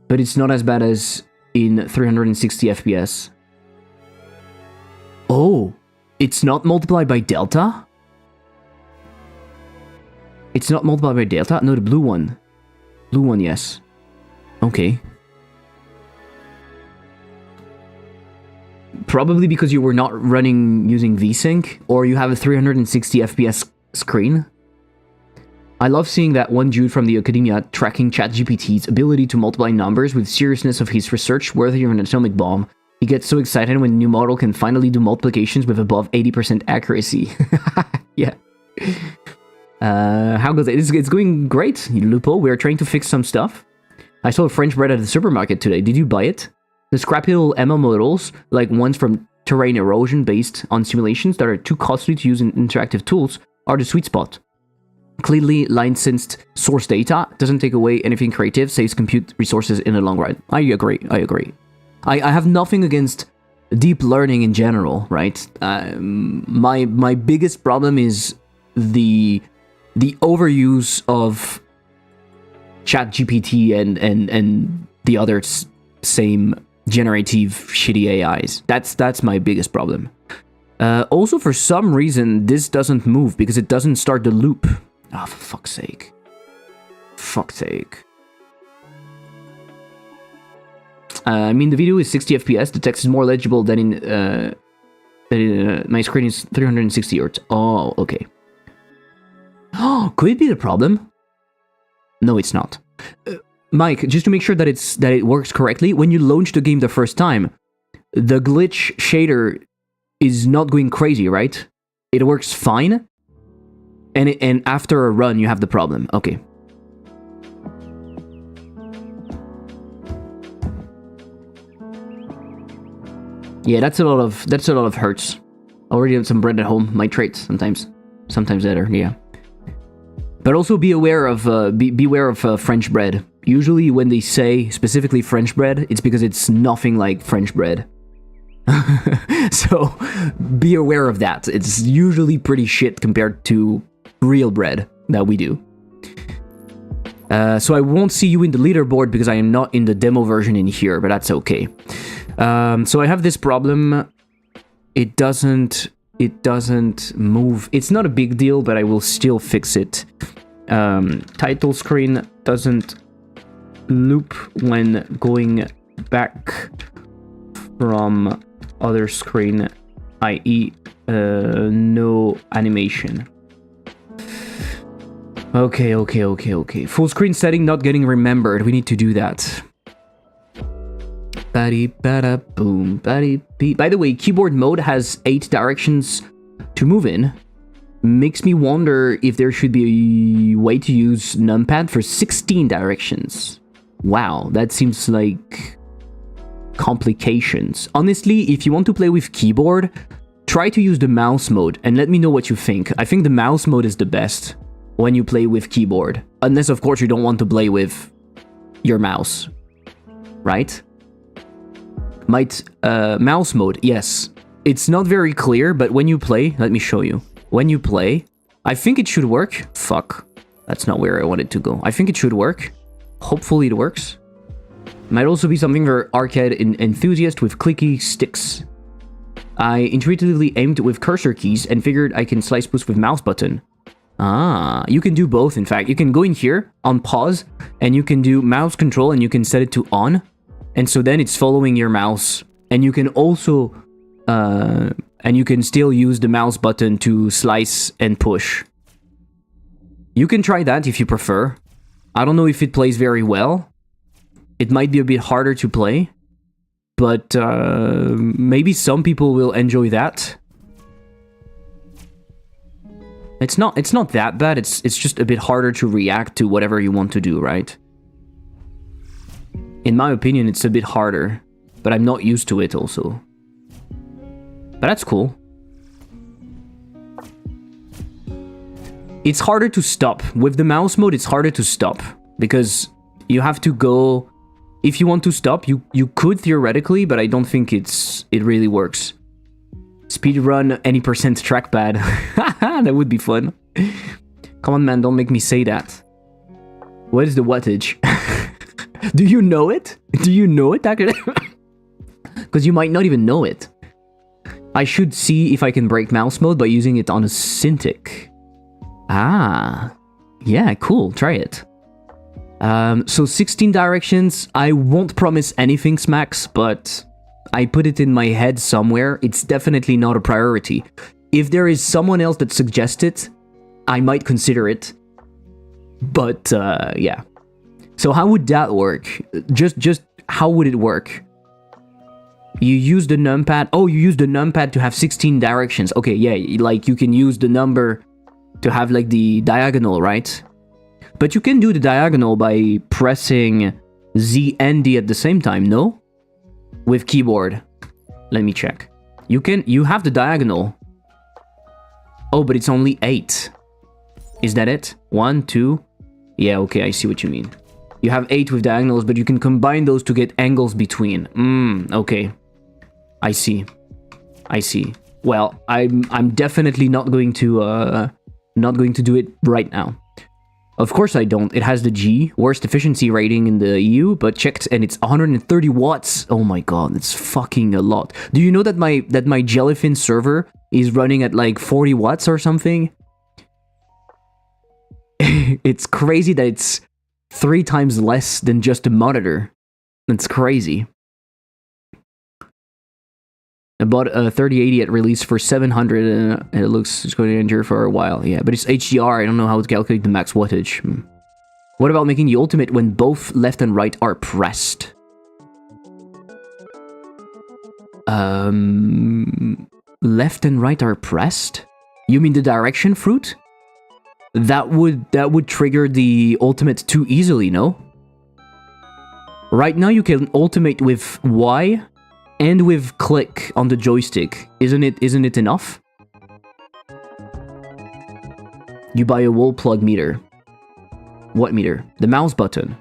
But it's not as bad as in 360 FPS. Oh, it's not multiplied by delta? It's not multiplied by delta? No, the blue one. Blue one, yes. Okay. Probably because you were not running using VSync, or you have a 360 FPS screen. I love seeing that one dude from the academia tracking ChatGPT's ability to multiply numbers with seriousness of his research worthy of an atomic bomb. He gets so excited when a new model can finally do multiplications with above 80% accuracy. Yeah. How goes it? It's going great, Lupo. We're trying to fix some stuff. I saw a French bread at the supermarket today. Did you buy it? The scrappy little ML models, like ones from terrain erosion based on simulations that are too costly to use in interactive tools, are the sweet spot. Cleanly licensed source data doesn't take away anything creative, saves compute resources in the long run. I agree. I have nothing against deep learning in general, right? My biggest problem is the overuse of ChatGPT and the other same generative shitty AIs. That's my biggest problem. Also, for some reason, this doesn't move because it doesn't start the loop. Oh, for fuck's sake. Fuck's sake. I mean, the video is 60 FPS. The text is more legible than in... my screen is 360 Hz. Oh, okay. Oh, could it be the problem? No, it's not. Mike, just to make sure that it works correctly, when you launch the game the first time, the glitch shader is not going crazy, right? It works fine, and after a run you have the problem. Okay. Yeah, that's a lot of hertz. Already have some bread at home. My trait sometimes better. Yeah. But also be aware of beware of French bread. Usually when they say specifically French bread, it's because it's nothing like French bread. So be aware of that. It's usually pretty shit compared to real bread that we do. So I won't see you in the leaderboard because I am not in the demo version in here, but that's okay. So I have this problem. It doesn't move. It's not a big deal, but I will still fix it. Title screen doesn't loop when going back from other screen, i.e. no animation. Okay. Full screen setting not getting remembered. We need to do that. By the way, keyboard mode has 8 directions to move in. Makes me wonder if there should be a way to use numpad for 16 directions. Wow, that seems like complications. Honestly, if you want to play with keyboard, try to use the mouse mode and let me know what you think. I think the mouse mode is the best when you play with keyboard. Unless, of course, you don't want to play with your mouse. Right? Mouse mode, yes. It's not very clear, but when you play, let me show you. When you play, I think it should work. Fuck. That's not where I wanted to go. I think it should work. Hopefully it works. Might also be something for arcade enthusiast with clicky sticks. I intuitively aimed with cursor keys and figured I can slice boost with mouse button. Ah, you can do both, in fact. You can go in here on pause and you can do mouse control and you can set it to on. And so then it's following your mouse. And you can also... and you can still use the mouse button to slice and push. You can try that if you prefer. I don't know if it plays very well. It might be a bit harder to play. But maybe some people will enjoy that. It's not that bad. It's just a bit harder to react to whatever you want to do, right? In my opinion, it's a bit harder. But I'm not used to it also. But that's cool. It's harder to stop. With the mouse mode, it's harder to stop. Because you have to go... If you want to stop, you could theoretically, but I don't think it really works. Speedrun any percent trackpad. That would be fun. Come on, man, don't make me say that. What is the wattage? Do you know it? Do you know it, actually? Because you might not even know it. I should see if I can break mouse mode by using it on a Cintiq. Ah, yeah, cool, try it. So 16 directions, I won't promise anything, Smacks, but I put it in my head somewhere. It's definitely not a priority. If there is someone else that suggests it, I might consider it. But, yeah. So how would that work? Just how would it work? You use the numpad. Oh, you use the numpad to have 16 directions. Okay, yeah, like you can use the number to have like the diagonal, right? But you can do the diagonal by pressing Z and D at the same time, no? With keyboard. Let me check. You have the diagonal. Oh, but it's only 8. Is that it? 1, 2. Yeah, okay, I see what you mean. You have 8 with diagonals, but you can combine those to get angles between. Okay. I see. Well, I'm definitely not going to do it right now. Of course I don't. It has the G, worst efficiency rating in the EU, but checked and it's 130 watts. Oh my god, it's fucking a lot. Do you know that my Jellyfin server is running at like 40 watts or something? It's crazy that it's 3 times less than just a monitor. That's crazy. I bought a 3080 at release for 700 and it looks it's going to endure for a while. Yeah, but it's HDR. I don't know how to calculate the max wattage. What about making the ultimate when both left and right are pressed? Left and right are pressed? You mean the direction fruit? That would trigger the ultimate too easily, no? Right now you can ultimate with Y and with click on the joystick. Isn't it enough? You buy a wall plug meter. What meter? The mouse button.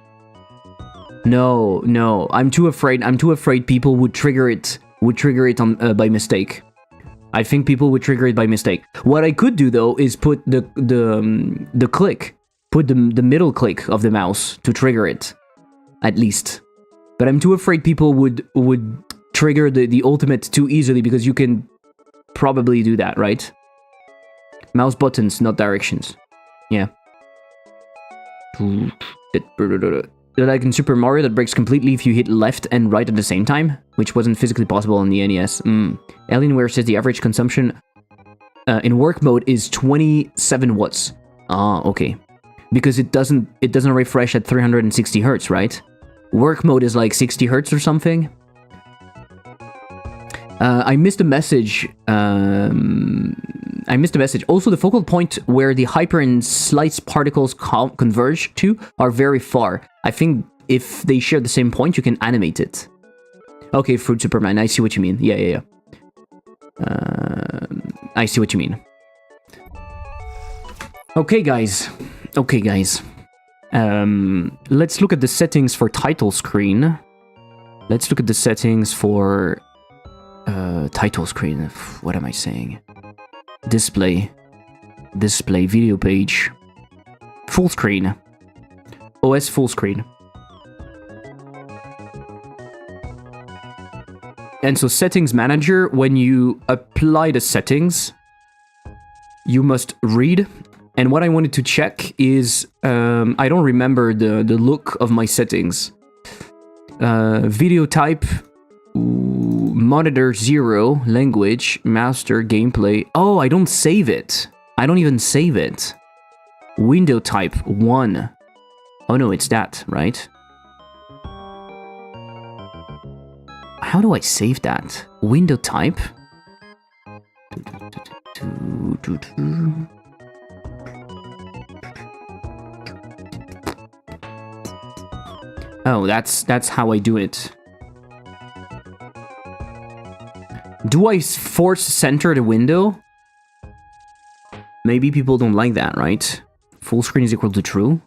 No. I'm too afraid people would trigger it on by mistake. I think people would trigger it by mistake. What I could do though is put the click, put the middle click of the mouse to trigger it, at least. But I'm too afraid people would trigger the ultimate too easily because you can probably do that, right? Mouse buttons, not directions. Yeah. Like in Super Mario, that breaks completely if you hit left and right at the same time, which wasn't physically possible on the NES. Alienware says the average consumption in work mode is 27 watts. Ah, okay. Because it doesn't refresh at 360 hertz, right? Work mode is like 60 hertz or something. I missed a message. Also, the focal point where the hyper and slice particles converge to are very far. I think if they share the same point, you can animate it. Okay, Fruit Superman, I see what you mean. Yeah. I see what you mean. Okay, guys. Let's look at the settings for title screen. Let's look at the settings for... title screen. What am I saying? Display, video page, full screen, OS full screen. And so settings manager, when you apply the settings, you must read. And what I wanted to check is, I don't remember the look of my settings. Video type, monitor 0, language, master, gameplay. Oh, I don't save it. I don't even save it. Window type 1. Oh no, it's that, right? How do I save that? Window type? Oh, that's how I do it. Do I force center the window? Maybe people don't like that, right? Full screen is equal to true.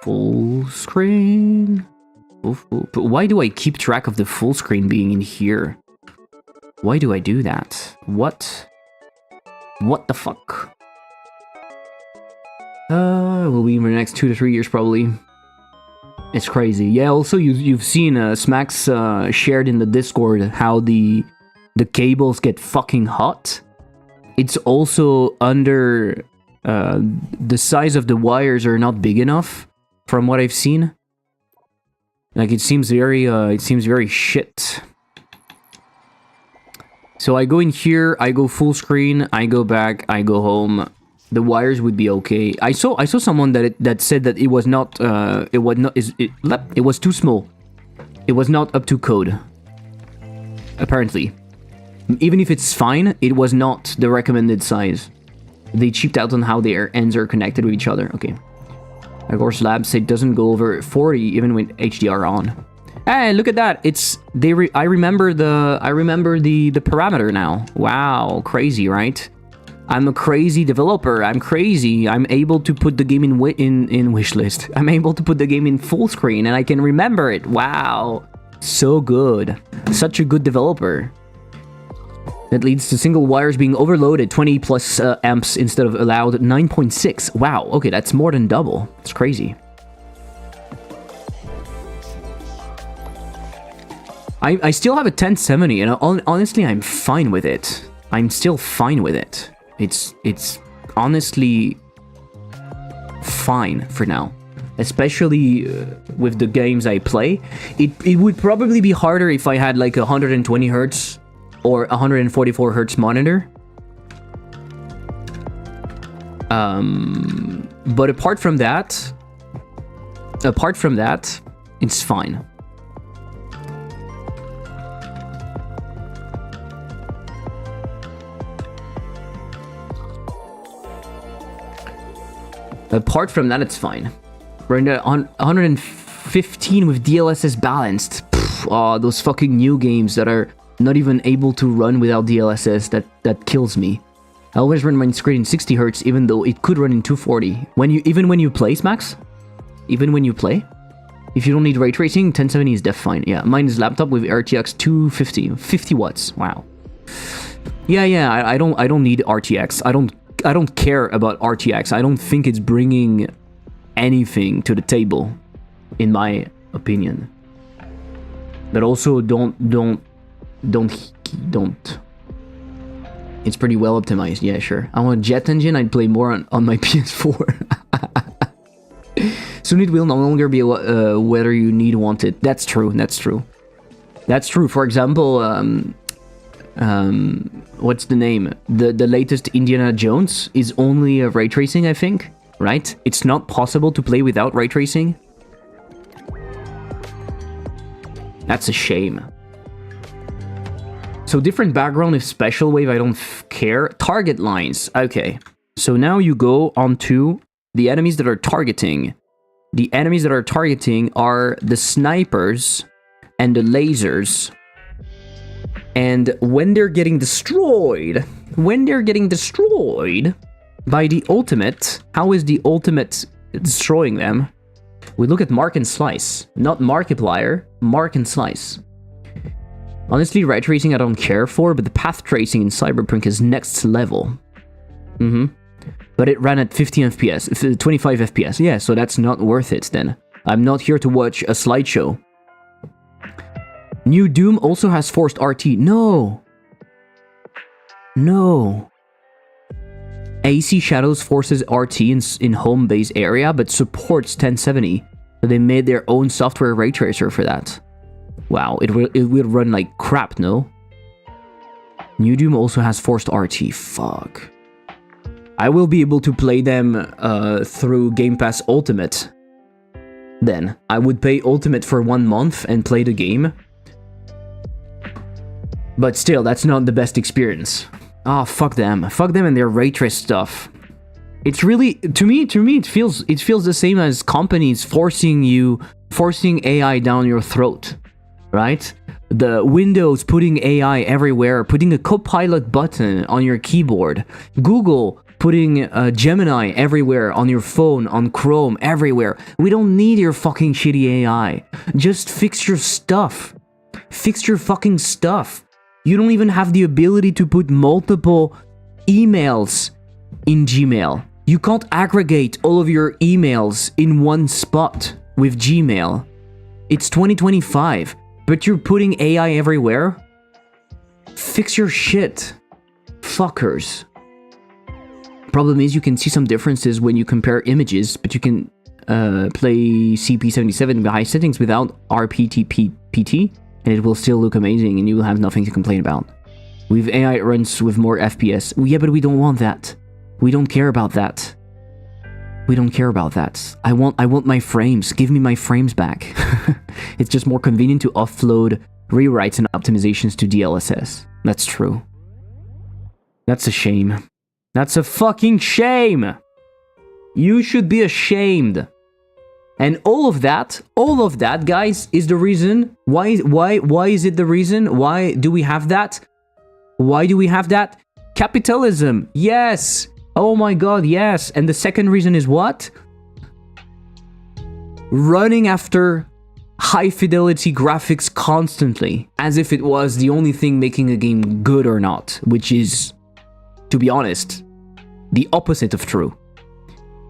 Full screen. But why do I keep track of the full screen being in here? Why do I do that? What the fuck? Will be in the next 2 to 3 years probably. It's crazy. Yeah, also you've seen Smacks shared in the Discord how the cables get fucking hot. It's also under the size of the wires are not big enough from what I've seen. Like it seems very shit. So I go in here, I go full screen, I go back, I go home. The wires would be okay. I saw someone that said that it was not it was too small. It was not up to code. apparently. Even if it's fine, it was not the recommended size. They cheaped out on how their ends are connected with each other. Okay. Agor's Lab said it doesn't go over 40 even with HDR on. Hey, look at that! It's I remember the parameter now. Wow, crazy, right? I'm a crazy developer. I'm crazy. I'm able to put the game in wishlist. I'm able to put the game in full screen, and I can remember it. Wow, so good. Such a good developer. That leads to single wires being overloaded 20 plus amps instead of allowed 9.6. Wow, okay, that's more than double. It's crazy. I still have a 1070, and honestly, I'm fine with it. I'm still fine with it. It's honestly fine for now. Especially with the games I play. It would probably be harder if I had like a 120 hertz or 144 hertz monitor. But apart from that, it's fine. Apart from that, it's fine. We're in the 115 with DLSS balanced. Those fucking new games that are not even able to run without DLSS, that kills me. I always run my screen in 60 Hz, even though it could run in 240. Even when you play, Max? Even when you play? If you don't need ray tracing, 1070 is def fine. Yeah, mine is laptop with RTX 250, 50 watts. Wow. Yeah. I don't need RTX. I don't care about RTX. I don't think it's bringing anything to the table, in my opinion. But also don't. It's pretty well optimized. Yeah, sure. I want a jet engine. I'd play more on my PS4. Soon it will no longer be whether you need or want it. That's true. For example, what's the name? The latest Indiana Jones is only ray tracing, I think. Right? It's not possible to play without ray tracing. That's a shame. So different background if special wave, I don't care. Target lines. Okay. So now you go onto the enemies that are targeting. The enemies that are targeting are the snipers and the lasers. And when they're getting destroyed by the ultimate, how is the ultimate destroying them? We look at Mark and Slice, not Markiplier, Mark and Slice. Honestly, ray tracing I don't care for, but the path tracing in Cyberpunk is next level. But it ran at 50 FPS, 25 FPS. Yeah, so that's not worth it then. I'm not here to watch a slideshow. New Doom also has forced RT. No. AC Shadows forces RT in home base area, but supports 1070. So they made their own software ray tracer for that. Wow, it will run like crap, no? New Doom also has forced RT. Fuck. I will be able to play them through Game Pass Ultimate. Then I would pay Ultimate for 1 month and play the game. But still, that's not the best experience. Ah, fuck them. Fuck them and their ray trace stuff. It's really, to me, it feels the same as companies forcing AI down your throat, right? The Windows putting AI everywhere, putting a Copilot button on your keyboard. Google putting Gemini everywhere, on your phone, on Chrome, everywhere. We don't need your fucking shitty AI. Just fix your stuff. Fix your fucking stuff. You don't even have the ability to put multiple emails in Gmail. You can't aggregate all of your emails in one spot with Gmail. It's 2025, but you're putting AI everywhere? Fix your shit. Fuckers. Problem is, you can see some differences when you compare images, but you can play CP77 with high settings without RPTPT, and it will still look amazing, and you will have nothing to complain about. With AI, it runs with more FPS. Yeah, but we don't want that. We don't care about that. We don't care about that. I want my frames. Give me my frames back. It's just more convenient to offload rewrites and optimizations to DLSS. That's true. That's a shame. That's a fucking shame! You should be ashamed. And all of that, guys, is the reason. Why is it the reason? Why do we have that? Why do we have that? Capitalism. Yes. Oh my god, yes. And the second reason is what? Running after high fidelity graphics constantly, as if it was the only thing making a game good or not, which is, to be honest, the opposite of true.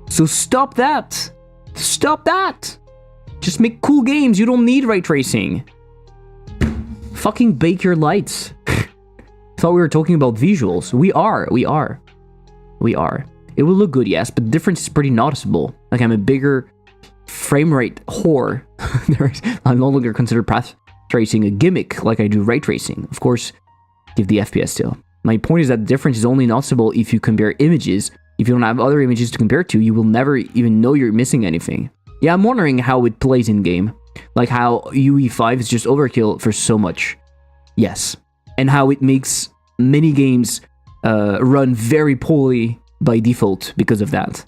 So stop that! Stop that! Just make cool games, you don't need ray tracing. Fucking bake your lights. Thought we were talking about visuals. We are. It will look good, yes, but the difference is pretty noticeable. Like, I'm a bigger frame rate whore. I no longer consider path tracing a gimmick like I do ray tracing. Of course, give the FPS still. My point is that the difference is only noticeable if you compare images. If you don't have other images to compare to, you will never even know you're missing anything. Yeah, I'm wondering how it plays in-game. Like how UE5 is just overkill for so much. Yes. And how it makes many games run very poorly by default because of that.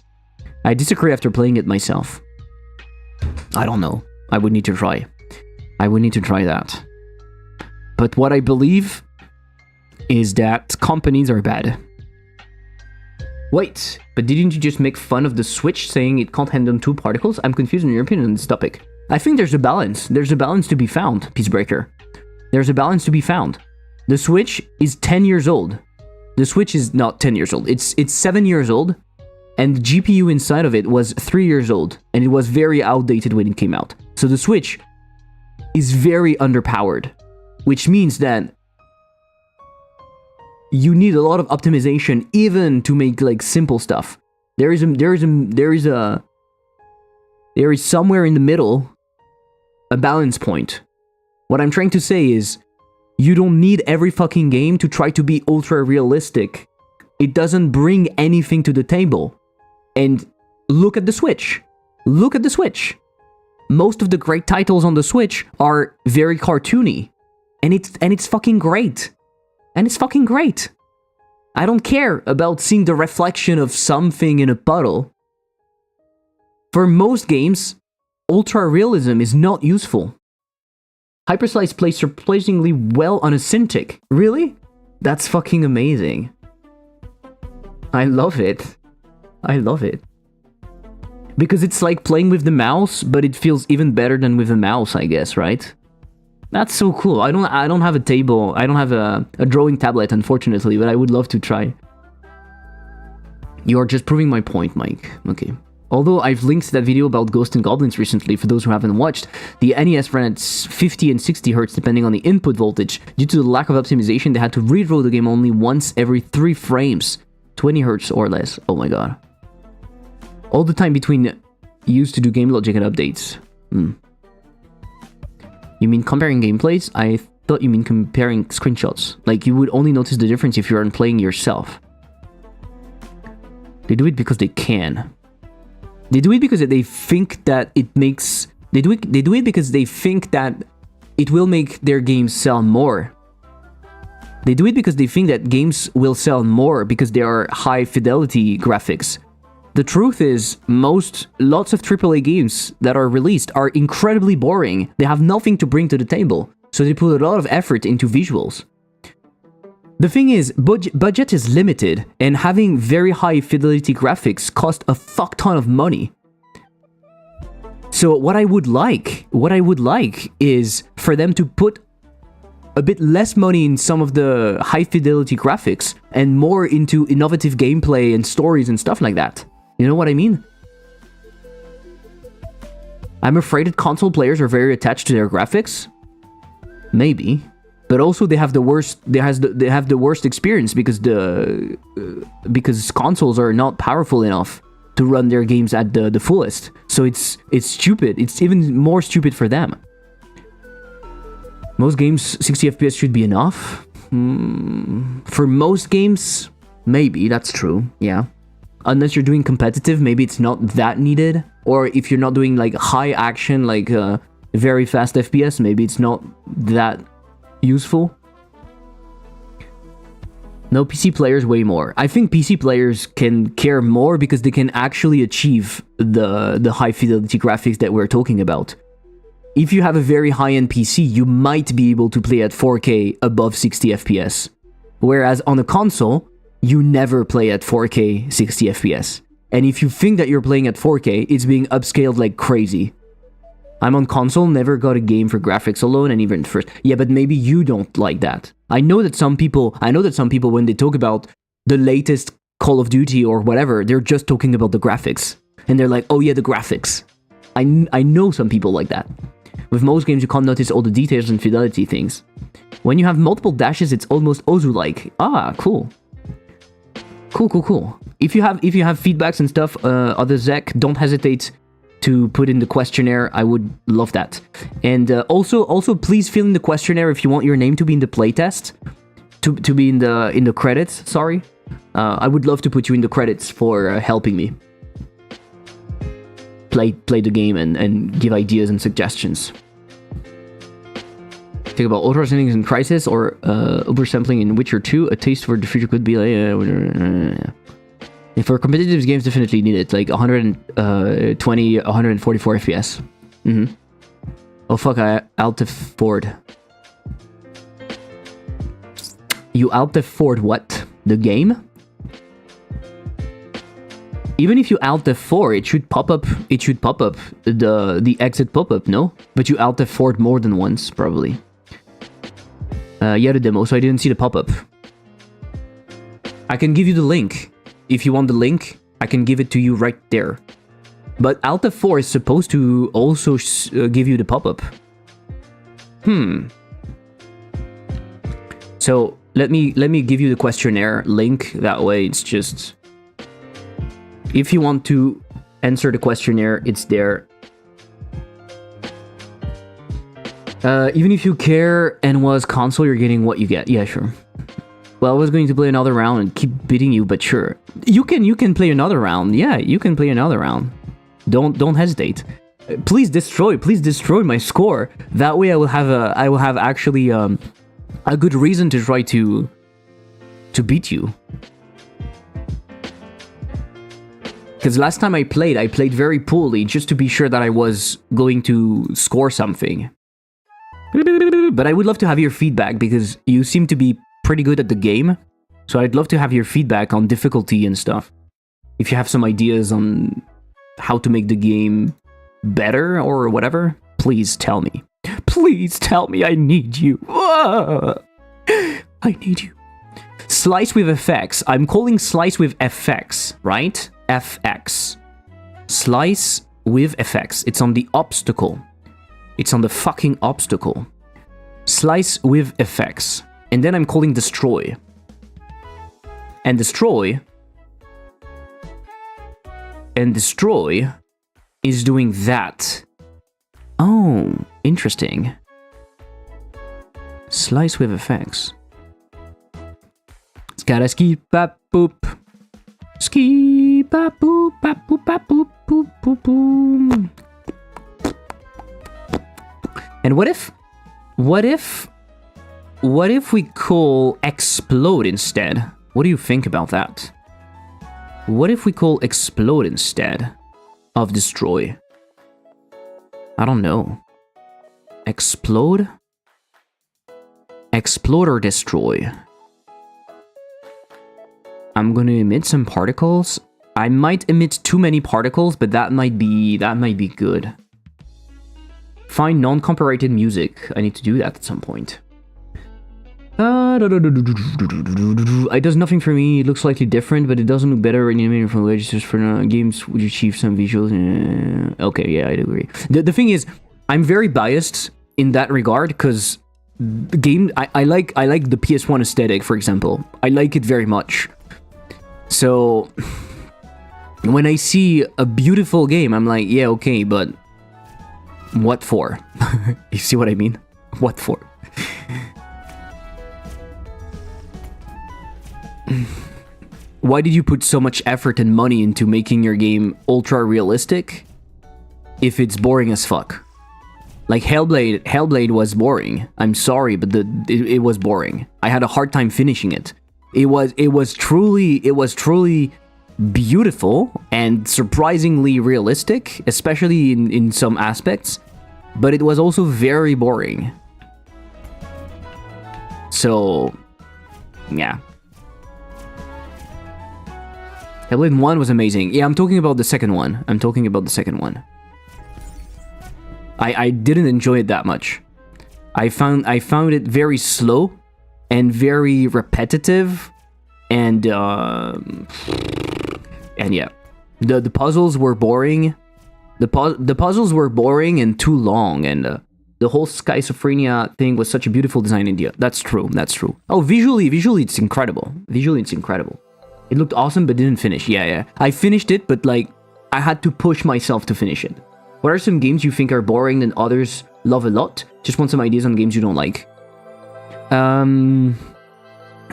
I disagree after playing it myself. I don't know. I would need to try. I would need to try that. But what I believe is that companies are bad. Wait, but didn't you just make fun of the Switch saying it can't handle 2 particles? I'm confused in your opinion on this topic. I think there's a balance. There's a balance to be found, Peacebreaker. There's a balance to be found. The Switch is 10 years old. The Switch is not 10 years old. It's 7 years old. And the GPU inside of it was 3 years old. And it was very outdated when it came out. So the Switch is very underpowered. Which means that you need a lot of optimization even to make like simple stuff. There is somewhere in the middle a balance point. What I'm trying to say is you don't need every fucking game to try to be ultra realistic. It doesn't bring anything to the table. And look at the Switch. Look at the Switch. Most of the great titles on the Switch are very cartoony. And it's fucking great. And it's fucking great. I don't care about seeing the reflection of something in a puddle. For most games, ultra realism is not useful. Hyperslice plays surprisingly well on a Cintiq. Really? That's fucking amazing. I love it. I love it. Because it's like playing with the mouse, but it feels even better than with the mouse, I guess, right? That's so cool. I don't have a table. I don't have a drawing tablet, unfortunately, but I would love to try. You are just proving my point, Mike. Okay. Although I've linked that video about Ghosts and Goblins recently, for those who haven't watched, the NES ran at 50 and 60 Hz depending on the input voltage. Due to the lack of optimization, they had to redraw the game only once every 3 frames. 20 Hz or less. Oh my god. All the time between used to do game logic and updates. You mean comparing gameplays? I thought you mean comparing screenshots. Like, you would only notice the difference if you aren't playing yourself. They do it because they can. They do it because they think that it makes... They do it because they think that it will make their games sell more. They do it because they think that games will sell more because they are high fidelity graphics. The truth is, lots of AAA games that are released are incredibly boring. They have nothing to bring to the table, so they put a lot of effort into visuals. The thing is, budget is limited, and having very high fidelity graphics cost a fuck ton of money. So what I would like is for them to put a bit less money in some of the high fidelity graphics and more into innovative gameplay and stories and stuff like that. You know what I mean? I'm afraid that console players are very attached to their graphics. Maybe, but also they have the worst. They have the worst experience because consoles are not powerful enough to run their games at the fullest. So it's stupid. It's even more stupid for them. Most games 60 FPS should be enough. For most games, maybe that's true. Yeah. Unless you're doing competitive, maybe it's not that needed. Or if you're not doing like high action, like very fast FPS, maybe it's not that useful. No, PC players way more. I think PC players can care more because they can actually achieve the high fidelity graphics that we're talking about. If you have a very high-end PC, you might be able to play at 4K above 60 FPS. Whereas on a console, you never play at 4K 60 FPS. And if you think that you're playing at 4K, it's being upscaled like crazy. I'm on console, never got a game for graphics alone, and even first. Yeah, but maybe you don't like that. I know that some people when they talk about the latest Call of Duty or whatever, they're just talking about the graphics. And they're like, oh yeah, the graphics. I know some people like that. With most games, you can't notice all the details and fidelity things. When you have multiple dashes, it's almost Ozu-like. Ah, cool. Cool. If you have feedbacks and stuff, other Zek, don't hesitate to put in the questionnaire. I would love that. And also please fill in the questionnaire if you want your name to be in the playtest, to be in the credits. Sorry, I would love to put you in the credits for helping me play the game and give ideas and suggestions. Think about ultra settings in Crisis or oversampling in Witcher 2. A taste for the future could be like. And for competitive games, definitely need it. Like 120, 144 FPS. Oh fuck, I Alt F4'd. You Alt F4'd what? The game? Even if you Alt F4, it should pop up. It should pop up the exit pop-up, no? But you Alt F4'd more than once, probably. Yeah, the demo, so I didn't see the pop-up. I can give you the link. If you want the link, I can give it to you right there. But Alt F4 is supposed to also give you the pop-up. So let me give you the questionnaire link. That way, it's just if you want to answer the questionnaire, it's there. Even if you care and was console, you're getting what you get. Yeah, sure. Well, I was going to play another round and keep beating you, but sure. You can play another round. Yeah, you can play another round. Don't hesitate. Please destroy my score. That way I will have actually a good reason to try to beat you. Because last time I played very poorly just to be sure that I was going to score something. But I would love to have your feedback because you seem to be pretty good at the game, so I'd love to have your feedback on difficulty and stuff. If you have some ideas on how to make the game better or whatever, please tell me. Please tell me, I need you. I need you. Slice with FX. I'm calling slice with FX, right? FX. Slice with FX. It's on the obstacle. It's on the fucking obstacle. Slice with FX. And then I'm calling destroy. And destroy is doing that. Oh, interesting. Slice with effects. Skada ski bap boop. Ski bap boop bap boop bap boop boop boop boop. And what if we call explode instead? What do you think about that? What if we call explode instead of destroy? I don't know. Explode? Explode or destroy? I'm gonna emit some particles. I might emit too many particles, but that might be good. Find non-comparated music. I need to do that at some point. It does nothing for me. It looks slightly different, but it doesn't look better in animated from registers for games would achieve some visuals. Okay, yeah, I agree. The thing is, I'm very biased in that regard because the game I like the PS1 aesthetic, for example. I like it very much. So when I see a beautiful game, I'm like, yeah, okay, but what for? You see what I mean? What for? Why did you put so much effort and money into making your game ultra realistic if it's boring as fuck? Like Hellblade was boring. I'm sorry, but it was boring. I had a hard time finishing it. It was truly beautiful and surprisingly realistic, especially in some aspects, but it was also very boring. So, yeah. Hellblade 1 was amazing. Yeah, I'm talking about the second one. I didn't enjoy it that much. I found it very slow and very repetitive, and yeah, the puzzles were boring. The puzzles were boring and too long, and the whole schizophrenia thing was such a beautiful design idea. That's true. Oh, visually it's incredible. It looked awesome, but didn't finish. Yeah. I finished it, but like I had to push myself to finish it. What are some games you think are boring and others love a lot? Just want some ideas on games you don't like.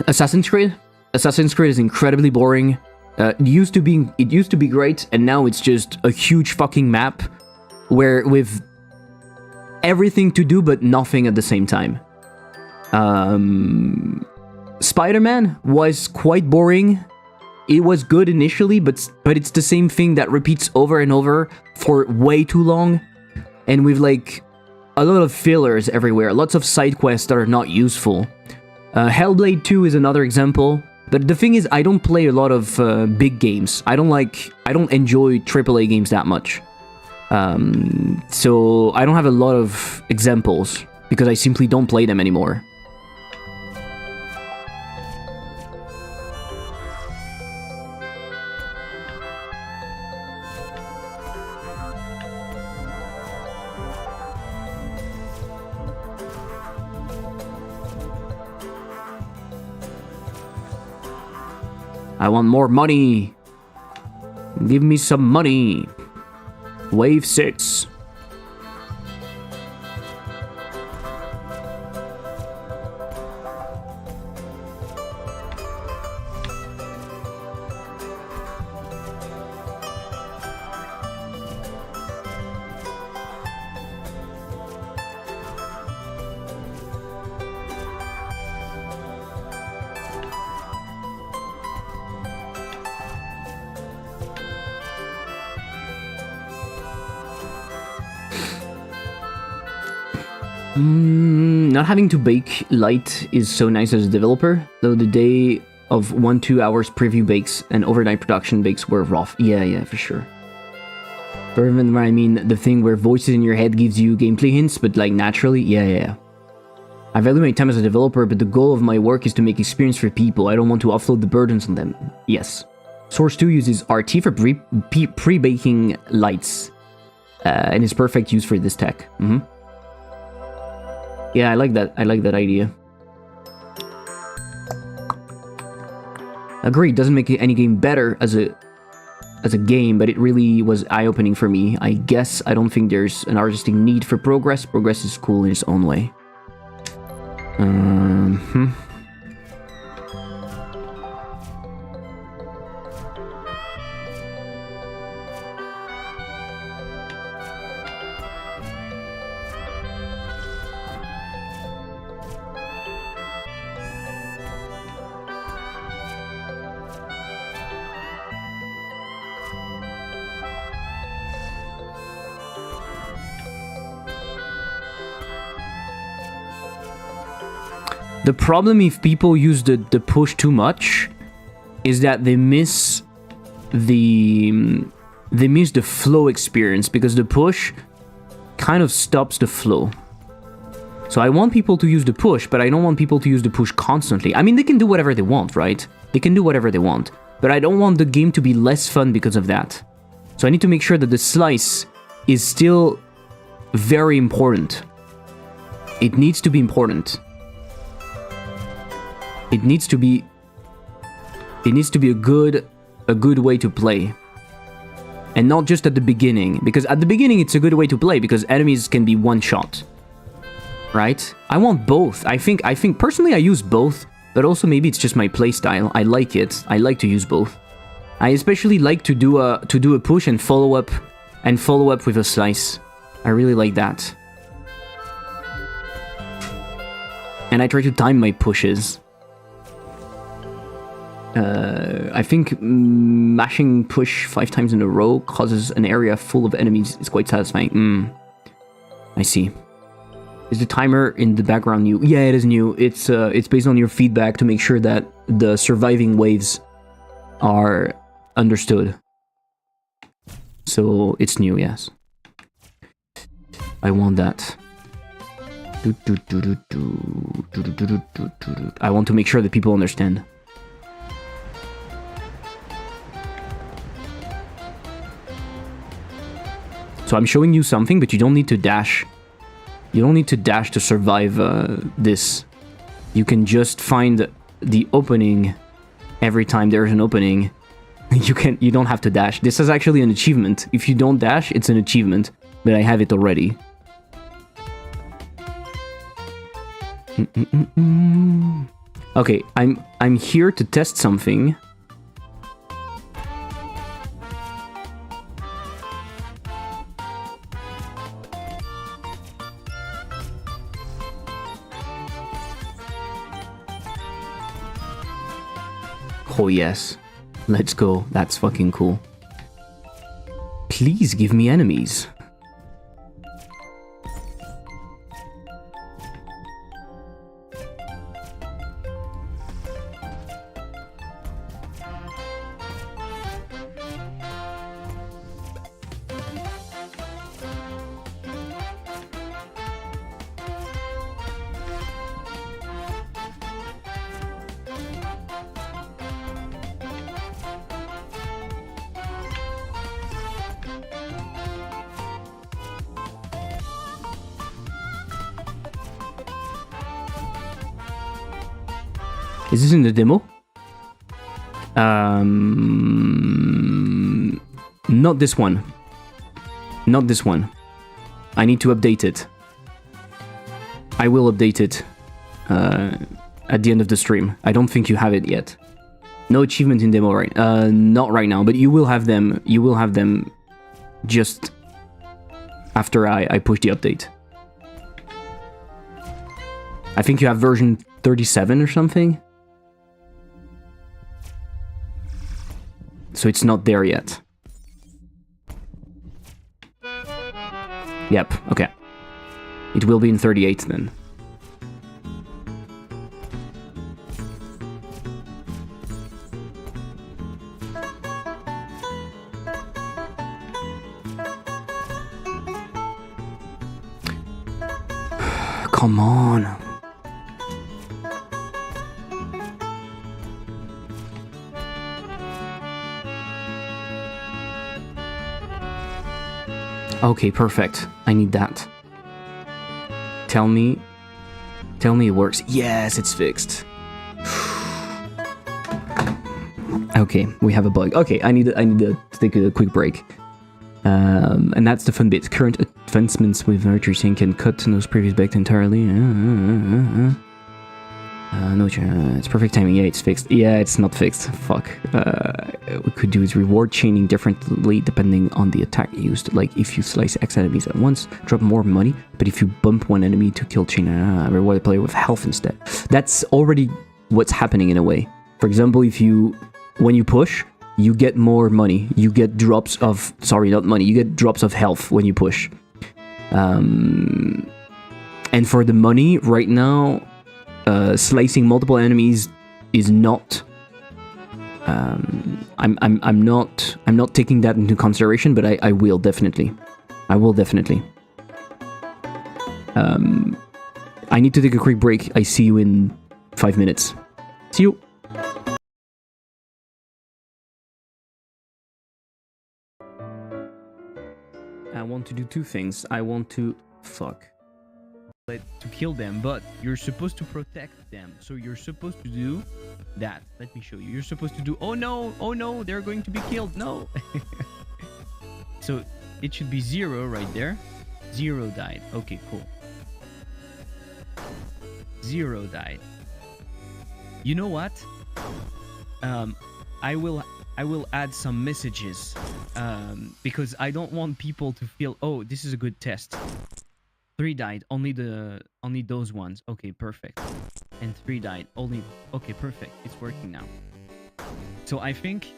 Assassin's Creed. Assassin's Creed is incredibly boring. It used to be great, and now it's just a huge fucking map with everything to do but nothing at the same time. Spider-Man was quite boring. It was good initially, but it's the same thing that repeats over and over for way too long, and with like a lot of fillers everywhere, lots of side quests that are not useful. Hellblade 2 is another example, but the thing is, I don't play a lot of big games. I don't enjoy AAA games that much, so I don't have a lot of examples because I simply don't play them anymore. I want more money. Give me some money. Wave 6. Not having to bake light is so nice as a developer, though the day of 1-2 hours preview bakes and overnight production bakes were rough. Yeah, for sure. Or even when I mean the thing where voices in your head gives you gameplay hints, but like naturally, yeah. I value my time as a developer, but the goal of my work is to make experience for people. I don't want to offload the burdens on them. Yes. Source 2 uses RT for pre-baking lights, and is perfect use for this tech. Yeah, I like that idea. Agreed, doesn't make any game better as a game, but it really was eye-opening for me. I guess I don't think there's an artistic need for progress. Progress is cool in its own way. The problem if people use the push too much is that they miss the flow experience, because the push kind of stops the flow. So I want people to use the push, but I don't want people to use the push constantly. I mean, they can do whatever they want, right? They can do whatever they want, but I don't want the game to be less fun because of that. So I need to make sure that the slice is still very important. It needs to be important. It needs to be a good way to play. And not just at the beginning, because at the beginning it's a good way to play because enemies can be one shot. Right? I want both. I think personally I use both, but also maybe it's just my playstyle. I like it. I like to use both. I especially like to do a push and follow up with a slice. I really like that. And I try to time my pushes. I think mashing push 5 times in a row causes an area full of enemies. It's quite satisfying. I see. Is the timer in the background new? Yeah, it is new. It's based on your feedback to make sure that the surviving waves are understood. So it's new, yes. I want that. I want to make sure that people understand. So I'm showing you something, but you don't need to dash. You don't need to dash to survive this. You can just find the opening every time there's an opening. You don't have to dash. This is actually an achievement. If you don't dash, it's an achievement, but I have it already. Okay, I'm here to test something. Oh yes, let's go. That's fucking cool. Please give me enemies. Is this in the demo? Not this one. Not this one. I need to update it. I will update it at the end of the stream. I don't think you have it yet. No achievement in demo right not right now, but you will have them. You will have them just after I push the update. I think you have version 37 or something. So it's not there yet. Yep, okay. It will be in 38 then. Come on. Okay, perfect. I need that. Tell me it works. Yes, it's fixed. Okay, we have a bug. Okay, I need to take a quick break. And that's the fun bit. Current advancements with Archer Sync can cut those previous backed entirely. No, it's perfect timing. Yeah, it's fixed. Yeah, it's not fixed. Fuck. What we could do is reward chaining differently depending on the attack used. Like if you slice X enemies at once, drop more money. But if you bump one enemy to kill chain, reward the player with health instead. That's already what's happening in a way. For example, when you push, you get more money. You get drops of, sorry, not money. You get drops of health when you push. And for the money right now, slicing multiple enemies is not. I'm not taking that into consideration, but I will definitely. I will definitely. I need to take a quick break. I see you in 5 minutes. See you. I want to do two things. I want to to kill them, but you're supposed to protect them. So you're supposed to do that. Let me show you. You're supposed to do, oh no, they're going to be killed. No. So it should be 0 right there. 0 died. Okay, cool. 0 died. You know what? I will add some messages because I don't want people to feel, oh, this is a good test. 3 died, only those ones. Okay, perfect. And 3 died, only... Okay, perfect. It's working now. So I think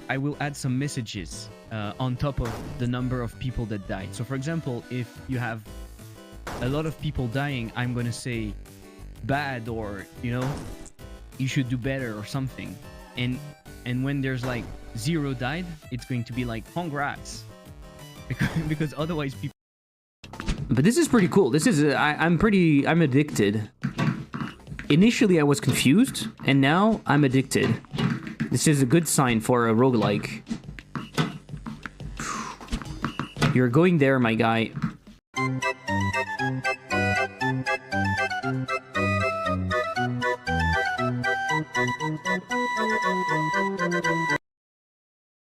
I will add some messages on top of the number of people that died. So for example, if you have a lot of people dying, I'm gonna say bad, or you know, you should do better or something. And when there's like 0 died, it's going to be like congrats, because otherwise people... But this is pretty cool. This is I'm addicted. Initially I was confused, and now I'm addicted. This is a good sign for a roguelike. You're going there, my guy.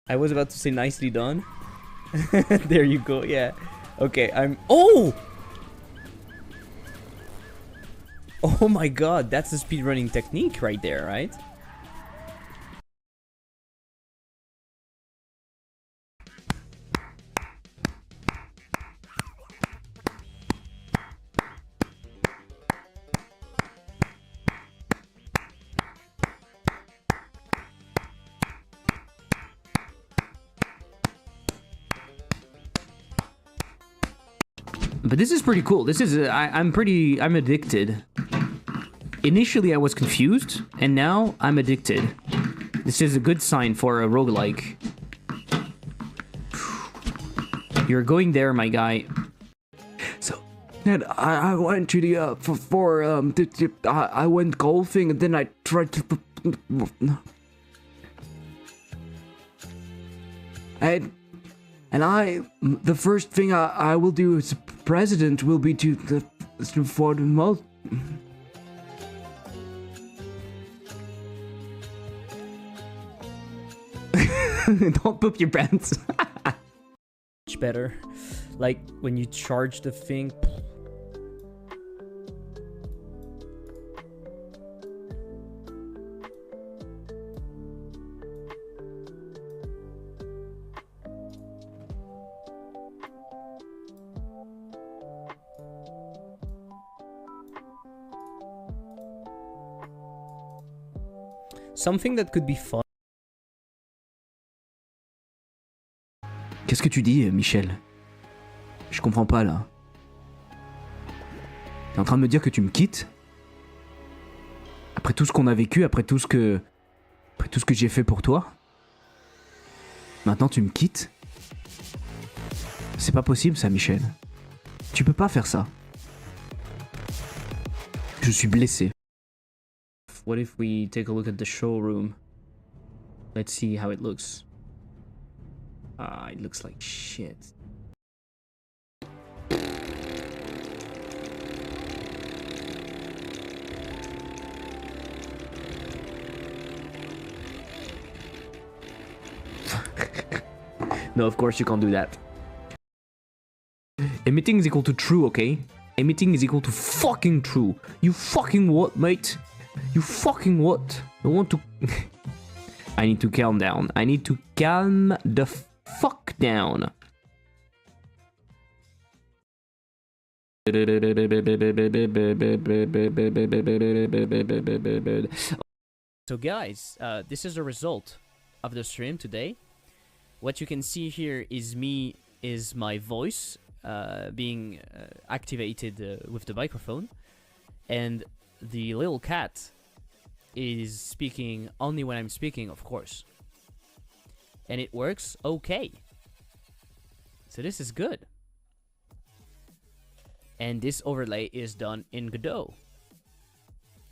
I was about to say nicely done. There you go, yeah. Okay, Oh! Oh my god, that's the speedrunning technique right there, right? But this is pretty cool. This is I'm addicted. Initially I was confused, and now I'm addicted. This is a good sign for a roguelike. You're going there, my guy. So, and I went to the I went golfing, and then I tried to the first thing I will do as president will be for the most. Don't poop your pants. Much better. Like when you charge the thing. Something that could be fun. Qu'est-ce que tu dis, Michel? Je comprends pas là. T'es en train de me dire que tu me quittes? Après tout ce qu'on a vécu, après tout ce que j'ai fait pour toi? Maintenant tu me quittes? C'est pas possible ça, Michel. Tu peux pas faire ça. Je suis blessé. What if we take a look at the showroom? Let's see how it looks. Ah, it looks like shit. No, of course you can't do that. Emitting is equal to true, okay? Emitting is equal to fucking true. You fucking what, mate? You fucking what? I want to... I need to calm down. I need to calm the fuck down. So guys, this is the result of the stream today. What you can see here is my voice being activated with the microphone, and the little cat is speaking only when I'm speaking, of course. And it works okay. So this is good. And this overlay is done in Godot.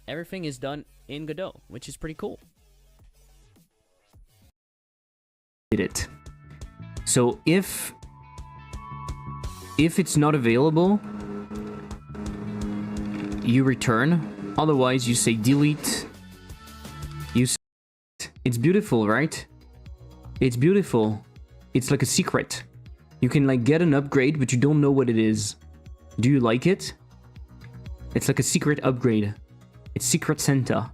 Everything is done in Godot, which is pretty cool. Did it. So if it's not available, you return. Otherwise, you say delete. It's beautiful, right? It's beautiful. It's like a secret. You can like get an upgrade, but you don't know what it is. Do you like it? It's like a secret upgrade. It's Secret Santa.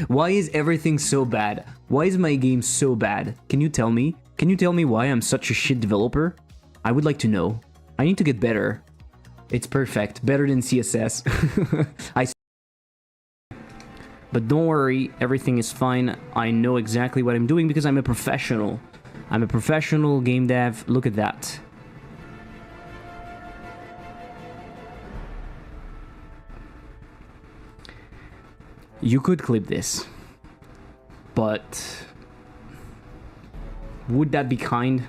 Why is everything so bad? Why is my game so bad? Can you tell me? Can you tell me why I'm such a shit developer? I would like to know. I need to get better. It's perfect. Better than CSS. But don't worry, everything is fine. I know exactly what I'm doing because I'm a professional. I'm a professional game dev. Look at that. You could clip this, but would that be kind?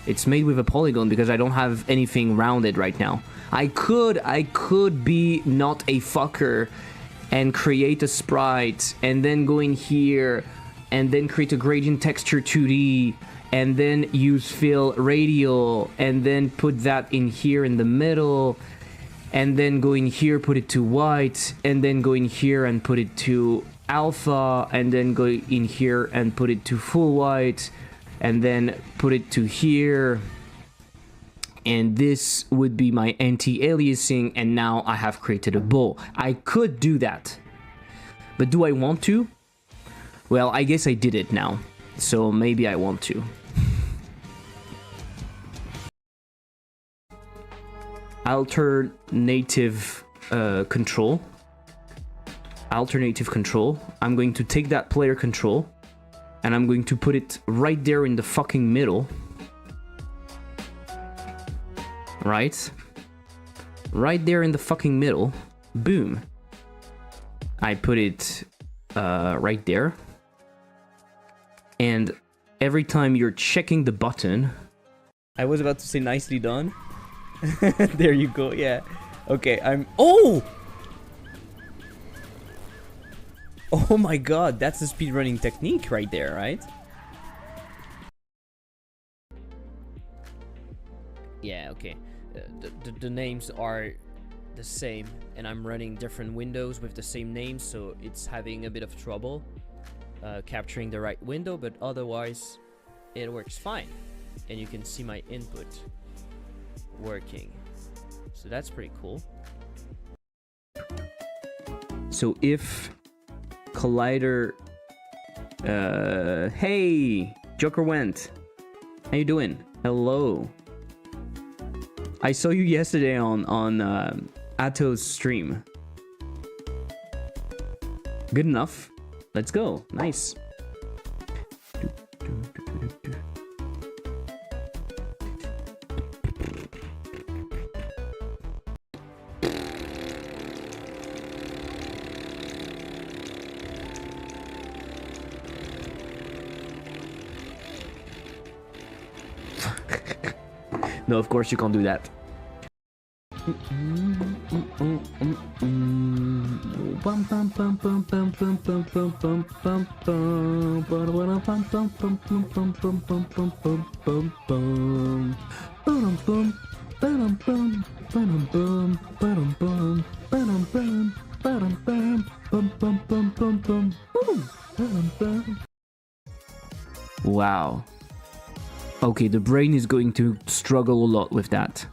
It's made with a polygon because I don't have anything rounded right now. I could be not a fucker and create a sprite and then go in here and then create a gradient texture 2D and then use fill radial and then put that in here in the middle and then go in here, put it to white, and then go in here and put it to alpha, and then go in here and put it to full white, and then put it to here. And this would be my anti-aliasing, and now I have created a bow. I could do that. But do I want to? Well, I guess I did it now. So maybe I want to. Alternative control. Alternative control. I'm going to take that player control and I'm going to put it right there in the fucking middle. Right? Right there in the fucking middle. Boom. I put it right there. And every time you're checking the button... I was about to say nicely done. There you go, yeah. Okay, Oh! Oh my god, that's the speedrunning technique right there, right? Yeah, okay. The names are the same, and I'm running different windows with the same names, so it's having a bit of trouble capturing the right window, but otherwise it works fine. And you can see my input working, so that's pretty cool. So if collider hey, Joker went, how you doing? Hello. I saw you yesterday on Ato's stream. Good enough. Let's go. Nice. No, of course you can't do that. Wow. Okay, the brain is going to struggle a lot with that.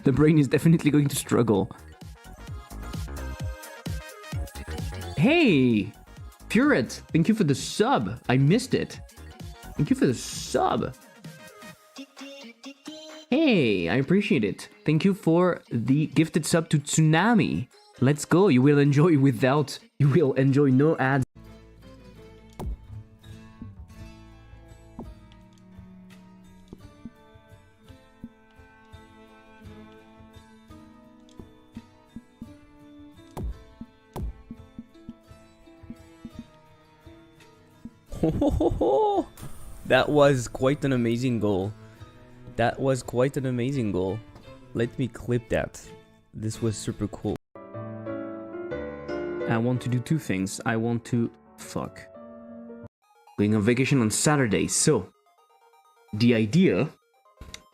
The brain is definitely going to struggle. Hey! Puret, thank you for the sub. I missed it. Thank you for the sub. Hey, I appreciate it. Thank you for the gifted sub to Tsunami. Let's go. You will enjoy without... You will enjoy no ads. That was quite an amazing goal. That was quite an amazing goal. Let me clip that. This was super cool. I want to do two things. I want to... Fuck. Going on vacation on Saturday. So, the idea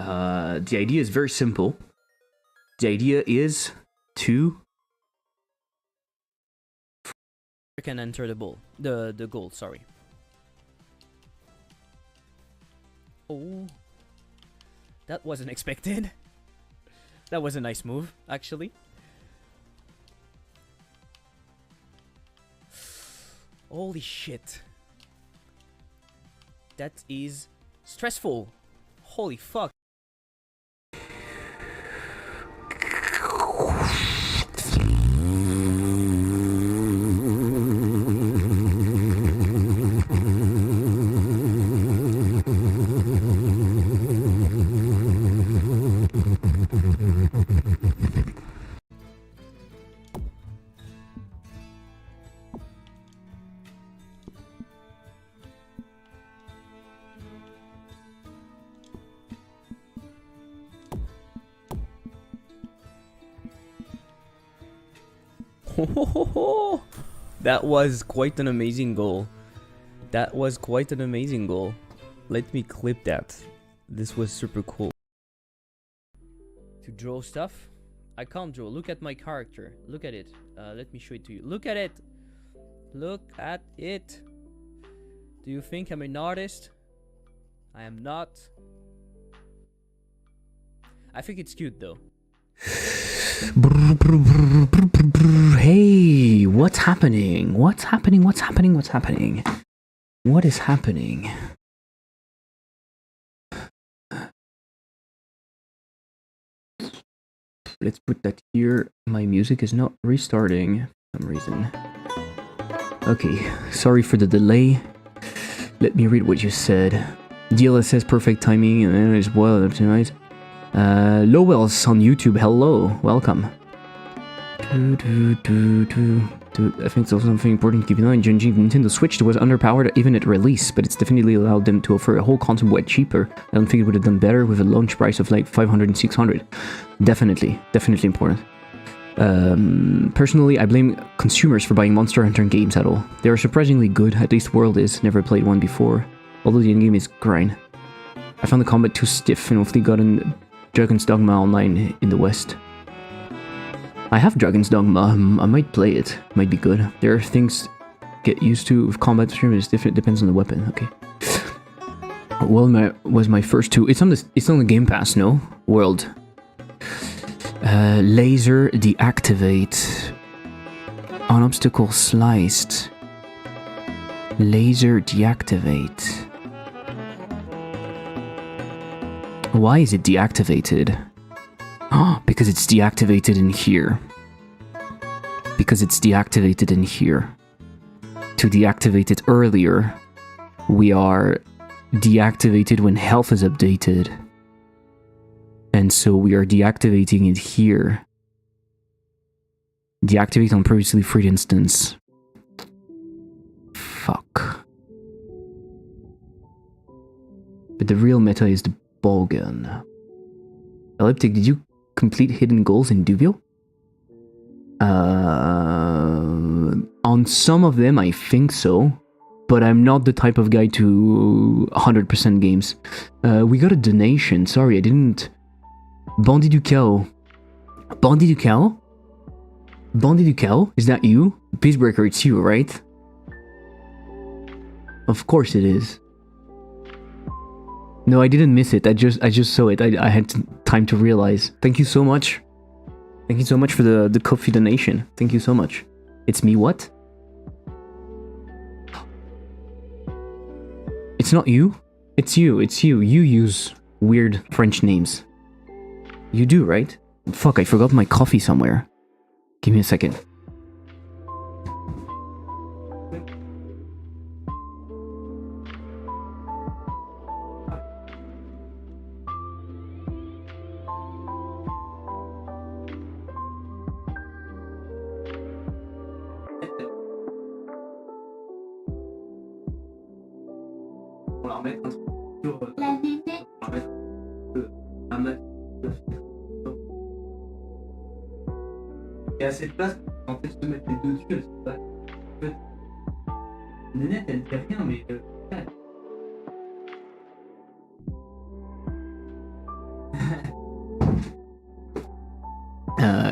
is very simple. The idea is to... I can enter the ball. The goal, sorry. Oh, that wasn't expected. That was a nice move, actually. Holy shit. That is stressful. Holy fuck. That was quite an amazing goal. That was quite an amazing goal. Let me clip that. This was super cool. To draw stuff? I can't draw. Look at my character. Look at it. Let me show it to you. Look at it. Look at it. Do you think I'm an artist? I am not. I think it's cute though. Hey, what's happening? What's happening? What's happening? What's happening? What is happening? Let's put that here. My music is not restarting for some reason. Okay, sorry for the delay. Let me read what you said. DLSS perfect timing and as well optimized. Lowell's on YouTube. Hello, welcome. I think it's also something important to keep in mind. Nintendo Switch was underpowered even at release, but it's definitely allowed them to offer a whole console way cheaper. I don't think it would have done better with a launch price of like 500 and 600. Definitely important. Personally, I blame consumers for buying Monster Hunter games at all. They are surprisingly good, at least World is. Never played one before, although the endgame is grind. I found the combat too stiff and hopefully got in Dragon's Dogma Online in the West. I have Dragon's Dogma, I might play it, might be good. There are things to get used to with combat stream, it's different, depends on the weapon, okay. Well, was my first two, it's on the Game Pass, no? World. Laser deactivate. On obstacle sliced. Laser deactivate. Why is it deactivated? Oh, because it's deactivated in here. Because it's deactivated in here. To deactivate it earlier, we are deactivated when health is updated. And so we are deactivating it here. Deactivate on previously freed instance. Fuck. But the real meta is the ball gun. Elliptic, did you complete hidden goals in Dubio? On some of them, I think so. But I'm not the type of guy to 100% games. We got a donation. Sorry, I didn't... Bandit du Chaos. Bandit du Chaos? Bandit du Chaos? Is that you? Peacebreaker, it's you, right? Of course it is. No, I didn't miss it. I just saw it. I had time to realize. Thank you so much. Thank you so much for the coffee donation. Thank you so much. It's me, what? It's not you. It's you. It's you. You use weird French names. You do, right? Fuck, I forgot my coffee somewhere. Give me a second. Il y a assez de place pour tenter de se mettre les deux dessus, elle se bat. Nénette, elle dit rien, mais...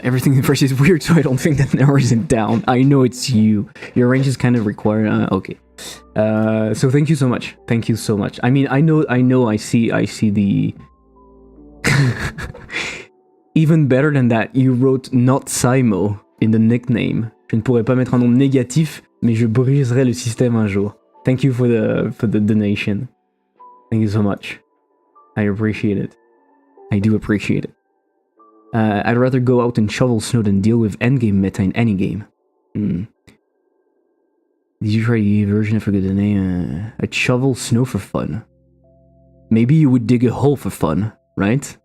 Everything in first is weird, so I don't think that number isn't down. I know it's you. Your range is kind of required. Okay. So thank you so much. Thank you so much. I mean, I know. I see the... Even better than that, you wrote not Simo in the nickname. Je ne pourrais pas mettre un nom négatif, mais je briserai le système un jour. Thank you for the donation. Thank you so much. I appreciate it. I do appreciate it. I'd rather go out and shovel snow than deal with endgame meta in any game. Did you try the version? I forget the name. I'd shovel snow for fun. Maybe you would dig a hole for fun, right?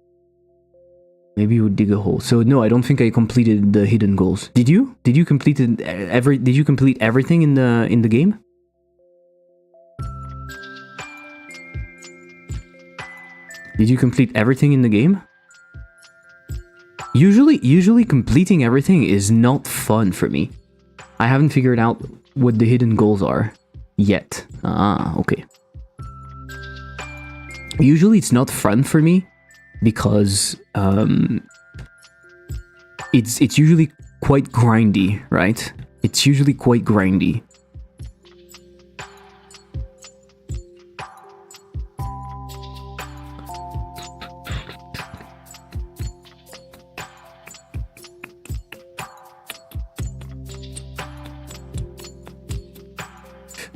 Maybe you would dig a hole. So no, I don't think I completed the hidden goals. Did you? Did you complete Did you complete everything in the game? Did you complete everything in the game? Usually completing everything is not fun for me. I haven't figured out what the hidden goals are yet. Ah, okay. Usually it's not fun for me because it's usually quite grindy, right? It's usually quite grindy.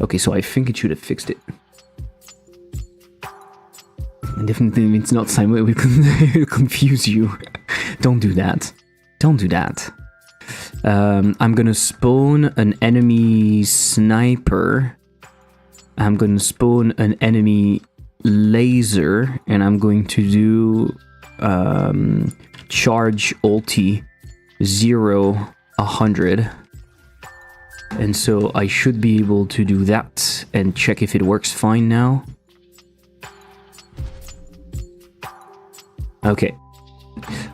Okay, so I think it should have fixed it. And definitely it's not Simon, we can confuse you. Don't do that. Don't do that. I'm gonna spawn an enemy sniper. I'm gonna spawn an enemy laser, and I'm going to do charge ulti 0 100. And so I should be able to do that and check if it works fine now. Okay.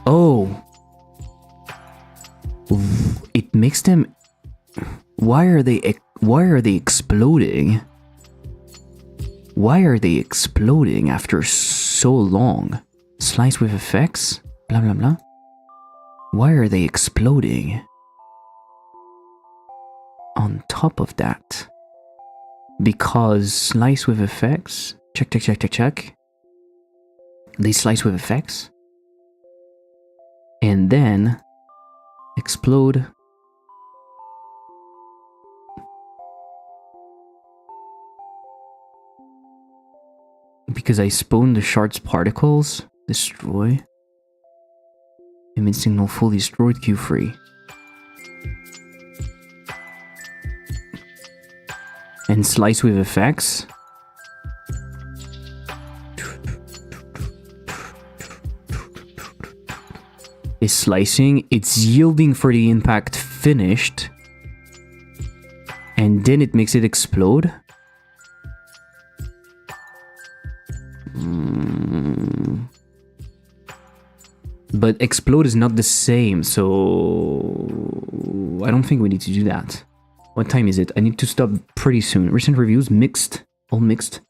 Oh. It makes them... Why are they exploding? Why are they exploding after so long? Slice with effects? Blah blah blah. Why are they exploding? On top of that, because slice with effects, check. They slice with effects, and then explode. Because I spawned the shard's particles, destroy. Emit signal fully destroyed, Q free. And slice with effects. Is slicing, it's yielding for the impact finished. And then it makes it explode. But explode is not the same, so I don't think we need to do that. What time is it? I need to stop pretty soon. Recent reviews, mixed. All mixed.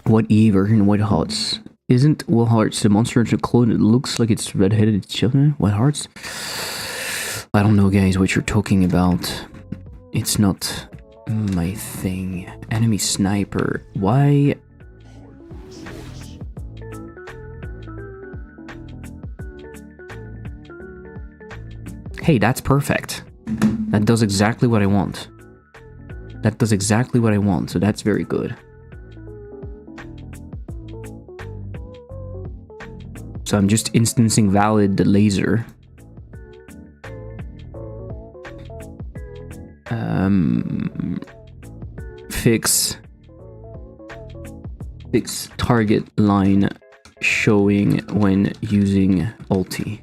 What EA version? White Hearts. Isn't White Hearts the monster into clone? It looks like it's red-headed children. White Hearts? I don't know, guys, what you're talking about. It's not my thing. Enemy sniper. Why? Hey, that's perfect. That does exactly what I want. That does exactly what I want, so that's very good. So I'm just instancing valid the laser. Fix target line showing when using ulti.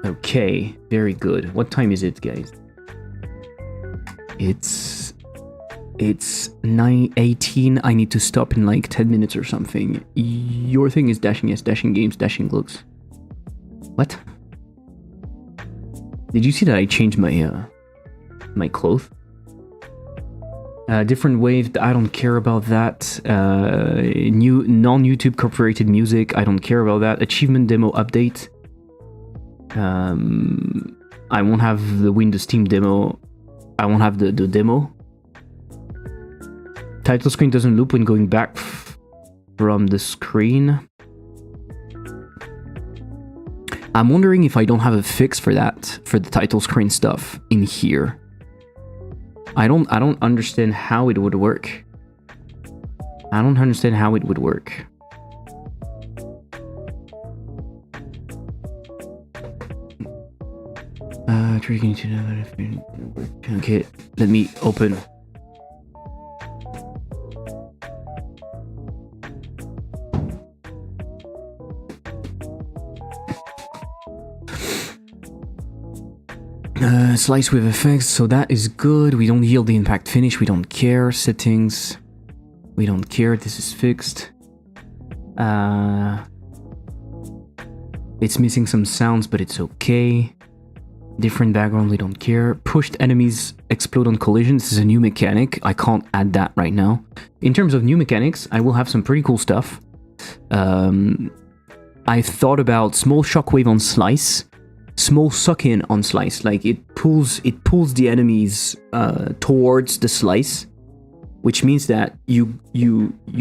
Okay, very good. What time is it, guys? It's 9:18. I need to stop in like 10 minutes or something. Your thing is dashing, yes, dashing games, dashing looks. What? Did you see that I changed my my clothes? Different wave, I don't care about that. New non-YouTube copyrighted music, I don't care about that. Achievement demo update. I won't have the Windows Team demo. I won't have the demo. Title screen doesn't loop when going back from the screen. I'm wondering if I don't have a fix for that, for the title screen stuff in here. I don't understand how it would work. I don't understand how it would work. Okay, let me open. Slice with effects, so that is good. We don't yield the impact finish, we don't care. Settings, we don't care, this is fixed. It's missing some sounds, but it's okay. Different background, we don't care. Pushed enemies explode on collision. This is a new mechanic. I can't add that right now. In terms of new mechanics, I will have some pretty cool stuff. I thought about small shockwave on slice, small suck-in on slice. Like it pulls the enemies towards the slice, which means that you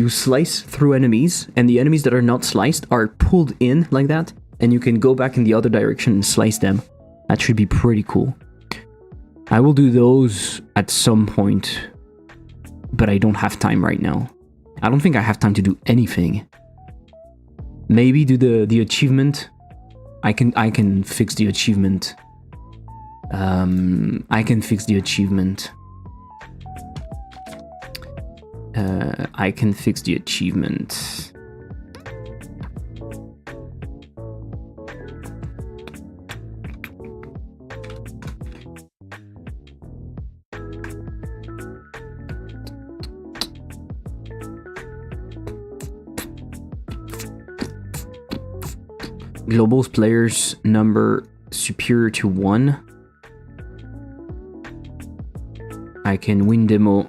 slice through enemies, and the enemies that are not sliced are pulled in like that, and you can go back in the other direction and slice them. That should be pretty cool. I will do those at some point, but I don't have time right now. I don't think I have time to do anything. Maybe do the achievement. I can fix the achievement. I can fix the achievement. I can fix the achievement. Global's players number superior to 1. I can win demo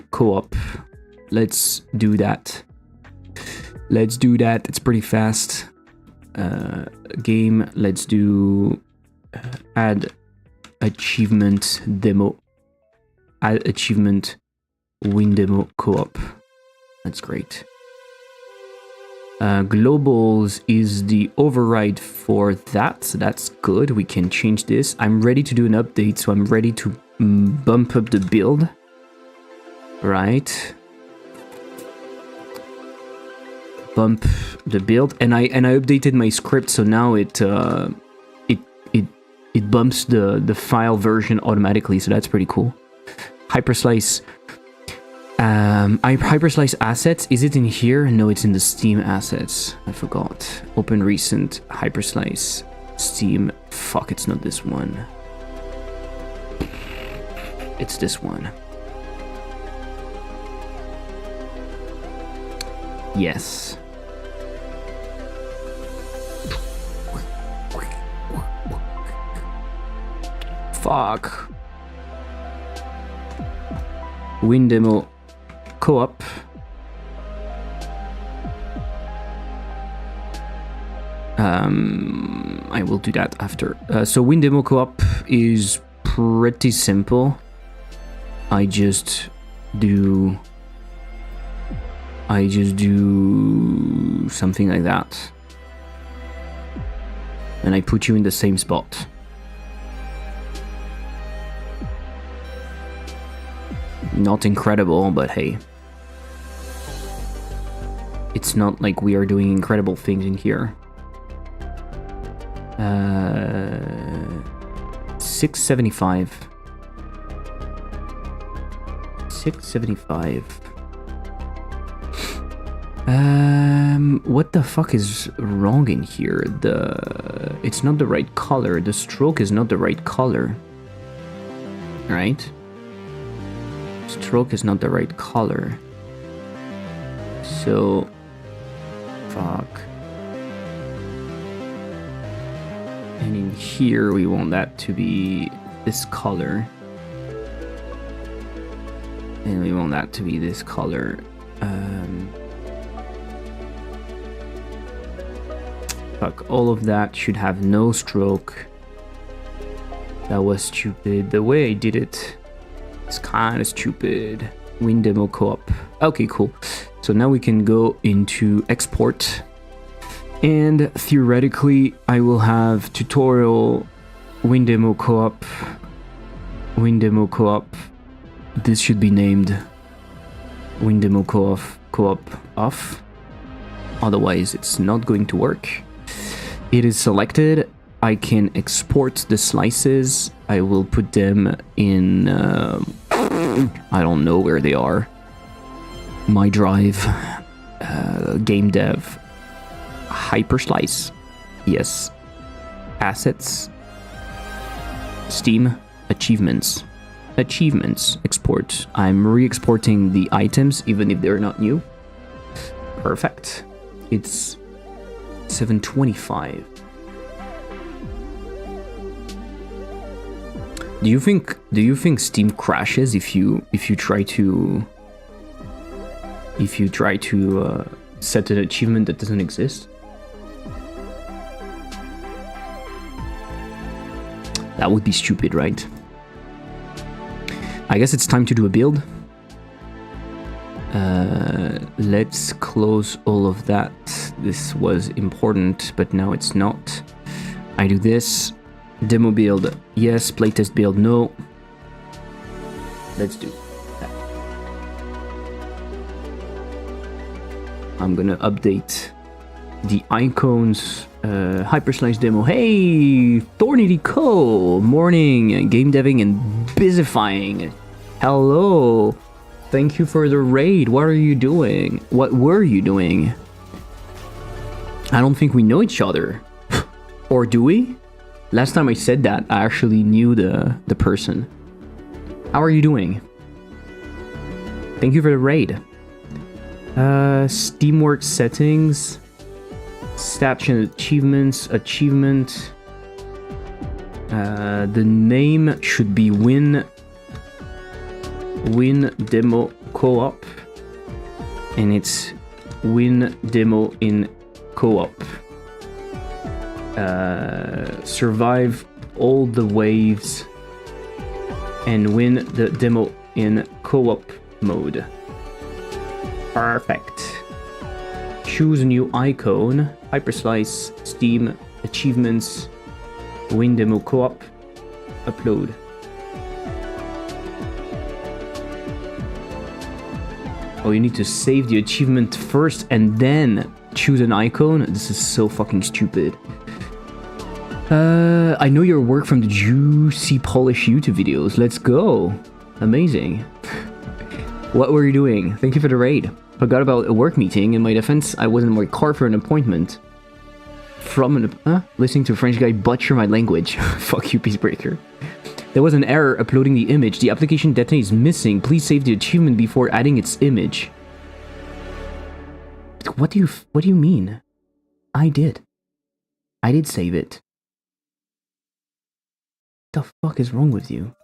co-op. Let's do that. It's pretty fast. Game, let's do add achievement demo. Add achievement win demo co-op. That's great. Globals is the override for that, so that's good. We can change this. I'm ready to do an update, so I'm ready to bump up the build. Right. Bump the build, and I updated my script, so now it bumps the file version automatically, so that's pretty cool. Hyperslice. Hyperslice assets, is it in here? No, it's in the Steam assets. I forgot. Open recent Hyperslice Steam. Fuck, it's not this one. It's this one. Yes. Fuck. Win demo co-op. I will do that after. So win demo co-op is pretty simple. I just do something like that, and I put you in the same spot. Not incredible, but hey. It's not like we are doing incredible things in here. 675. 675. What the fuck is wrong in here? It's not the right color. The stroke is not the right color. Right? Stroke is not the right color. So fuck. And in here we want that to be this color. And we want that to be this color. Fuck, all of that should have no stroke. That was stupid. The way I did it, it's kind of stupid. Win demo co-op. Okay, cool. So now we can go into export. And theoretically, I will have tutorial, win demo co-op, win demo co-op. This should be named Win demo co-op off. Otherwise, it's not going to work. It is selected. I can export the slices. I will put them in... I don't know where they are. My drive. Game dev. Hyperslice. Yes. Assets. Steam. Achievements. Achievements. Export. I'm re-exporting the items even if they're not new. Perfect. It's 7:25. Do you think Steam crashes if you try to set an achievement that doesn't exist? That would be stupid, right? I guess it's time to do a build. Let's close all of that. This was important, but now it's not. I do this. Demo build, yes. Playtest build, no. Let's do that. I'm gonna update the icons. Hyperslice demo. Hey, Thornity Co. Morning. Game deving and busifying. Hello. Thank you for the raid. What are you doing? What were you doing? I don't think we know each other. Or do we? Last time I said that, I actually knew the person. How are you doing? Thank you for the raid. Steamworks settings. Stats and achievements. Achievement. The name should be Win Demo Co-op. And it's Win Demo in Co-op. Survive all the waves and win the demo in co-op mode. Perfect. Choose a new icon. Hyperslice, Steam, achievements, win demo co-op, upload. Oh, you need to save the achievement first and then choose an icon? This is so fucking stupid. I know your work from the Juicy Polish YouTube videos. Let's go. Amazing. What were you doing? Thank you for the raid. Forgot about a work meeting. In my defense, I was in my car for an appointment. Listening to a French guy butcher my language. Fuck you, Peacebreaker. There was an error uploading the image. The application data is missing. Please save the achievement before adding its image. What do you mean? I did save it. What the fuck is wrong with you?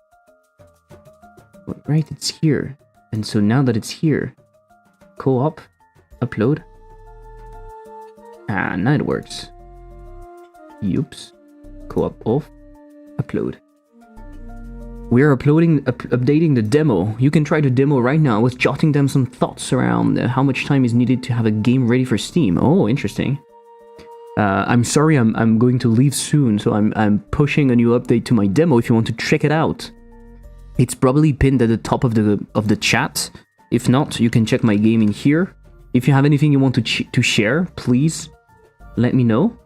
Right, it's here. And so now that it's here, co-op, upload. Ah, now it works. Oops. Co-op off, upload. We're updating the demo. You can try the demo right now. I was jotting down some thoughts around how much time is needed to have a game ready for Steam. Oh, interesting. I'm sorry, I'm going to leave soon, so I'm pushing a new update to my demo if you want to check it out. It's probably pinned at the top of the chat. If not, you can check my game in here. If you have anything you want to share, please let me know.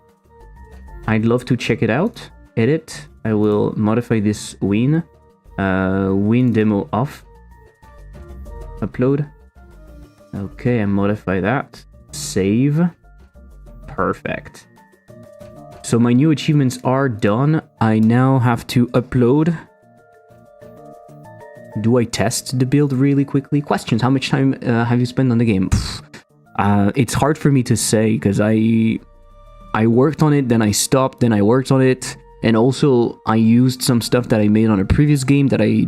I'd love to check it out. Edit. I will modify this win. Win demo off. Upload. Okay, I modify that. Save. Perfect. So my new achievements are done. I now have to upload. Do I test the build really quickly? Questions. How much time have you spent on the game? It's hard for me to say because I worked on it, then I stopped, then I worked on it. And also, I used some stuff that I made on a previous game that I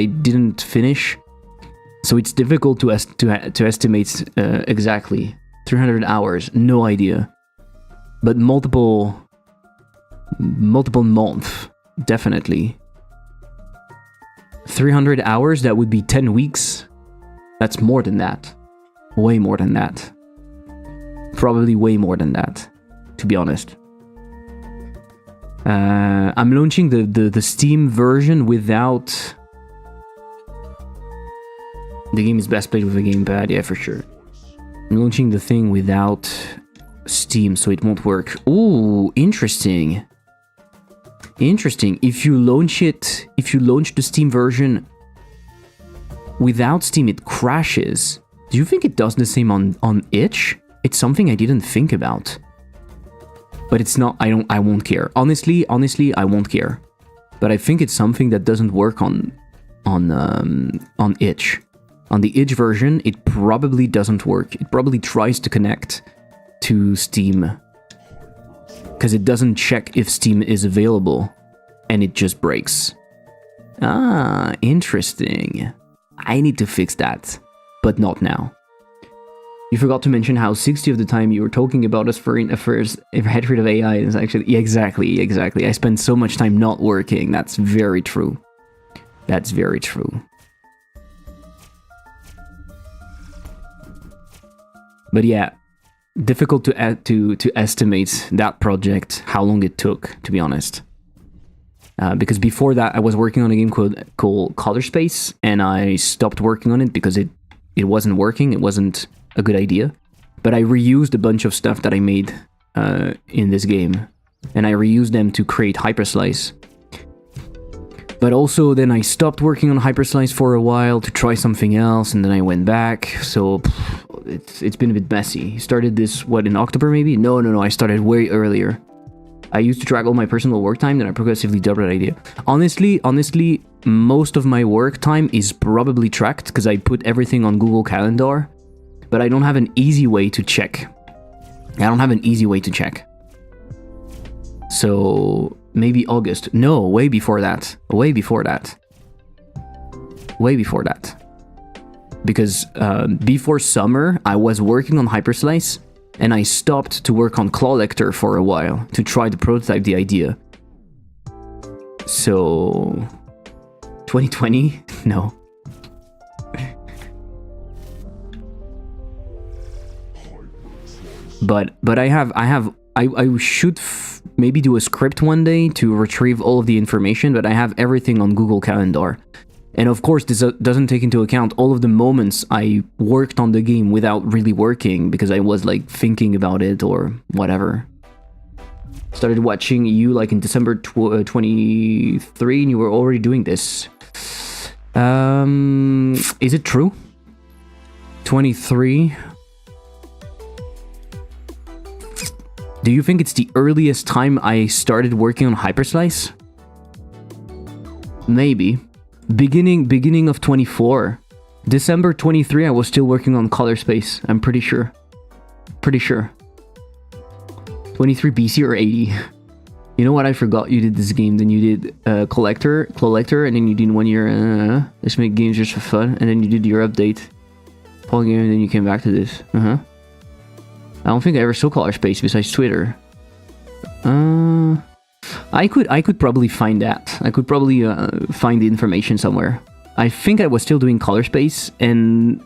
didn't finish, so it's difficult to estimate exactly. 300 hours, no idea, but multiple months, definitely. 300 hours, that would be 10 weeks. That's more than that, way more than that. Probably way more than that, to be honest. I'm launching the Steam version without The game is best played with a gamepad, yeah, for sure. I'm launching the thing without Steam, so it won't work. Ooh, interesting. Interesting. If you launch the Steam version without Steam, it crashes. Do you think it does the same on itch? It's something I didn't think about. But it's not, I won't care. Honestly, I won't care. But I think it's something that doesn't work on itch. On the itch version, it probably doesn't work. It probably tries to connect to Steam, because it doesn't check if Steam is available, and it just breaks. Ah, interesting. I need to fix that, but not now. You forgot to mention how 60 of the time you were talking about us for head rid of AI is actually... Yeah, exactly. I spend so much time not working. That's very true. That's very true. But yeah, difficult to estimate that project, how long it took, to be honest. Because before that, I was working on a game called Color Space, and I stopped working on it because it wasn't working. It wasn't a good idea. But I reused a bunch of stuff that I made in this game, and I reused them to create Hyperslice. But also then I stopped working on Hyperslice for a while to try something else, and then I went back. So it's been a bit messy. Started this, what, in October maybe? No, I started way earlier. I used to track all my personal work time, then I progressively doubled that idea. Honestly, most of my work time is probably tracked because I put everything on Google Calendar, but I don't have an easy way to check. So maybe August. No, way before that. Because before summer, I was working on Hyperslice, and I stopped to work on Claw Lector for a while to try to prototype the idea. So 2020? No. But I should maybe do a script one day to retrieve all of the information, but I have everything on Google Calendar. And of course, this doesn't take into account all of the moments I worked on the game without really working, because I was like thinking about it or whatever. Started watching you like in December 23, and you were already doing this. Is it true? 23? Do you think it's the earliest time I started working on Hyperslice? Maybe. Beginning of 24. December 23, I was still working on Color Space, I'm pretty sure. 23 BC or 80. You know what, I forgot you did this game, then you did Collector, and then you did 1 year, let's make games just for fun, and then you did your update. Paul game, and then you came back to this. I don't think I ever saw Color Space besides Twitter. I could probably find that. I could probably find the information somewhere. I think I was still doing Color Space,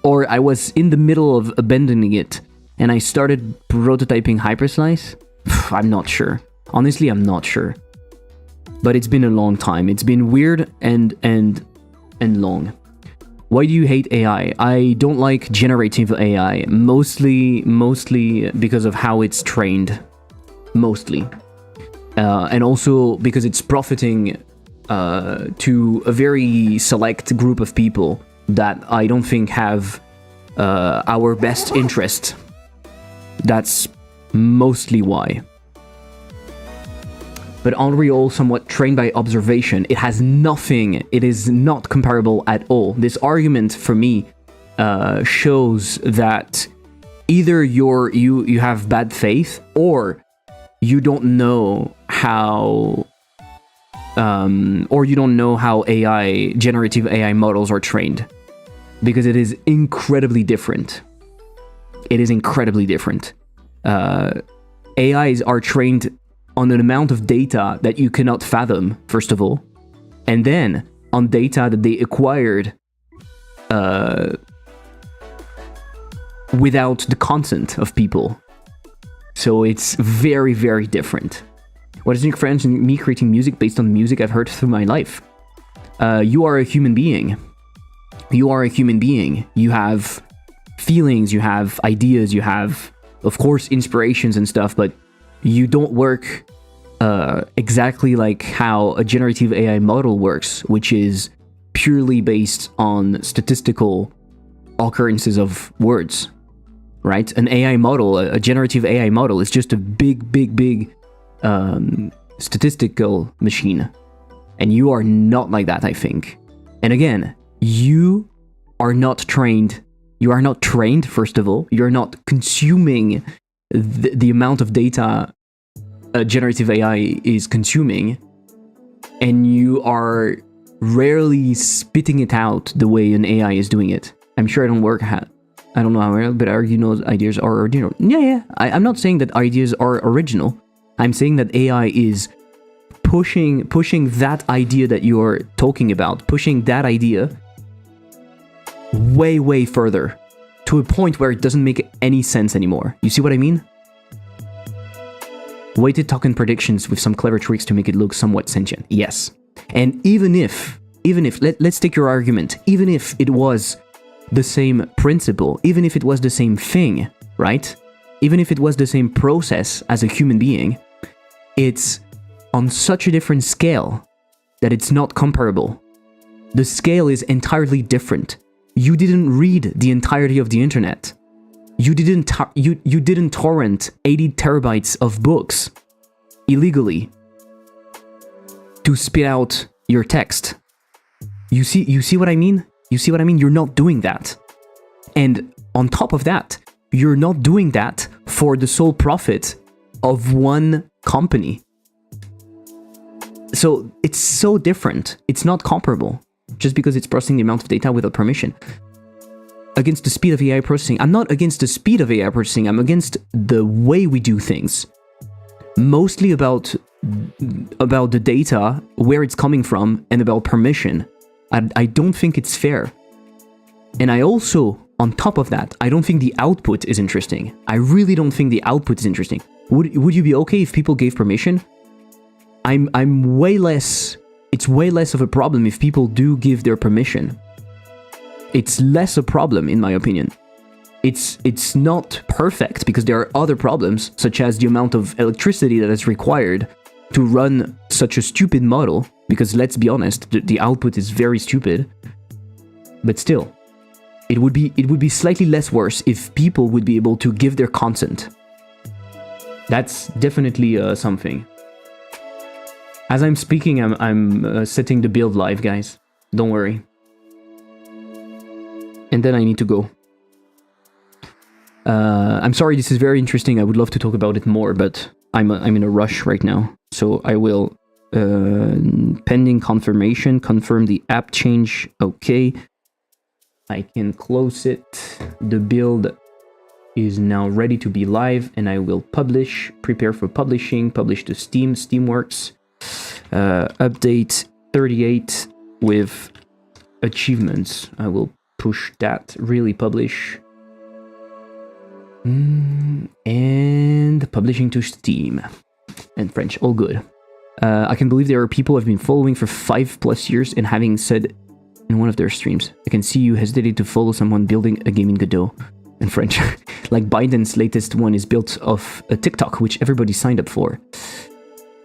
or I was in the middle of abandoning it, and I started prototyping Hyperslice. I'm not sure. Honestly, I'm not sure. But it's been a long time. It's been weird and long. Why do you hate AI? I don't like generative AI, mostly because of how it's trained. Mostly. And also because it's profiting to a very select group of people that I don't think have our best interest. That's mostly why. But Unreal, somewhat trained by observation, it has nothing. It is not comparable at all. This argument for me shows that either you have bad faith, or you don't know how generative AI models are trained, because it is incredibly different. AIs are trained on an amount of data that you cannot fathom, first of all, and then on data that they acquired without the consent of people. So it's very, very different. What is the difference in me creating music based on the music I've heard through my life? You are a human being. You are a human being. You have feelings, you have ideas, you have, of course, inspirations and stuff, but you don't work exactly like how a generative AI model works, which is purely based on statistical occurrences of words, right? An AI model, a generative AI model, is just a big statistical machine. And you are not like that, I think. And again, you are not trained. You are not trained, first of all. You're not consuming the amount of data a generative AI is consuming. And you are rarely spitting it out the way an AI is doing it. I'm sure I don't work I don't know how well, but I argue no ideas are original. Yeah. I'm not saying that ideas are original. I'm saying that AI is pushing that idea that you're talking about, pushing that idea way further to a point where it doesn't make any sense anymore. You see what I mean? Weighted token predictions with some clever tricks to make it look somewhat sentient. Yes. And even if let's take your argument, even if it was the same principle, even if it was the same thing, right? Even if it was the same process as a human being, it's on such a different scale that it's not comparable. The scale is entirely different. You didn't read the entirety of the internet. You didn't torrent 80 terabytes of books illegally to spit out your text. You see what I mean? You see what I mean? You're not doing that. And on top of that, you're not doing that for the sole profit of one company. So it's so different. It's not comparable just because it's processing the amount of data without permission. Against the speed of AI processing. I'm not against the speed of AI processing. I'm against the way we do things. Mostly about the data, where it's coming from, and about permission. I don't think it's fair. And I also, on top of that, I don't think the output is interesting. I really don't think the output is interesting. Would you be okay if people gave permission? I'm way less... It's way less of a problem if people do give their permission. It's less a problem, in my opinion. It's not perfect, because there are other problems, such as the amount of electricity that is required to run such a stupid model, because let's be honest, the output is very stupid. But still, it would be slightly less worse if people would be able to give their consent. That's definitely something. As I'm speaking, I'm setting the build live, guys. Don't worry. And then I need to go. I'm sorry, this is very interesting. I would love to talk about it more, but I'm in a rush right now. So I will, pending confirmation, confirm the app change. Okay. I can close it. The build is now ready to be live, and I will publish, prepare for publishing, publish to Steam, Steamworks, update 38 with achievements. I will push that, really publish. And publishing to Steam and French, all good. I can believe there are people I've been following for 5+ years and having said in one of their streams, I can see you hesitated to follow someone building a gaming Godot in French. Like Biden's latest one is built off a TikTok, which everybody signed up for.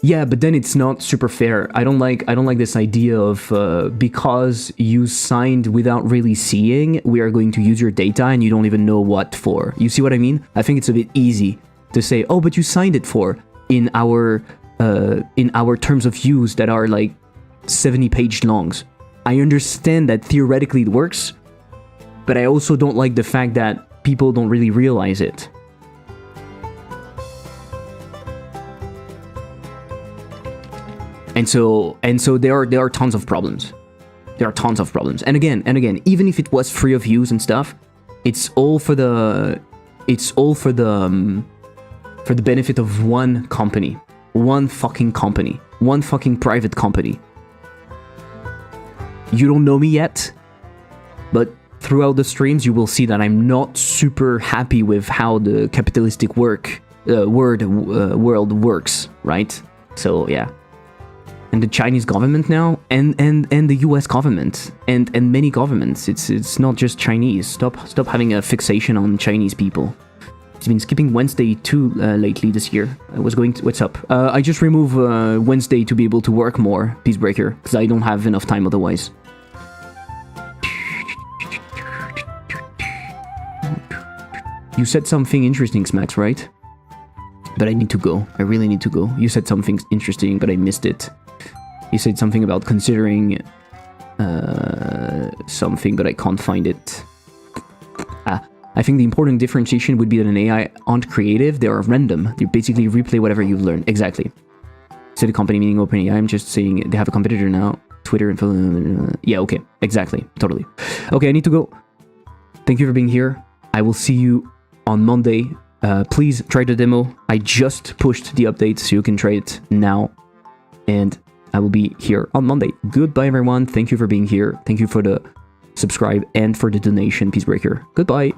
Yeah, but then it's not super fair. I don't like this idea of because you signed without really seeing, we are going to use your data and you don't even know what for. You see what I mean? I think it's a bit easy to say, oh, but you signed it for in our terms of use that are like 70-page longs. I understand that theoretically it works, but I also don't like the fact that people don't really realize it. And so there are tons of problems. There are tons of problems. And again, even if it was free of use and stuff, it's all for the benefit of one company, one fucking private company. You don't know me yet, but throughout the streams you will see that I'm not super happy with how the capitalistic world works, right? So yeah. and the Chinese government now, and the US government, and many governments. It's not just Chinese. Stop having a fixation on Chinese people. It's been skipping Wednesday too lately this year. I was going to... What's up? I just remove Wednesday to be able to work more, Peacebreaker, because I don't have enough time otherwise. You said something interesting, Smax, right? But I need to go. I really need to go. You said something interesting, but I missed it. You said something about considering something, but I can't find it. I think the important differentiation would be that an AI aren't creative, they are random. They basically replay whatever you've learned. Exactly. So the company meaning OpenAI, I'm just saying they have a competitor now. Twitter and... yeah, okay. Exactly. Totally. Okay, I need to go. Thank you for being here. I will see you on Monday. Please try the demo. I just pushed the update so you can try it now. And I will be here on Monday. Goodbye, everyone. Thank you for being here. Thank you for the subscribe and for the donation, Peacebreaker. Goodbye.